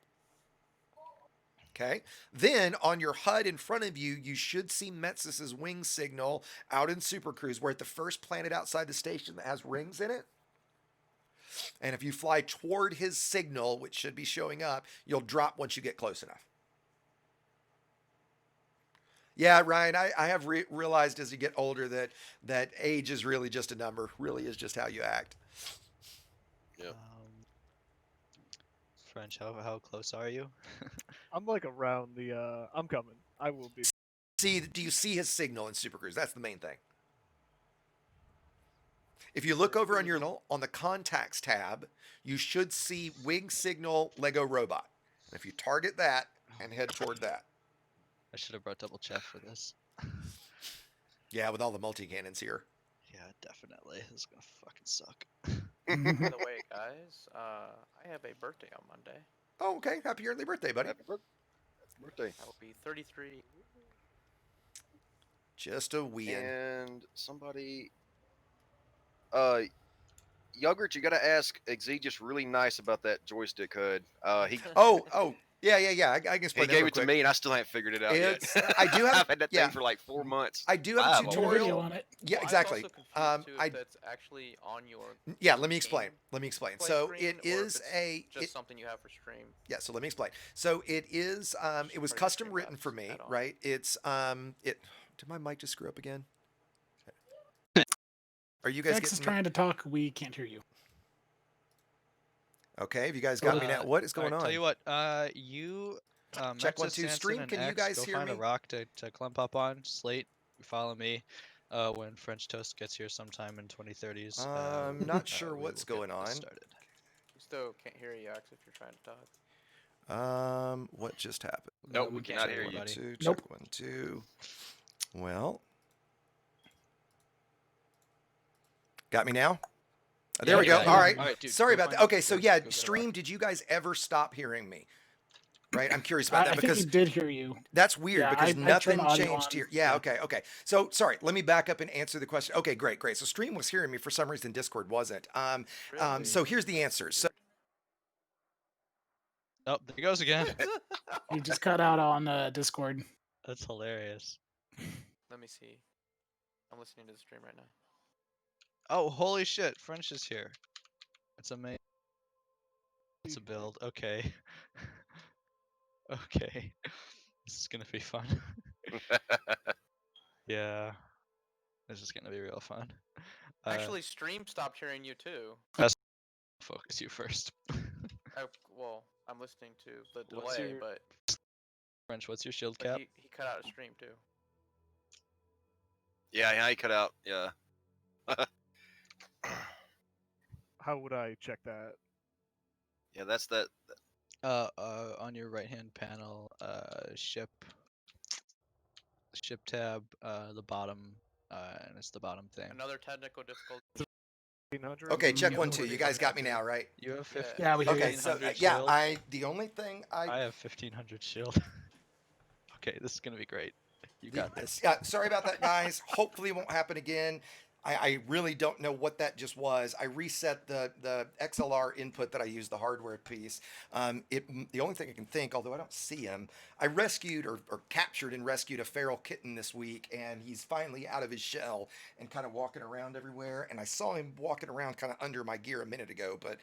Okay. Then on your HUD in front of you, you should see Metzis's wing signal out in Super Cruise. We're at the first planet outside the station that has rings in it. And if you fly toward his signal, which should be showing up, you'll drop once you get close enough. Yeah, Ryan, I have realized as you get older that age is really just a number, really is just how you act. Yep. French, how close are you? I'm like around the. I'm coming. I will be. Do you see his signal in Super Cruise? That's the main thing. If you look over on the contacts tab, you should see wing signal Lego Robot. And if you target that and head toward that. I should have brought double check for this. Yeah, with all the multi-cannons here. Yeah, definitely. This is gonna fucking suck. By the way, guys, I have a birthday on Monday. Oh, okay. Happy early birthday, buddy. Happy birthday. I will be 33. Just a wee. And somebody, Yogurt, you gotta ask Exegius really nice about that joystick HUD. He Yeah. I can he explain that gave real it to quick. me, and I still haven't figured it out It's- yet. I do have- I've had that yeah. thing for like 4 months. I do have a Wow. There's a tutorial. video on it. Yeah, Well, exactly. I'm also confused too if I that's actually on your yeah. Let me explain. game Let me explain. play So screen, it or if is it's just it, something you have for stream. yeah. So let me explain. So it is. It was Or your custom stream written apps for me, add-on. right? It's it. Did my mic just screw up again? Are you guys Dex is getting? trying to talk. We can't hear you. Okay, have you guys got me now? What is going Alright, on? Tell you what, you Check Mexis, 1, 2, Sanson, stream. and Can you X, guys go hear find me? a rock to clump up on. Slate, follow me. When French Toast gets here sometime in 2030s. Not sure we what's will get going this on. Started. We still can't hear you, Axe, if you're trying to talk. What just happened? Nope, we we can't cannot hear hear you, you. buddy. 2, Nope. check 1, 2. Well, got me now. There Yeah, we go. yeah, All yeah. right. Alright, dude, Sorry go about that. find- Okay, so go- yeah, go get a stream. rock. Did you guys ever stop hearing me? Right, I'm curious I about that think because he did hear you. that's weird Yeah, because I turned nothing the audio changed on. here. Yeah, Yeah. okay. So sorry, let me back up and answer the question. Okay, great. So stream was hearing me for some reason. Discord wasn't. So here's the answer. So Oh, there he goes again. You just cut out on Discord. That's hilarious. Let me see. I'm listening to the stream right now. Oh, holy shit! French is here. It's amazing. It's a build. Okay. Okay. This is gonna be fun. Yeah. This is gonna be real fun. Actually, stream stopped hearing you too. Focus you first. Well, I'm listening to the What's delay, your but, French, what's your shield but cap? he cut out a stream too. Yeah, he cut out. Yeah. How would I check that? Yeah, that's that. On your right hand panel, ship tab, the bottom, and it's the bottom thing. Another technical difficulty. 1500? okay, check Yeah, 1, what 2. are You you guys talking got me now, right? You have Yeah. 15. Yeah, we hear Okay, you. so 1500 yeah, shield. the only thing I have 1500 shield. Okay, this is gonna be great. You got this. Yeah, sorry about that, guys. Hopefully, it won't happen again. I really don't know what that just was. I reset the XLR input that I use, the hardware piece. The only thing I can think, although I don't see him, I rescued or captured and rescued a feral kitten this week, and he's finally out of his shell and kind of walking around everywhere. And I saw him walking around kind of under my gear a minute ago, but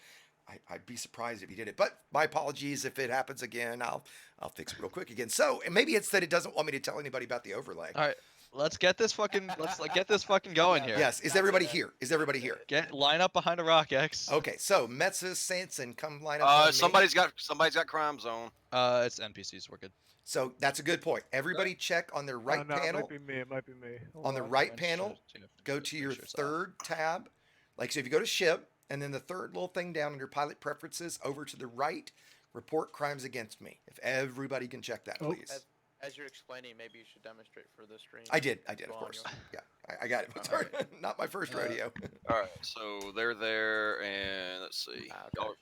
I'd be surprised if he did it. But my apologies if it happens again. I'll fix it real quick again. So maybe it's that it doesn't want me to tell anybody about the overlay. All right, let's get this fucking get this fucking going here. Yes, is everybody here? Is everybody here? Line up behind a rock, X. Okay, so Metzis, Sanson, come line up. behind me. Somebody's got crime zone. It's NPCs. We're good. So that's a good point. Everybody check on their right no, panel. It might be me. It might be me. Hold On the right panel, go to your third tab. Like, so if you go to ship, and then the third little thing down under pilot preferences, over to the right, report crimes against me. If everybody can check that, please. As you're explaining, maybe you should demonstrate for the stream. I did, of course. Yeah, I got it. Sorry, not my first rodeo. All right, so they're there, and let's see. Y'all-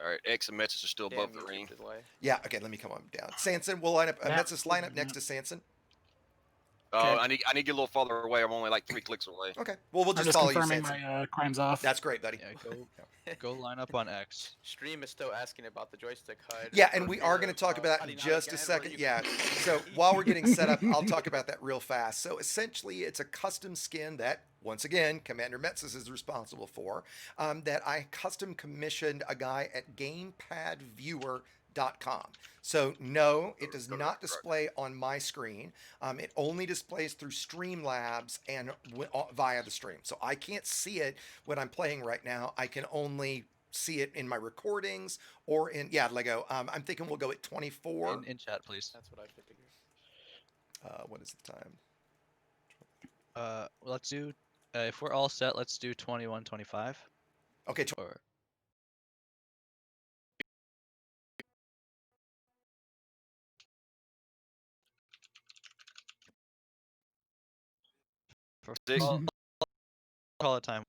All right, X and Metzis are still above the ring. Yeah, okay, let me come on down. Sanson, we'll line up. Metzis, line up next to Sanson. Oh, I need to get a little farther away. I'm only like 3 clicks away. Okay, well, we'll I'm just follow you, confirming Sanson. my crimes off. That's great, buddy. Yeah, go line up on X. Stream is still asking about the joystick HUD. Yeah, and we are going to talk about that in just a second. Yeah. So while we're getting set up, I'll talk about that real fast. So essentially, it's a custom skin that, once again, Commander Metzis is responsible for, that I custom commissioned a guy at GamepadViewer.com. So no, it does not display on my screen. It only displays through Streamlabs and via the stream. So I can't see it when I'm playing right now. I can only see it in my recordings or in Lego. I'm thinking we'll go at 24. In chat, please. That's what I figured. What is the time? Let's do. If we're all set, let's do 21:25. Okay. Or for Six. call it time.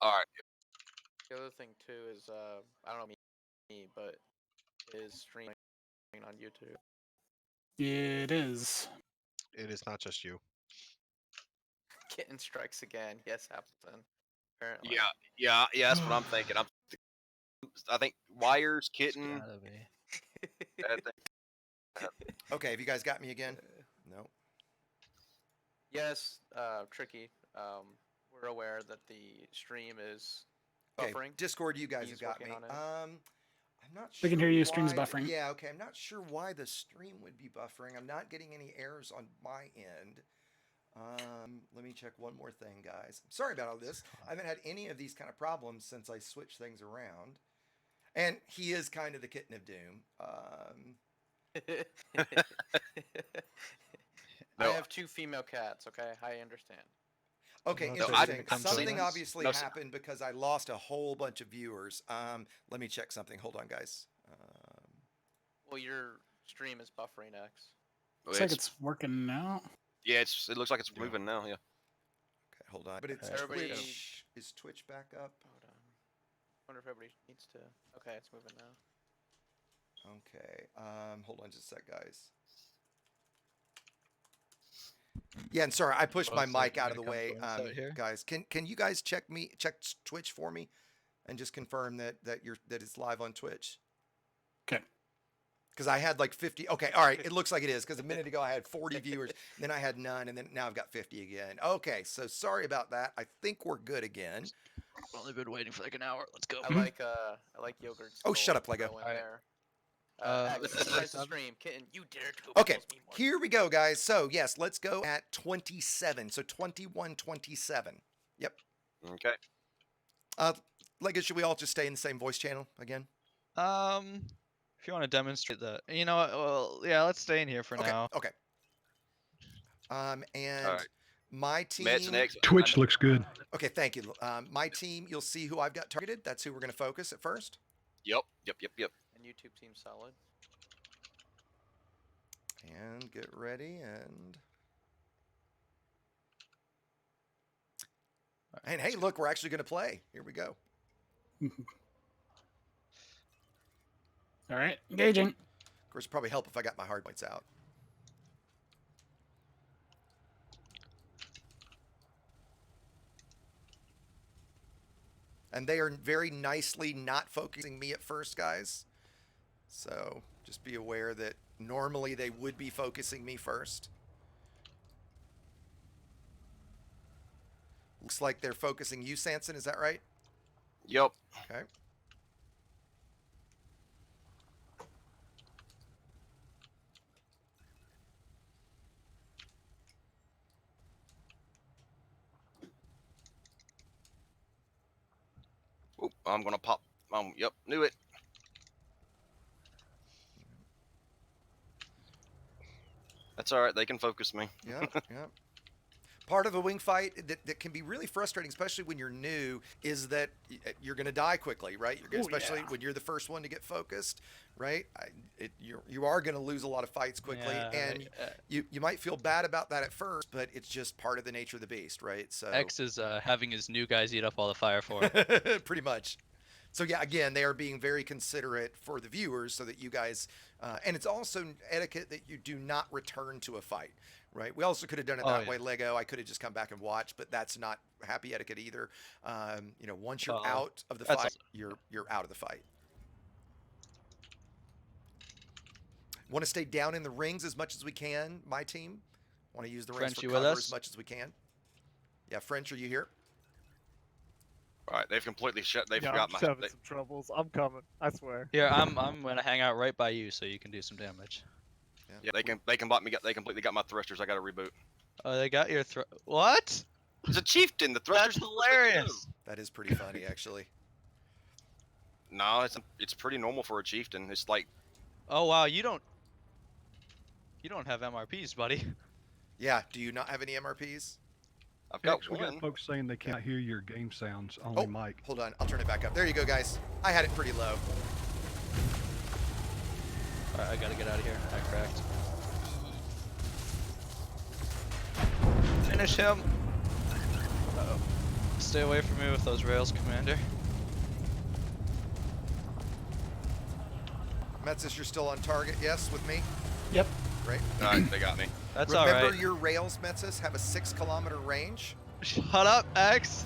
All right. The other thing too is I don't know me, but is streaming on YouTube. It is. It is not just you. Kitten strikes again. Yes, Appleton. Apparently. Yeah. That's what I'm thinking. I think Wires, Kitten. Gotta be. that thing. Okay, have you guys got me again? No. Yes, Tricky. We're aware that the stream is Okay, buffering. Discord, you guys He's have got me. working on it. I'm not sure. We can hear you, stream's why- buffering. Yeah, okay. I'm not sure why the stream would be buffering. I'm not getting any errors on my end. Let me check one more thing, guys. I'm sorry about all this. I haven't had any of these kind of problems since I switched things around. And he is kind of the kitten of doom. I have 2 female cats. Okay, I understand. Okay, No, interesting. come Something clean. obviously No, sir. happened because I lost a whole bunch of viewers. Let me check something. Hold on, guys. Well, your stream is buffering, X. Looks like it's working now. Yeah, it looks like it's moving now. Yeah. Okay, hold on. But it's Everybody- Twitch. Is Twitch back up? Hold on. Wonder if everybody needs to. Okay, it's moving now. Okay. Hold on just a sec, guys. Yeah, and sorry, I pushed my Oh, so mic you're out of the gonna way, come coincide here? guys. Can you guys check Twitch for me, and just confirm that it's live on Twitch? Okay. Because I had like 50. Okay, all right. It looks like it is because a minute ago I had 40 viewers, then I had none, and then now I've got 50 again. Okay, so sorry about that. I think we're good again. I've only been waiting for like an hour. Let's go. I like yogurt. Oh, shut up, Lego. Go in Alright. there. Let's X, start press the sub. stream. Kitten, you dare to Okay, oppose me more. here we go, guys. So yes, let's go at 27. So 21:27. Yep. Okay. Lego, should we all just stay in the same voice channel again? If you want to demonstrate that, you know what? Well, yeah, let's stay in here for Okay. now. Okay. And right. my team. Mets and X. Twitch looks good. Okay, thank you. My team, you'll see who I've got targeted. That's who we're going to focus at first. Yep. And YouTube seems solid. And get ready and. And hey, look, we're actually going to play. Here we go. All right, engaging. Of course, it'd probably help if I got my hard points out. And they are very nicely not focusing me at first, guys. So just be aware that normally they would be focusing me first. Looks like they're focusing you, Sanson. Is that right? Yep. Okay. Oop, I'm gonna pop. Yep, knew it. That's all right. They can focus me. Yeah, yeah. Part of a wing fight that can be really frustrating, especially when you're new, is that you're going to die quickly, right? You're gonna, especially when you're the first one to get focused, right? You are going to lose a lot of fights quickly, and you might feel bad about that at first, but it's just part of the nature of the beast, right? So X is having his new guys eat up all the fire for him. pretty much. So yeah, again, they are being very considerate for the viewers so that you guys, and it's also etiquette that you do not return to a fight, right? We also could have done it that way, Lego. I could have just come back and watched, but that's not happy etiquette either. You know, once you're out of the fight, you're out of the fight. Want to stay down in the rings as much as we can, my team. Want to use the rings French, for you with cover us? as much as we can. Yeah, French, are you here? All right, they've completely shut. They Yeah, forgot I'm my. just having some troubles. I'm coming. I swear. Here, I'm gonna hang out right by you so you can do some damage. Yeah, they can bot me. They completely got my thrusters. I got to reboot. Oh, they got your what? It's a chieftain. The thrusters. That's hilarious. That is pretty funny, actually. No, it's pretty normal for a chieftain. It's like. Oh wow, you don't have MRPs, buddy. Yeah, do you not have any MRPs? I've got We got one. folks saying they can't hear your game sounds on the mic. Hold on, I'll turn it back up. There you go, guys. I had it pretty low. Alright, I gotta get out of here. I cracked. Finish him. Uh-oh. Stay away from me with those rails, Commander. Metsis, you're still on target, yes, with me? Yep. Great. All right, they got me. That's Remember alright. your rails, Metsis, have a 6-kilometer range. Shut up, X.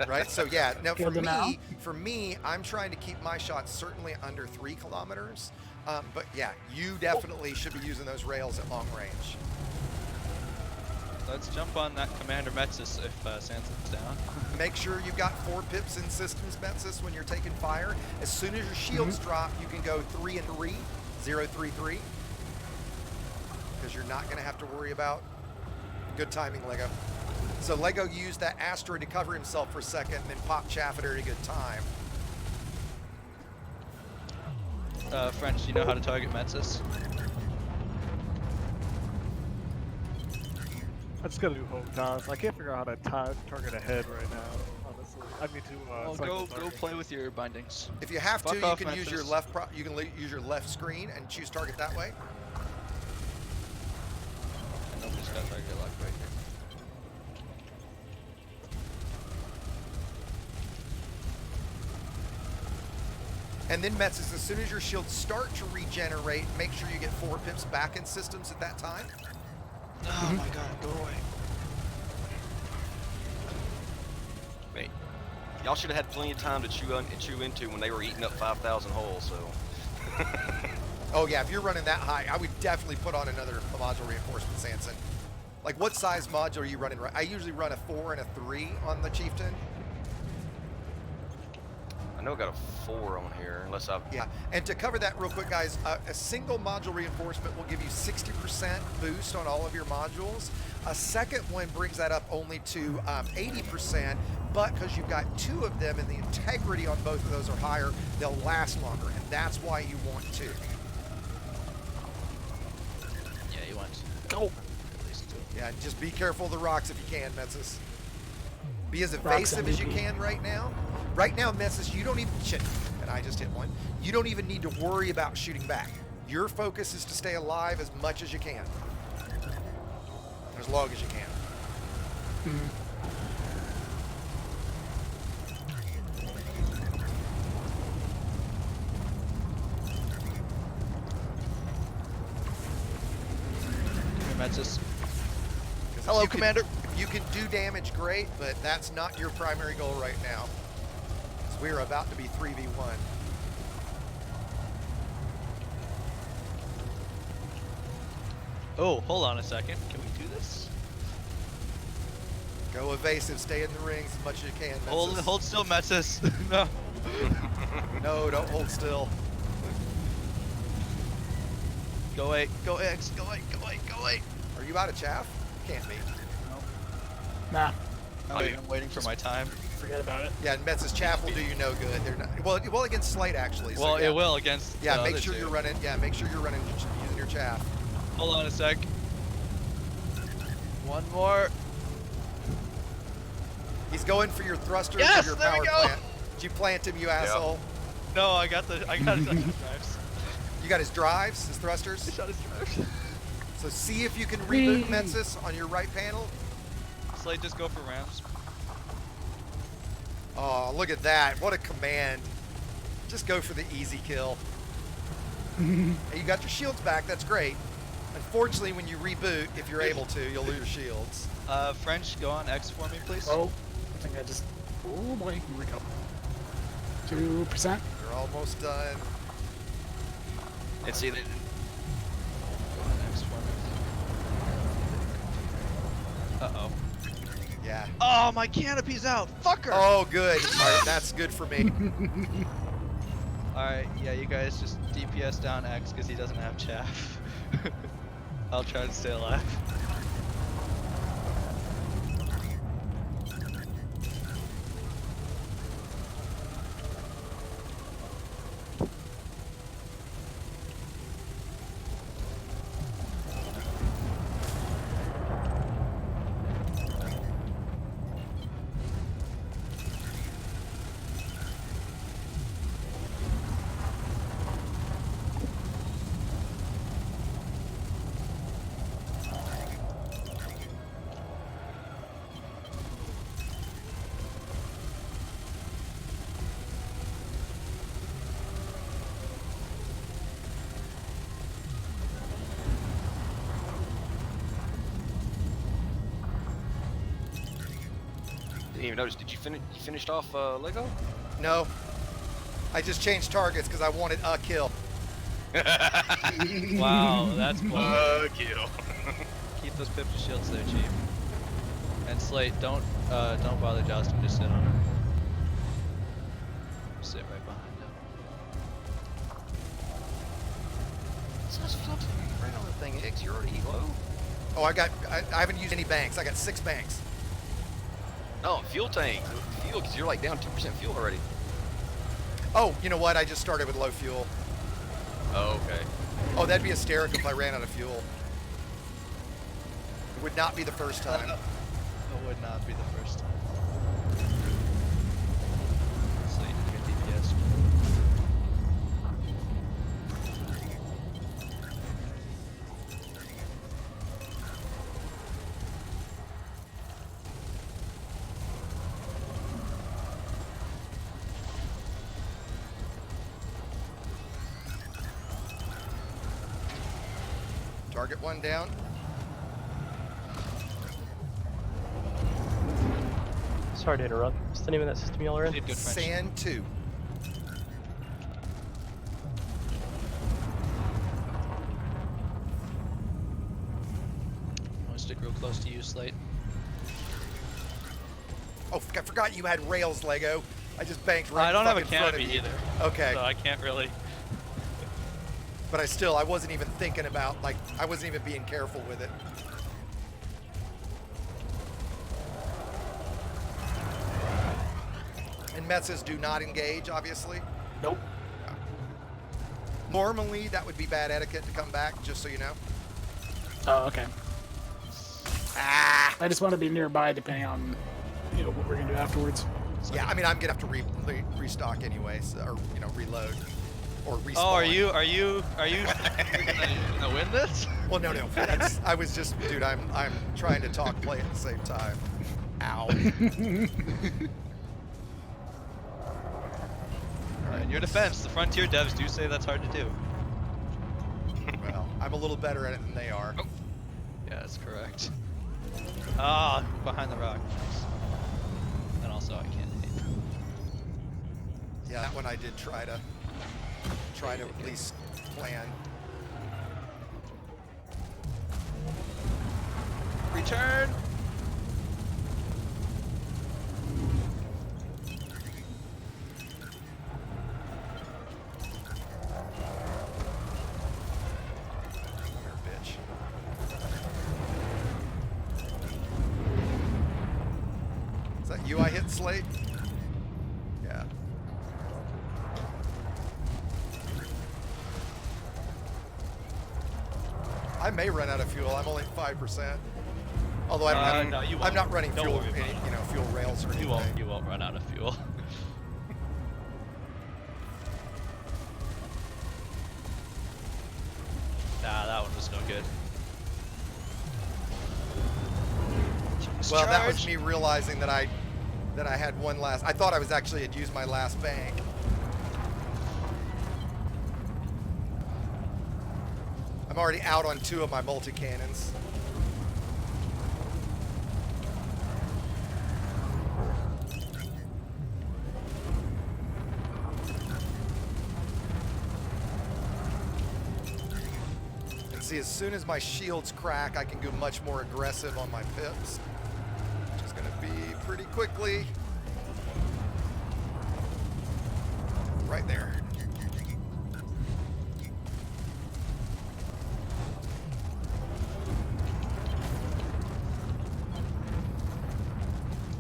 Right, so yeah, now Killed him out. for me, I'm trying to keep my shots certainly under 3 kilometers. But yeah, you definitely should be using those rails at long range. Let's jump on that Commander Metsis if Sanson's down. Make sure you've got 4 pips in systems, Metsis, when you're taking fire. As soon as your shields drop, you can go 3 and 3, 0, 3, 3. Because you're not going to have to worry about good timing, Lego. So Lego used that asteroid to cover himself for a second and then popped chaff at a very good time. French, do you know how to target Metsis? I just gotta do home toss. I can't figure out how to target a head right now. Honestly, I need to. cycle Go target. play with your bindings. If you have to, Fuck you off, can use your Memphis. left. You can use your left screen and choose target that way. And nobody's got target lock right here. And then Metsis, as soon as your shields start to regenerate, make sure you get 4 pips back in systems at that time. Oh my god, go away. Wait, y'all should have had plenty of time to chew into when they were eating up 5,000 holes. So. Oh yeah, if you're running that high, I would definitely put on another module reinforcement, Sanson. Like, what size module are you running? I usually run a 4 and a 3 on the Chieftain. I know I got a 4 on here, unless I've. Yeah, and to cover that real quick, guys, a single module reinforcement will give you 60% boost on all of your modules. A second one brings that up only to 80%, but because you've got 2 of them and the integrity on both of those are higher, they'll last longer, and that's why you want 2. Yeah, you want Go. at least 2. Yeah, just be careful of the rocks if you can, Metsis. Be as Rocks evasive as you MVP. can right now. Right now, Metsis, you don't even shit. And I just hit one. You don't even need to worry about shooting back. Your focus is to stay alive as much as you can. As long as you can. Metsis. 'Cause if Hello, you can- Commander. If you can do damage, great, but that's not your primary goal right now. 'Cause we're about to be 3v1. Oh, hold on a second. Can we do this? Go evasive, stay in the rings as much as you can. Metzis. Hold still, Metzis. No. No, don't hold still. Go away, go X, go away, go away, go away. Are you out of chaff? Can't be. Nah, I'm waiting for my time. forget about it. Yeah, and Metz's chaff will do you no good. They're not well against Slate actually. So Well, yeah. it will against. Yeah, the make other sure two. you're running. Yeah, make sure you're running using your chaff. Hold on a sec. One more. He's going for your thrusters Yes, of your there we power go. plant. Did you plant him, you asshole? No, I got his drives. You got his drives, his thrusters. I shot his drives. So see if you can reboot Metzis on your right panel. Slate, just go for Rams. Oh, look at that! What a command! Just go for the easy kill. And you got your shields back. That's great. Unfortunately, when you reboot, if you're able to, you'll lose your shields. French, go on X for me, please. Oh, I think I just. Oh boy, here we go. 2%. You're almost done. And see that. Go on X for me. Uh-oh. Yeah. Oh, my canopy's out. Fucker. Oh, good. All right, that's good for me. Alright, yeah, you guys just DPS down X because he doesn't have chaff. I'll try to stay alive. Didn't even notice. Did you finish? You finished off Lego? No. I just changed targets because I wanted a kill. Wow, that's bold. Kill. Keep those 50 shields there, Chief. And Slate, don't bother jousting, just sit on him. Sit right behind him. Sounds floating right on the thing. X, you're already low. Oh, I haven't used any banks. I got 6 banks. Oh, fuel tank. Fuel, because you're like down 2% fuel already. Oh, you know what? I just started with low fuel. Oh, okay. Oh, that'd be hysterical if I ran out of fuel. It would not be the first time. It would not be the first time. Slate, good DPS. Target 1 down. Sorry to interrupt. What's the name of that system y'all are in? Did good, French. Sand 2. I want to stick real close to you, Slate. Oh, I forgot you had rails, Lego. I just banked right I don't have a fucking front of canopy you. either. Okay. So I can't really. But I wasn't even thinking about, like, I wasn't even being careful with it. And Metzes do not engage, obviously. Nope. Normally, that would be bad etiquette to come back, just so you know. Oh, okay. Ah! I just want to be nearby, depending on what we're gonna do afterwards. Yeah, I mean, I'm gonna have to restock anyway, so, or reload, or respawn. Oh, are you gonna win this? Well, no. I was just, dude. I'm trying to talk, play at the same time. Ow. In your defense, the Frontier devs do say that's hard to do. Well, I'm a little better at it than they are. Yeah, that's correct. Ah, behind the rock. Nice. And also I can't hit. Yeah, that one I did try to at least plan. Return! Bitch. Is that you I hit, Slate? Yeah. I may run out of fuel. I'm only at 5%. Although I don't have, No, you I'm won't. not running Don't fuel, worry about any, it. you know, fuel rails or anything. You won't run out of fuel. Nah, that one was no good. Well, that was me realizing that I had one last. I thought I was actually had used my last bank. I'm already out on 2 of my multi-cannons. And see, as soon as my shields crack, I can go much more aggressive on my pips. Which is going to be pretty quickly. Right there.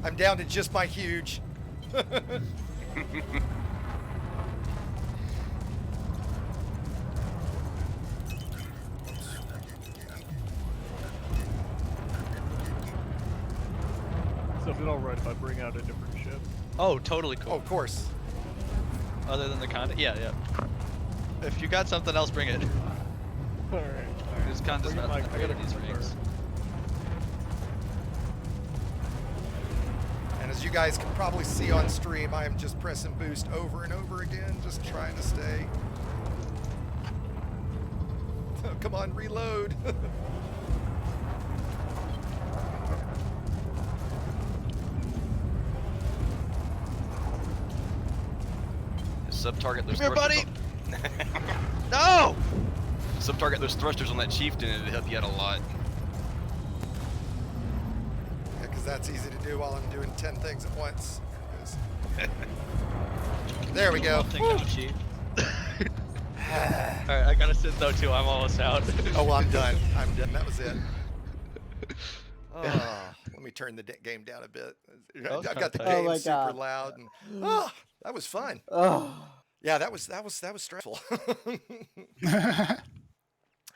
I'm down to just my huge. So is it alright if I bring out a different ship? Oh, totally cool. Oh, of course. Other than the Conda? Yeah, yeah. If you got something else, bring it. Alright. This Conda's not my better than these critical rings. And as you guys can probably see on stream, I am just pressing boost over and over again, just trying to stay. Oh, come on, reload. Sub-target those Come here, thrusters buddy! on- No! Sub-target those thrusters on that chieftain and it'll help you out a lot. Yeah, because that's easy to do while I'm doing 10 things at once. There we go. Alright, I gotta sit though too, I'm almost out. Oh, well, I'm done. I'm done. That was it. Oh, let me turn the game down a bit. was I've kinda got the tight. Oh game my super God. loud, and that was fun. Oh. Yeah, that was stressful.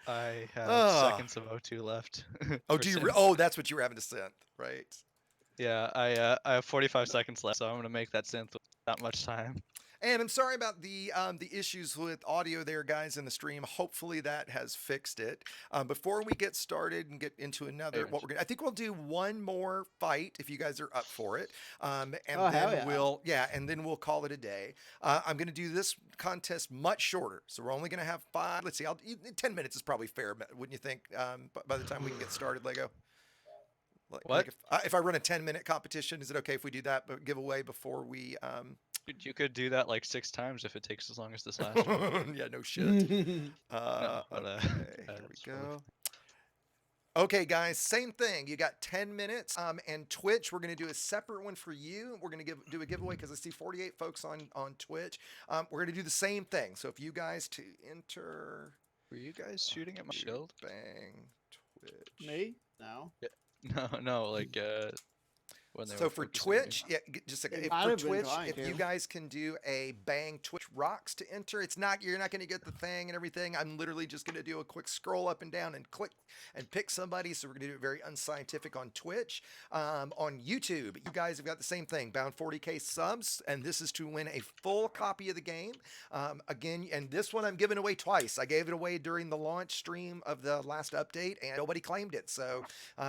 I have Ah. seconds of O2 left. Oh, for do you? synth. Oh, that's what you were having to send, right? Yeah, I have 45 seconds left, so I'm gonna make that synth with not much time. And I'm sorry about the issues with audio there, guys, in the stream. Hopefully that has fixed it. Before we get started and get into another, I think we'll do one more fight if you guys are up for it, and Oh, hell then yeah. and then we'll call it a day. I'm going to do this contest much shorter, so we're only going to have 5. Let's see, 10 minutes is probably fair, wouldn't you think? By the time we can get started, Lego. What? If I run a 10-minute competition, is it okay if we do that giveaway before we? You could do that like 6 times if it takes as long as this last one. Yeah, no shit. No, but, Okay, here we that's totally go. Okay, guys, same thing. You got 10 minutes. And Twitch, we're going to do a separate one for you. We're going to do a giveaway because I see 48 folks on Twitch. We're going to do the same thing. So if you guys to enter. Were you guys shooting at my shield? Bang, Twitch. Me? No. No, like when they So were for focusing on you. Twitch, yeah, just a It second. might For have been Twitch, trying if to. you guys can do a bang Twitch rocks to enter, you're not going to get the thing and everything. I'm literally just going to do a quick scroll up and down and click and pick somebody. So we're going to do it very unscientific on Twitch. On YouTube, you guys have got the same thing, bound 40K subs, and this is to win a full copy of the game. Again, and this one I'm giving away twice. I gave it away during the launch stream of the last update, and nobody claimed it. So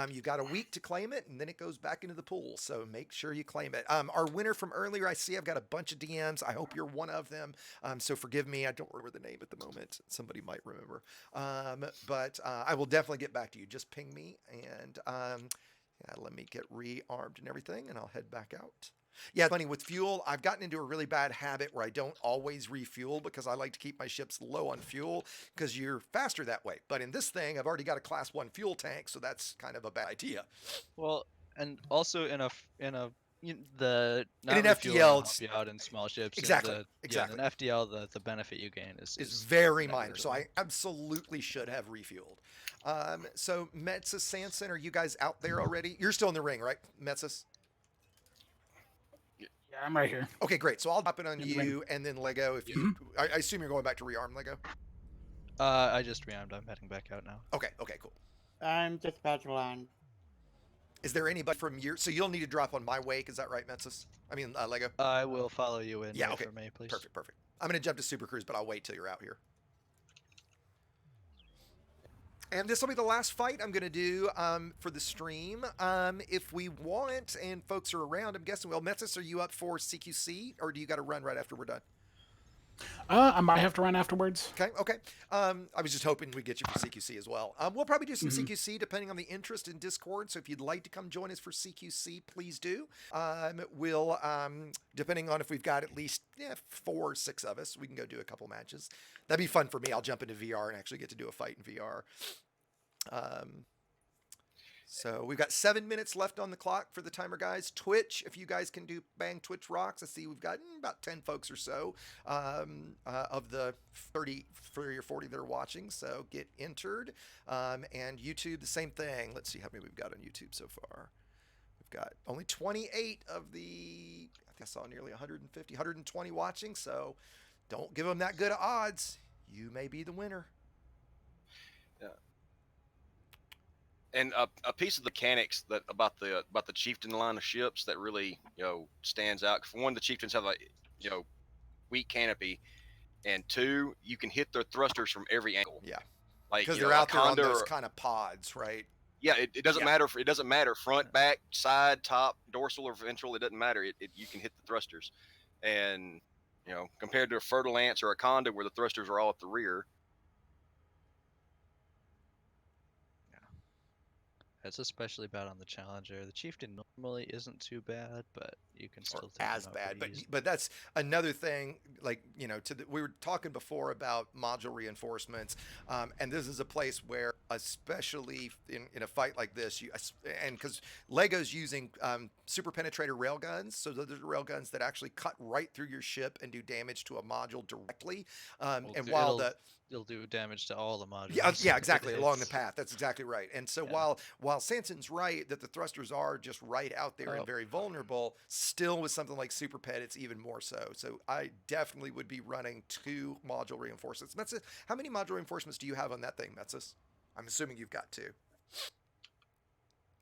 you've got a week to claim it, and then it goes back into the pool. So make sure you claim it. Our winner from earlier, I see I've got a bunch of DMs. I hope you're one of them. So forgive me. I don't remember the name at the moment. Somebody might remember. But I will definitely get back to you. Just ping me. And Yeah, let me get rearmed and everything, and I'll head back out. Yeah, funny with fuel, I've gotten into a really bad habit where I don't always refuel because I like to keep my ships low on fuel because you're faster that way. But in this thing, I've already got a class 1 fuel tank, so that's kind of a bad idea. Well, and also in the In an not refueling will FTL, help it's you out in small ships. exactly, Yeah, exactly. in an FDL, the benefit you gain is very minor. So negligible. I absolutely should have refueled. So Metsus, Sanson, are you guys out there already? You're still in the ring, right, Metsus? Yeah, I'm right here. Okay, great. So I'll drop it on In the ring. you, and then Lego. If you, I assume you're going back to rearm Lego. I just rearmed. I'm heading back out now. Okay, okay, cool. I'm dispatch line. Is there anybody from your? So you'll need to drop on my wake. Is that right, Metsus? I mean, Lego. I will follow you in. Yeah, wait okay. For me, please. Perfect, perfect. I'm gonna jump to Super Cruise, but I'll wait till you're out here. And this will be the last fight I'm going to do for the stream. If we want and folks are around, I'm guessing, well, Metsus, are you up for CQC or do you got to run right after we're done? I might have to run afterwards. Okay, okay. I was just hoping we'd get you for CQC as well. We'll probably do some CQC depending on the interest in Discord. So if you'd like to come join us for CQC, please do. We'll, depending on if we've got at least 4 or 6 of us, we can go do a couple matches. That'd be fun for me. I'll jump into VR and actually get to do a fight in VR. So we've got 7 minutes left on the clock for the timer, guys. Twitch, if you guys can do bang Twitch rocks. I see we've got about 10 folks or so of the 30 or 40 that are watching. So get entered. And YouTube, the same thing. Let's see how many we've got on YouTube so far. We've got only 28 of the, I think I saw nearly 150, 120 watching. So don't give them that good of odds. You may be the winner. Yeah. And a piece of the mechanics that about the chieftain line of ships that really stands out. For one, the chieftains have a weak canopy, and 2, you can hit their thrusters from every angle. Yeah, like because they're out there on those kind of pods, right? Yeah, it doesn't matter. It doesn't matter front, back, side, top, dorsal, or ventral. It doesn't matter. You can hit the thrusters, and compared to a Fertile Lance or a Conda where the thrusters are all at the rear. It's especially bad on the Challenger. The Chieftain normally isn't too bad, but you can still take as him out bad. pretty easy. But that's another thing. Like we were talking before about module reinforcements, and this is a place where, especially in a fight like this, and because Lego's using super penetrator railguns, so those are railguns that actually cut right through your ship and do damage to a module directly. And while it'll do damage to all the modules. Yeah, exactly, along the path. That's exactly right. And so while Sanson's right that the thrusters are just right out there and very vulnerable, still with something like Super Pet, it's even more so. So I definitely would be running 2 module reinforcements. Metsus, how many module reinforcements do you have on that thing, Metsus? I'm assuming you've got 2.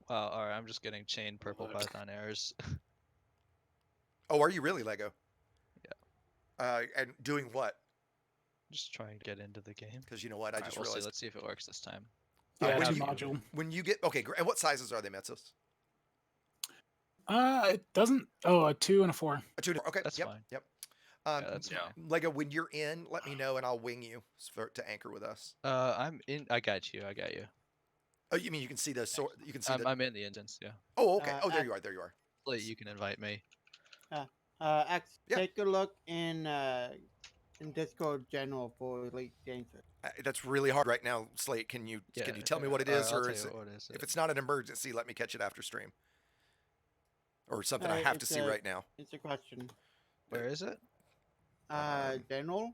Wow, alright, I'm just getting chain purple Python errors. Oh, are you really, Lego? Yeah. And doing what? Just try and get into the game. Because you know what, I just realized. Let's see if it works this time. Yeah, when it's a module. When you get and what sizes are they, Metsus? It doesn't. Oh, a 2 and a 4. A 2. Okay, that's fine. Yep. That's fine. Lego, when you're in, let me know and I'll wing you to anchor with us. I'm in. I got you. Oh, you mean you can see the sword? You can see. I'm in the instance. Yeah. Oh, okay. There you are. There you are. You can invite me. X, take a look in Discord general for Elite Gangster. That's really hard right now, Slate. Can you tell me what it is, or is it, if it's not an emergency, let me catch it after stream, or something I have to see right now. It's a question. Where is it? General.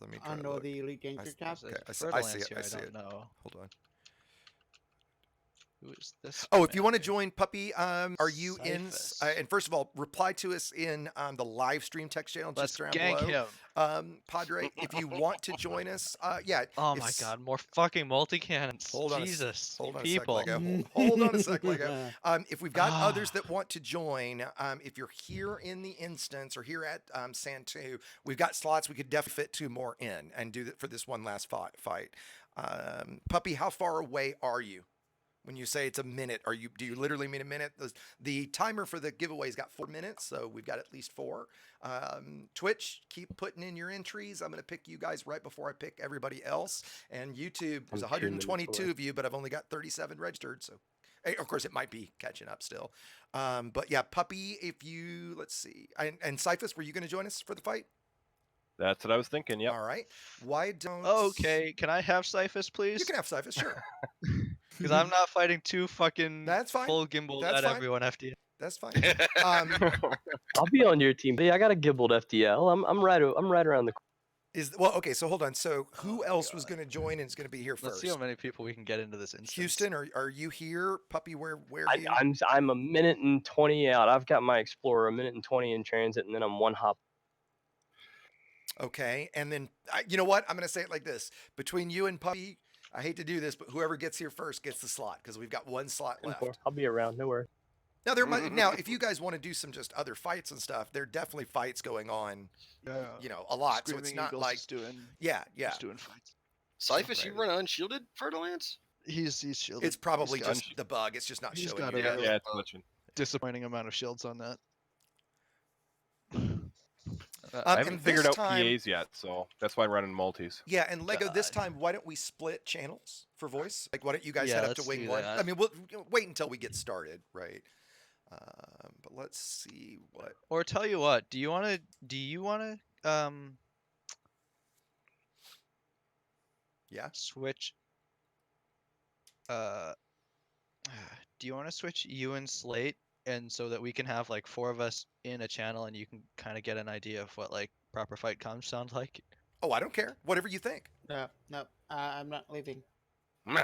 Let me try under the Elite Gangster tab. Okay, I see it. I see it. Know. Hold on. Who is this? Oh, if you want to join Puppy, are you in? And first of all, reply to us in the live stream text channel just down below. Him. Padre, if you want to join us, yeah. Oh my God, more fucking multi-cannons. Hold on, Jesus, hold on people. a sec, Lego. Hold on a sec, Lego. If we've got others that want to join, if you're here in the instance or here at Santu, we've got slots. We could definitely fit 2 more in and do that for this one last fight. Puppy, how far away are you? When you say it's a minute, do you literally mean a minute? The timer for the giveaway's got 4 minutes, so we've got at least 4. Twitch, keep putting in your entries. I'm going to pick you guys right before I pick everybody else. And YouTube, there's 122 of you, but I've only got 37 registered. So Of course, it might be catching up still. But yeah, Puppy, if you, let's see. And Cyphus, were you going to join us for the fight? That's what I was thinking. Yep. All right. Why don't... Okay, can I have Cyphus, please? You can have Cyphus, sure. Because I'm not fighting two fucking That's fine. full gimbal That's at fine. everyone FD. That's fine. I'll be on your team. But yeah, I got a gibbled FDL. I'm right around the. Well, okay, so hold on. So who else was going to join and is going to be here Let's first? see how many people we can get into this instance. Houston, are you here? Puppy, where are you? I'm a minute and 20 out. I've got my Explorer a minute and 20 in transit, and then I'm one hop. Okay, and then you know what? I'm going to say it like this: between you and Puppy, I hate to do this, but whoever gets here first gets the slot because we've got one slot left. I'll be around. No worries. Now now if you guys want to do some just other fights and stuff, there are definitely fights going on. You know, a lot. So it's not like yeah. Just doing fights. Cyphus, you run unshielded Fer-de-Lance? He's shielded. It's probably He's got- just the bug. It's just not he's showing. got you a guys. it's glitching. disappointing amount of shields on that. I haven't and figured this out time- PAs yet, so that's why I'm running multis. Yeah, and Lego, this time, why don't we split channels for voice? Like, why don't you guys Yeah, head up to let's Wing do 1? that. I mean, we'll wait until we get started, right? But let's see what... Or tell you what, do you wanna Yeah? switch do you wanna switch you and Slate and so that we can have like 4 of us in a channel and you can kinda get an idea of what like proper fight comms sound like? Oh, I don't care. Whatever you think. No, I'm not leaving. Oh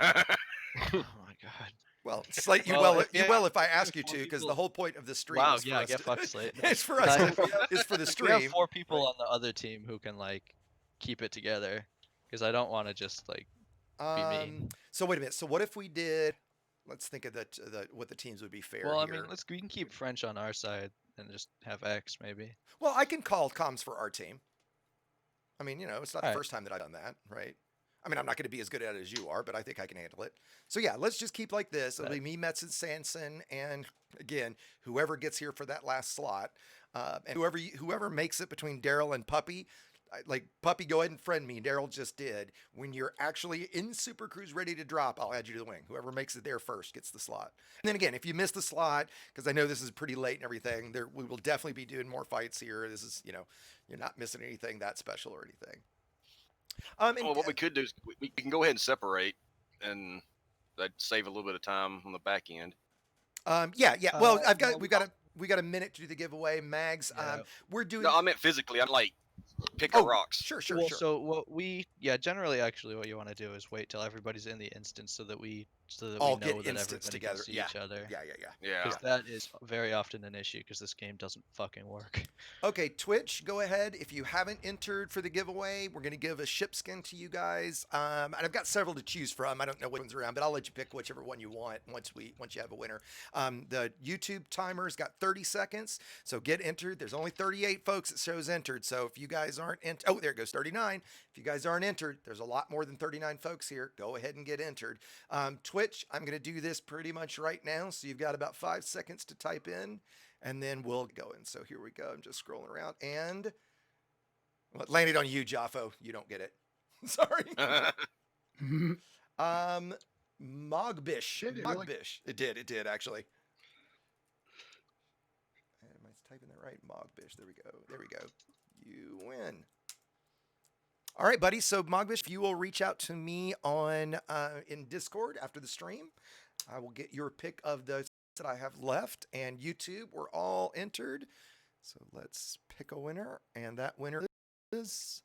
my god. Well, Slate, you Well, will, if- yeah, you will if I ask if you four to, because the people- whole point of the stream Wow, is for yeah, us get to- fucked, Slate. it's for us. If we have- It's for the if we have stream. 4 people on the other team who can like keep it together, because I don't want to just like be me. So wait a minute. So what if we did... Let's think of what the teams would be fair Well, I here. mean, we can keep French on our side and just have X maybe. Well, I can call comms for our team. I mean, you know, it's not the Alright. first time that I've done that, right? I mean, I'm not going to be as good at it as you are, but I think I can handle it. So yeah, let's just keep like this. It'll be me, Metz, and Sanson, and again, whoever gets here for that last slot, and whoever makes it between Daryl and Puppy. Like Puppy, go ahead and friend me. Daryl just did. When you're actually in Super Cruise ready to drop, I'll add you to the wing. Whoever makes it there first gets the slot. And then again, if you miss the slot, because I know this is pretty late and everything, we will definitely be doing more fights here. This is, you know, you're not missing anything that special or anything. Well, what we could do is we can go ahead and separate, and that'd save a little bit of time on the back end. Yeah. Well, we got a minute to do the giveaway, Mags. We're doing. No, I meant physically. I'm like pick up rocks. Sure. Well, so what generally actually what you want to do is wait till everybody's in the instance so that we all know get that instance everybody together. can see Yeah. each other. Yeah. Because that is very often an issue because this game doesn't fucking work. Okay, Twitch, go ahead. If you haven't entered for the giveaway, we're going to give a ship skin to you guys. And I've got several to choose from. I don't know which one's around, but I'll let you pick whichever one you want once you have a winner. The YouTube timer's got 30 seconds, so get entered. There's only 38 folks that shows entered, so if you guys aren't entered, oh, there it goes, 39. If you guys aren't entered, there's a lot more than 39 folks here. Go ahead and get entered. Twitch, I'm going to do this pretty much right now, so you've got about 5 seconds to type in, and then we'll go in. So here we go. I'm just scrolling around, and well, it landed on you, Jaffo. You don't get it. Sorry. Mogbish. Did it really? Mogbish. It did actually. Am I typing that right? Mogbish. There we go. You win. All right, buddy. So Mogbish, if you will reach out to me on in Discord after the stream, I will get your pick of the that I have left. And YouTube, we're all entered. So let's pick a winner, and that winner is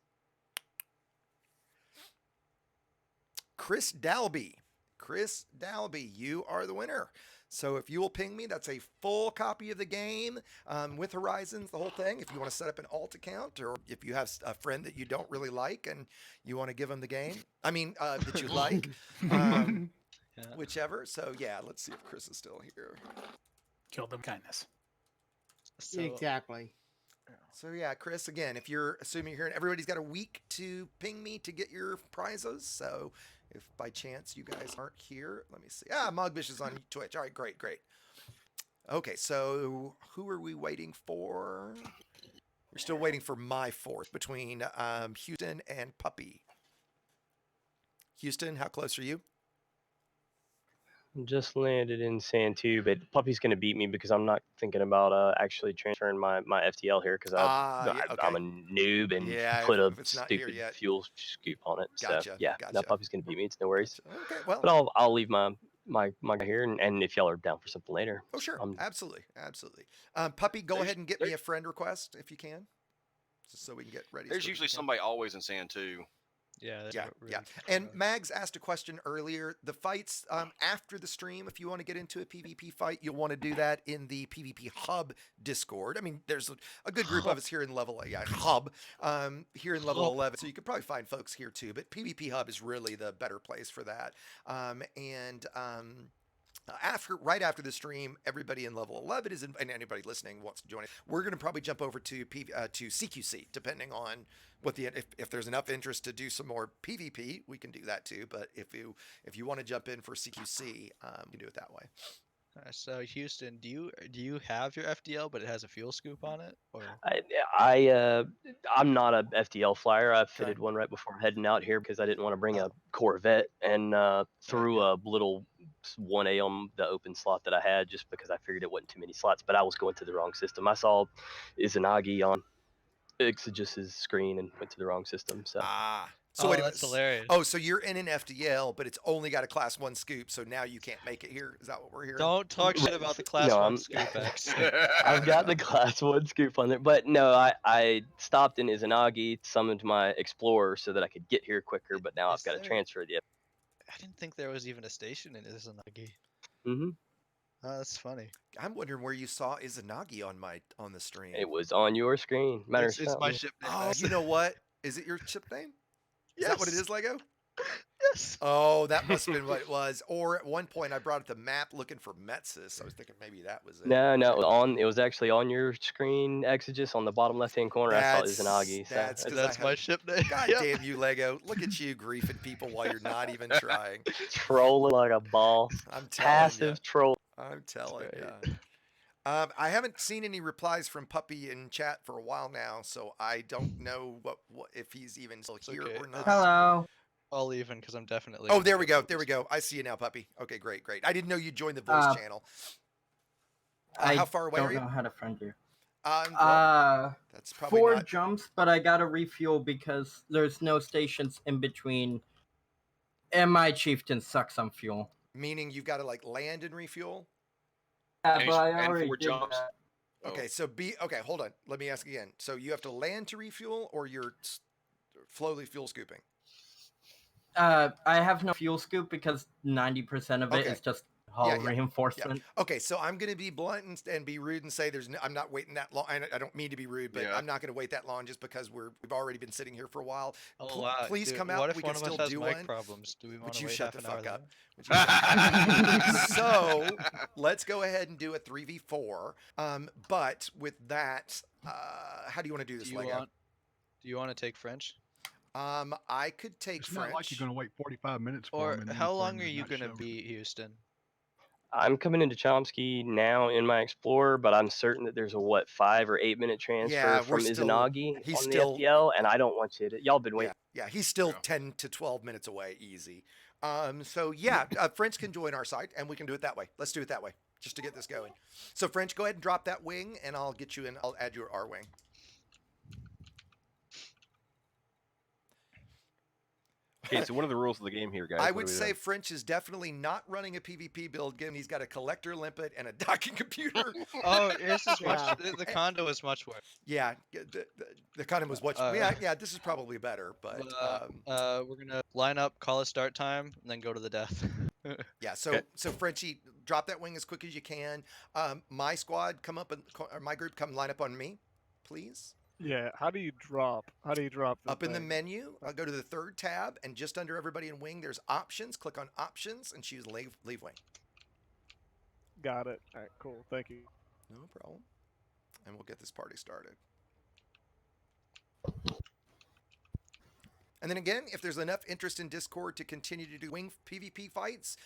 Chris Dalby. Chris Dalby, you are the winner. So if you will ping me, that's a full copy of the game with Horizons, the whole thing. If you want to set up an alt account, or if you have a friend that you don't really like and you want to give them the game, that you like, whichever. So yeah, let's see if Chris is still here. Kill them kindness. So, Exactly. So yeah, Chris, again, if you're assuming you're here, and everybody's got a week to ping me to get your prizes. So if by chance you guys aren't here, let me see. Mogbish is on Twitch. All right, great. Okay, so who are we waiting for? We're still waiting for my fourth between Houston and Puppy. Houston, how close are you? Just landed in Sand 2, but Puppy's gonna beat me because I'm not thinking about actually transferring my FTL here because Yeah, I'm okay. a noob and Yeah, put a if it's not here stupid yet. fuel scoop on it. So Gotcha, yeah, gotcha. that Puppy's gonna beat me. It's no worries. Gotcha. Okay, well. But I'll leave my guy here, and if y'all are down for something later, Oh, sure. I'm Absolutely. Absolutely. Puppy, go There's- ahead and get me a friend request if you can, just so we can get ready. as There's quick as usually we can. somebody always in Sand 2. Yeah. That's Yeah, what really yeah. And Mags asked a question earlier. The fights after the stream, if you want to get into a PvP fight, you'll want to do that in the PvP Hub Discord. I mean, there's a good group of us here in level Hub here in level 11, so you could probably find folks here too. But PvP Hub is really the better place for that. Right after the stream, everybody in level 11 is, and anybody listening wants to join it. We're going to probably jump over to CQC, depending on what if there's enough interest to do some more PvP, we can do that too. But if you want to jump in for CQC, you can do it that way. So Houston, do you have your FDL, but it has a fuel scoop on it, or? I'm not a FDL flyer. I fitted one right before heading out here because I didn't want to bring a Corvette and threw a little 1A on the open slot that I had just because I figured it wasn't too many slots. But I was going to the wrong system. I saw Izanagi on Exegis's screen and went to the wrong system. So So wait a that's minute. hilarious. Oh, so you're in an FDL, but it's only got a class 1 scoop, so now you can't make it here. Is that what we're hearing? Don't talk shit about the class No, 1 I'm- scoop X. I've got the class 1 scoop on there, but no, I stopped in Izanagi, summoned my Explorer so that I could get here quicker. But now I've got to transfer the. I didn't think there was even a station in Izanagi. Mm-hmm. Oh, that's funny. I'm wondering where you saw Izanagi on the stream. It was on your screen. It's my ship name. Oh, Max. you know what? Is it your ship name? Is that what it Yes. is, Lego? Yes. Oh, that must have been what it was. Or at one point, I brought up the map looking for Metsis. I was thinking maybe that was it. No, it was actually on your screen, Exegis, on the bottom left-hand corner. I saw Izanagi. So That's 'cause I That's my have- ship name. God Yep. damn you, Lego! Look at you griefing people while you're not even trying. trolling like a boss. I'm telling Passive ya. troll. I'm telling you. I haven't seen any replies from Puppy in chat for a while now, so I don't know what if he's even still here okay. or not. Hello. I'll leave in because I'm definitely. Oh, gonna there we go go. There we go. I see you now, Puppy. Okay, great. I didn't know you joined the voice Uh, channel. I how far away don't are you? know how to friend you. That's probably 4 not. jumps, but I gotta refuel because there's no stations in between. And my chieftain sucks on fuel. Meaning you've got to like land and refuel. Yeah, And but I and already 4 did jumps. that. Okay, so okay, hold on. Let me ask again. So you have to land to refuel, or you're slowly fuel scooping? I have no fuel scoop because 90% of it Okay. is just hull Yeah, yeah, reinforcement. Okay, so I'm going to be blunt and be rude and say I'm not waiting that long. I don't mean to be rude, but Yeah. I'm not going to wait that long just because we've already been sitting here for a while. Oh, wow. Please Dude, come out. What if we one can of us still has do mic one. problems? Do we want Would to you wait shut half the an hour fuck up? longer? Would you shut up? So let's go ahead and do a 3v4. But with that, how do you want to do this, Do you Lego? want to take French? I could take It's French. not like you're going to wait 45 minutes for Or him. and then how for long him are to you not gonna show. be, Houston? I'm coming into Chomsky now in my Explorer, but I'm certain that there's a 5 or 8 minute transfer Yeah, from he's Izanagi still- on the FDL, and I don't want you to. Y'all been waiting. Yeah, he's still 10 to 12 minutes away, easy. So yeah, French can join our site, and we can do it that way. Let's do it that way, just to get this going. So French, go ahead and drop that wing, and I'll get you in. I'll add your R wing. Okay, so what are the rules of the game here, guys? I What would are we say doing? French is definitely not running a PvP build. Given he's got a collector limpet and a docking computer. Oh, this is Yeah. much. The condo is much worse. Yeah, the condom was what. Yeah, this is probably better, but We're gonna line up, call a start time, and then go to the death. yeah. So Frenchie, drop that wing as quick as you can. My squad, come up and or my group, come line up on me, please. Yeah, how do you drop? How do you drop the Up in the thing? menu, I'll go to the 3rd tab, and just under everybody in wing, there's options. Click on options and choose leave wing. Got it. All right, cool. Thank you. No problem. And we'll get this party started. And then again, if there's enough interest in Discord to continue to do wing PvP fights,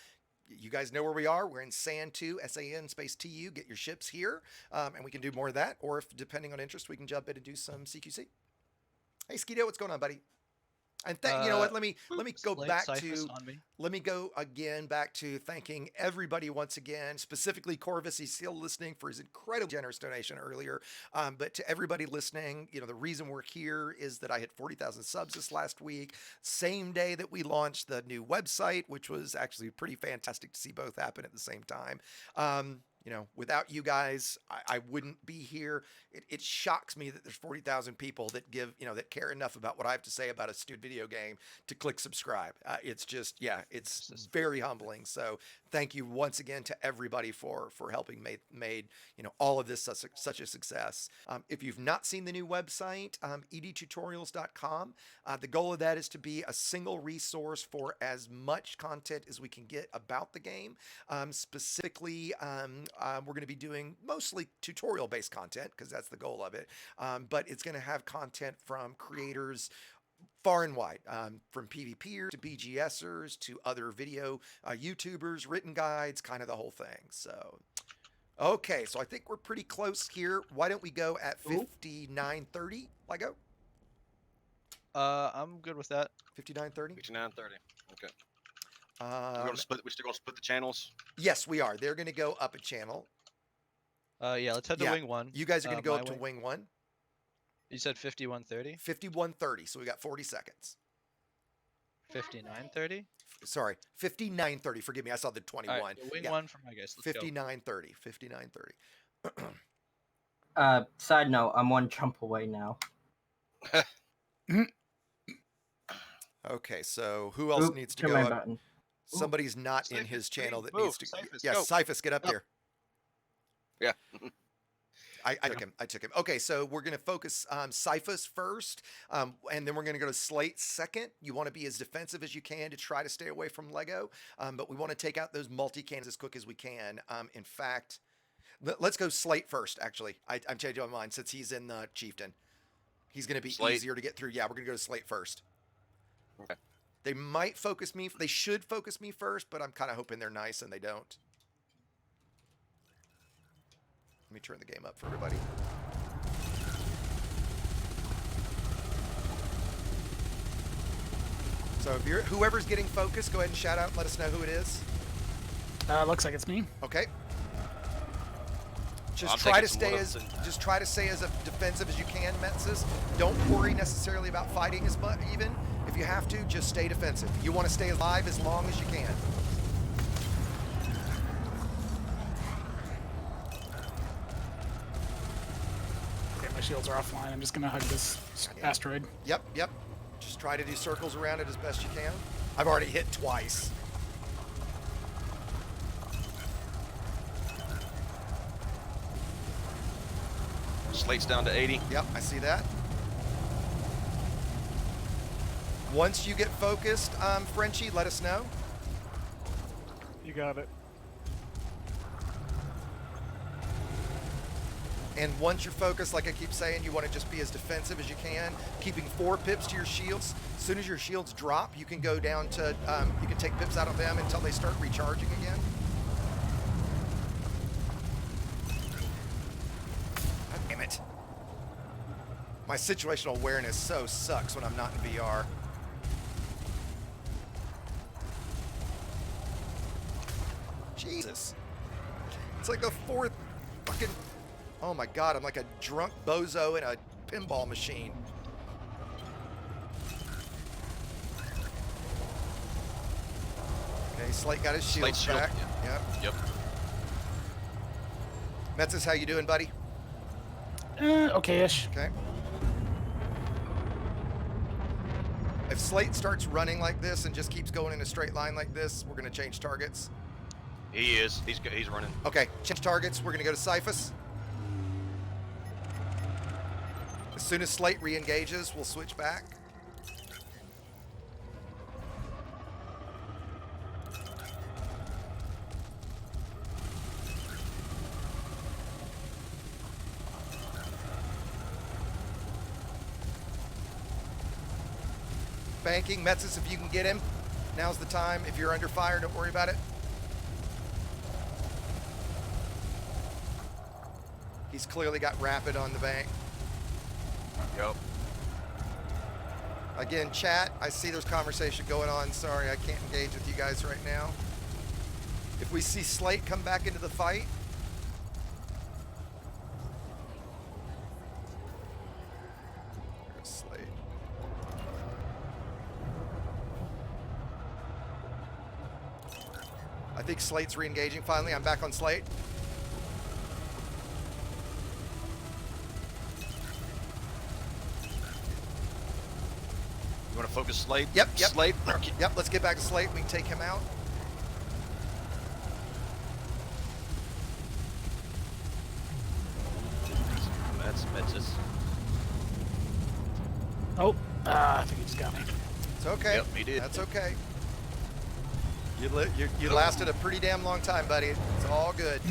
you guys know where we are. We're in Sand 2, SAN space TU. Get your ships here, and we can do more of that. Or if, depending on interest, we can jump in and do some CQC. Hey, Skeeto, what's going on, buddy? And you know what? Let me go Slight back Cyphus to on me. let me go again back to thanking everybody once again, specifically Corvus. He's still listening for his incredible generous donation earlier. But to everybody listening, you know, the reason we're here is that I hit 40,000 subs this last week, same day that we launched the new website, which was actually pretty fantastic to see both happen at the same time. You know, without you guys, I wouldn't be here. It shocks me that there's 40,000 people that give, you know, that care enough about what I have to say about a stupid video game to click subscribe. It's just, yeah, it's very humbling. So thank you once again to everybody for helping made you know, all of this such a success. If you've not seen the new website, edtutorials.com, the goal of that is to be a single resource for as much content as we can get about the game. Specifically, we're going to be doing mostly tutorial-based content because that's the goal of it. But it's going to have content from creators far and wide, from PvPers to BGSers to other video YouTubers, written guides, kind of the whole thing. So, okay, so I think we're pretty close here. Why don't we go at 59:30? Lego? I'm good with that. 59:30? 59:30. Okay. Um, We're still gonna split the channels. yes, we are. They're going to go up a channel. Yeah, let's head to Yeah, wing 1. You guys are going to go my up to wing 1. You said 51:30? 51:30. So we got 40 seconds. 59:30? Sorry, 59:30. Forgive me. I saw the 21. All right, wing Yeah. 1 for my guys. Let's go. 59:30. 59:30. Side note, I'm one jump away now. Okay, so who else Oop, needs to turn go my up? button. Somebody's not in his channel that needs to. Cyphus, Yeah, go. Cyphus, get up there. Yeah. I took him. I took him. Okay, so we're going to focus Cyphus first, and then we're going to go to Slate second. You want to be as defensive as you can to try to stay away from Lego, but we want to take out those multi-cannons as quick as we can. In fact, let's go Slate first, actually. I'm changing my mind since he's in the Chieftain. He's going to be Slate. easier to get through. Yeah, we're going to go to Slate first. Okay. They might focus me. They should focus me first, but I'm kind of hoping they're nice and they don't. Let me turn the game up for everybody. So if you're whoever's getting focused, go ahead and shout out and let us know who it is. Looks like it's me. Okay. Just I'm try to thinking stay it's as one of just try to stay as defensive as you can, Metzes. Don't worry necessarily about fighting as much. Even if you have to, just stay defensive. You want to stay alive as long as you can. Okay, my shields are offline. I'm just gonna hug this asteroid. Yep. Just try to do circles around it as best you can. I've already hit twice. Slate's down to 80. Yep, I see that. Once you get focused, Frenchie, let us know. You got it. And once you're focused, like I keep saying, you want to just be as defensive as you can, keeping 4 pips to your shields. As soon as your shields drop, you can go down to, you can take pips out of them until they start recharging again. God damn it. My situational awareness so sucks when I'm not in VR. Jesus. It's like the 4th fucking... Oh my god, I'm like a drunk bozo in a pinball machine. Okay, Slate got his shield Slate's shield, back. yeah. Yep. Yep. Metzes, how you doing, buddy? Okay-ish. Okay. If Slate starts running like this and just keeps going in a straight line like this, we're going to change targets. He is. He's running. Okay, change targets. We're going to go to Cyphus. As soon as Slate re-engages, we'll switch back. Banking, Metzes, if you can get him, now's the time. If you're under fire, don't worry about it. He's clearly got rapid on the bank. Yep. Again, chat, I see there's conversation going on. Sorry, I can't engage with you guys right now. If we see Slate come back into the fight. There's Slate. I think Slate's re-engaging finally. I'm back on Slate. You want to focus Slate? Yep. Slate. Yep, let's get back to Slate. We can take him out. That's Metzis. Oh, I think he just got me. It's okay. Yep, he did. That's okay. You lasted a pretty damn long time, buddy. It's all good.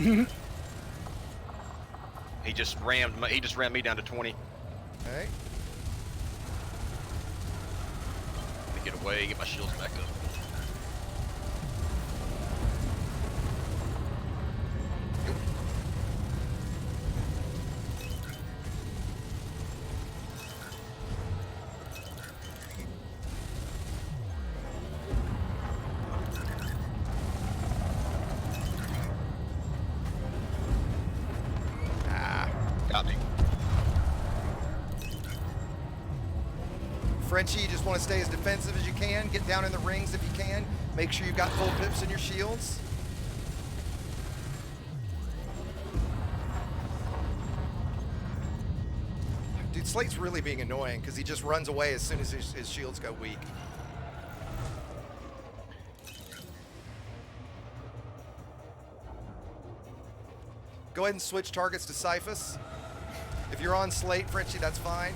He just rammed me down to 20. Okay. Let me get away, get my shields back up. Got me. Frenchie, you just want to stay as defensive as you can. Get down in the rings if you can. Make sure you've got full pips in your shields. Dude, Slate's really being annoying because he just runs away as soon as his shields go weak. Go ahead and switch targets to Cyphus. If you're on Slate, Frenchie, that's fine.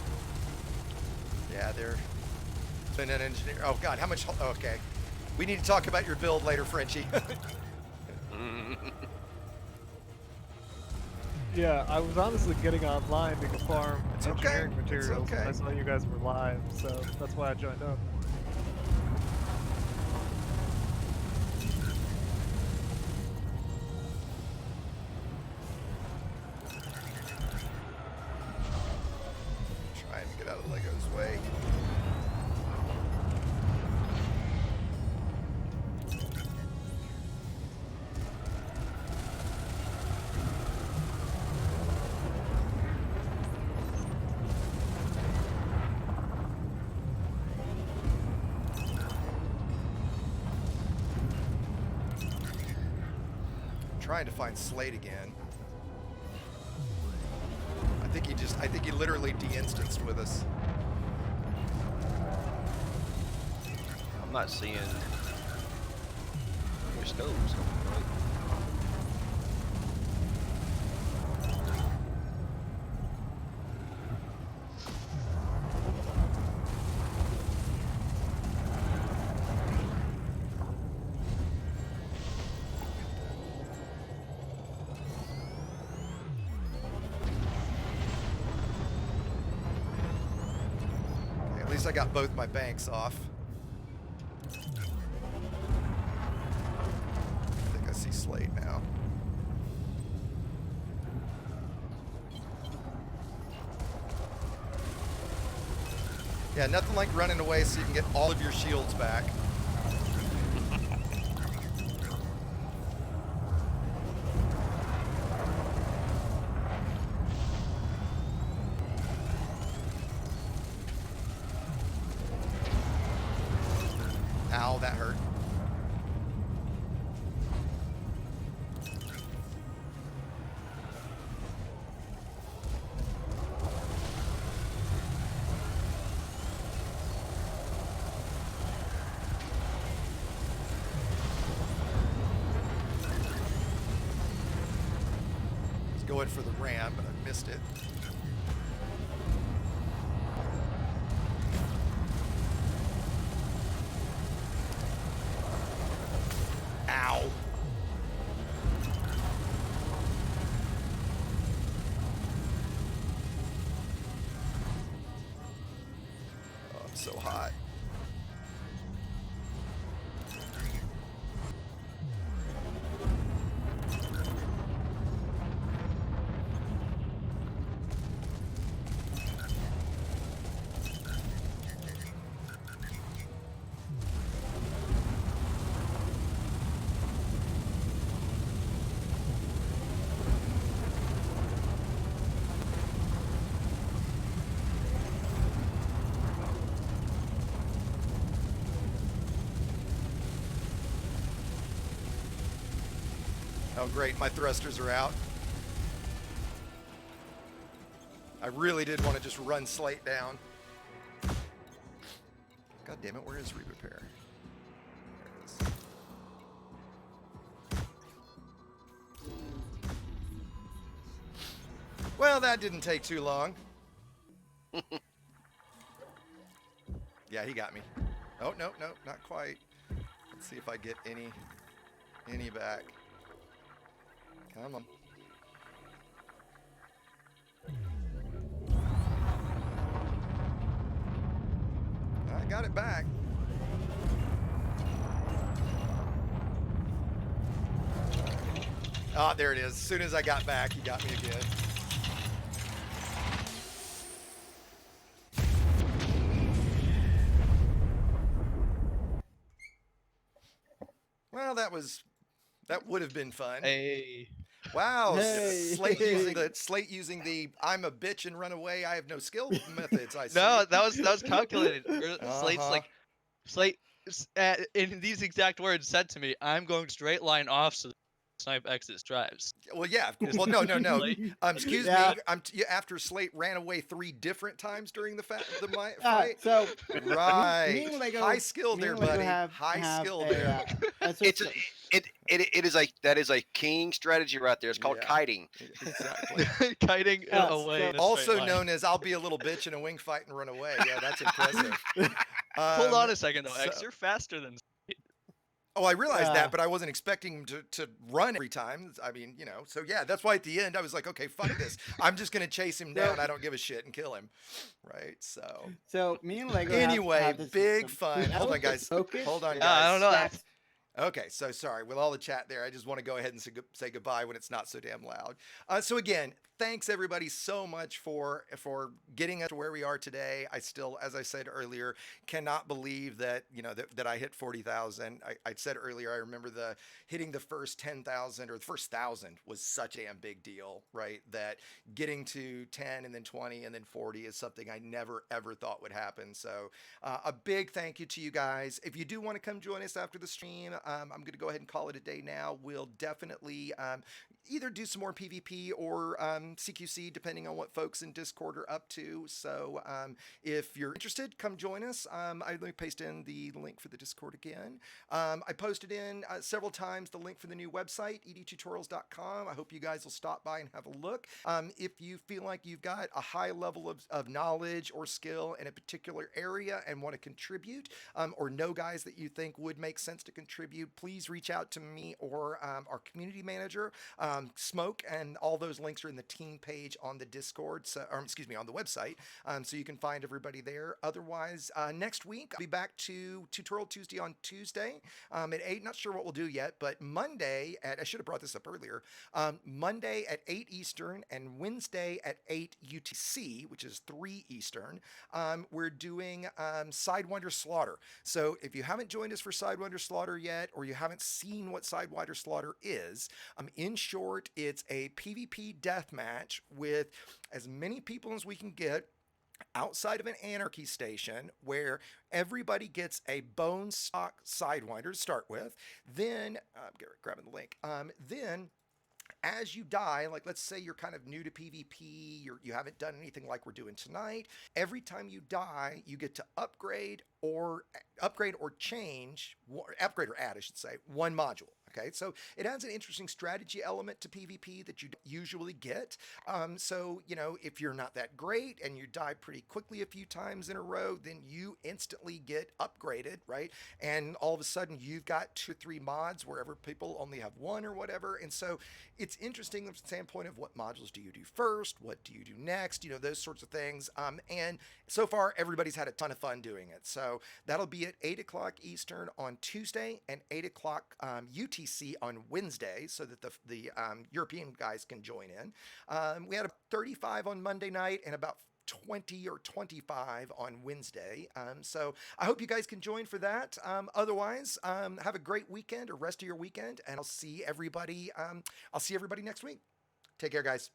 Yeah, they're been an engineer. Oh God, how much? Okay, we need to talk about your build later, Frenchie. Yeah, I was honestly getting online to farm It's okay. engineering It's materials. okay. And I saw you guys were live, so that's why I joined up. Trying to get out of Lego's way. Trying to find Slate again. I think he literally de-instanced with us. I'm not seeing your stoves. Okay, at least I got both my banks off. I think I see Slate now. Yeah, nothing like running away so you can get all of your shields back. Ow, that hurt. I was going for the ram, but I missed it. Ow. Oh, I'm so hot. Oh, great. My thrusters are out. I really did want to just run Slate down. God damn it, where is re-repair? There it is. Well, that didn't take too long. Yeah, he got me. Oh, no, not quite. Let's see if I get any back. Come on. I got it back. Ah, there it is. As soon as I got back, he got me again. Well, that would have been fun. Hey. Wow, Hey. Slate using the "I'm a bitch and run away. I have no skill" methods. I see. No, that was calculated. Slate's Uh-huh. like, Slate, in these exact words, said to me, "I'm going straight line off so snipe exit drives." Well, yeah. Well, no. Slate. Excuse Yeah. me. After Slate ran away 3 different times during the fight. So Right. me and Lego, High skill me there, and Lego buddy. have High skill a, there. a It's system. that is a king strategy right there. It's called Yeah. kiting. Exactly. Kiting Yeah, away. so- in a straight Also line. known as "I'll be a little bitch in a wing fight and run away." Yeah, that's impressive. Hold on a second though, so- X. You're faster than. Oh, I realized Uh, that, but I wasn't expecting him to run every time. I mean, so yeah, that's why at the end I was like, okay, fuck this. I'm just going to chase him down. I don't give a shit and kill him. Right? So me and Lego. Anyway, have this big system. fun. Hold on, guys. Focus Hold on, Yeah, I guys. don't know. stacks- Okay, so sorry. With all the chat there, I just want to go ahead and say goodbye when it's not so damn loud. So again, thanks everybody so much for getting us to where we are today. I still, as I said earlier, cannot believe that that I hit 40,000. I said earlier, I remember hitting the first 10,000 or the first 1,000 was such a damn big deal, right? That getting to 10 and then 20 and then 40 is something I never ever thought would happen. So a big thank you to you guys. If you do want to come join us after the stream, I'm going to go ahead and call it a day now. We'll definitely either do some more PvP or CQC, depending on what folks in Discord are up to. So if you're interested, come join us. Let me paste in the link for the Discord again. I posted in several times the link for the new website, edtutorials.com. I hope you guys will stop by and have a look. If you feel like you've got a high level of knowledge or skill in a particular area and want to contribute, or know guys that you think would make sense to contribute, please reach out to me or our community manager, Smoke, and all those links are in the team page on the Discord, on the website, so you can find everybody there. Otherwise, next week I'll be back to Tutorial Tuesday on Tuesday at 8. Not sure what we'll do yet, but Monday I should have brought this up earlier. Monday at 8 Eastern and Wednesday at 8 UTC, which is 3 Eastern, we're doing Sidewinder Slaughter. So if you haven't joined us for Sidewinder Slaughter yet, or you haven't seen what Sidewinder Slaughter is, in short, it's a PvP deathmatch with as many people as we can get outside of an anarchy station, where everybody gets a bone stock Sidewinder to start with. Then, grabbing the link. Then, as you die, like let's say you're kind of new to PvP, you haven't done anything like we're doing tonight. Every time you die, you get to upgrade or change, upgrade or add, I should say, one module. Okay, so it adds an interesting strategy element to PvP that you don't usually get. So, if you're not that great and you die pretty quickly a few times in a row, then you instantly get upgraded, right? And all of a sudden you've got 2 or 3 mods wherever people only have 1 or whatever. And so it's interesting from the standpoint of what modules do you do first? What do you do next? Those sorts of things. And so far, everybody's had a ton of fun doing it. So that'll be at 8 o'clock Eastern on Tuesday and 8 o'clock UTC on Wednesday, so that the European guys can join in. We had 35 on Monday night and about 20 or 25 on Wednesday. So I hope you guys can join for that. Otherwise, have a great weekend or rest of your weekend, and I'll see everybody next week. Take care, guys.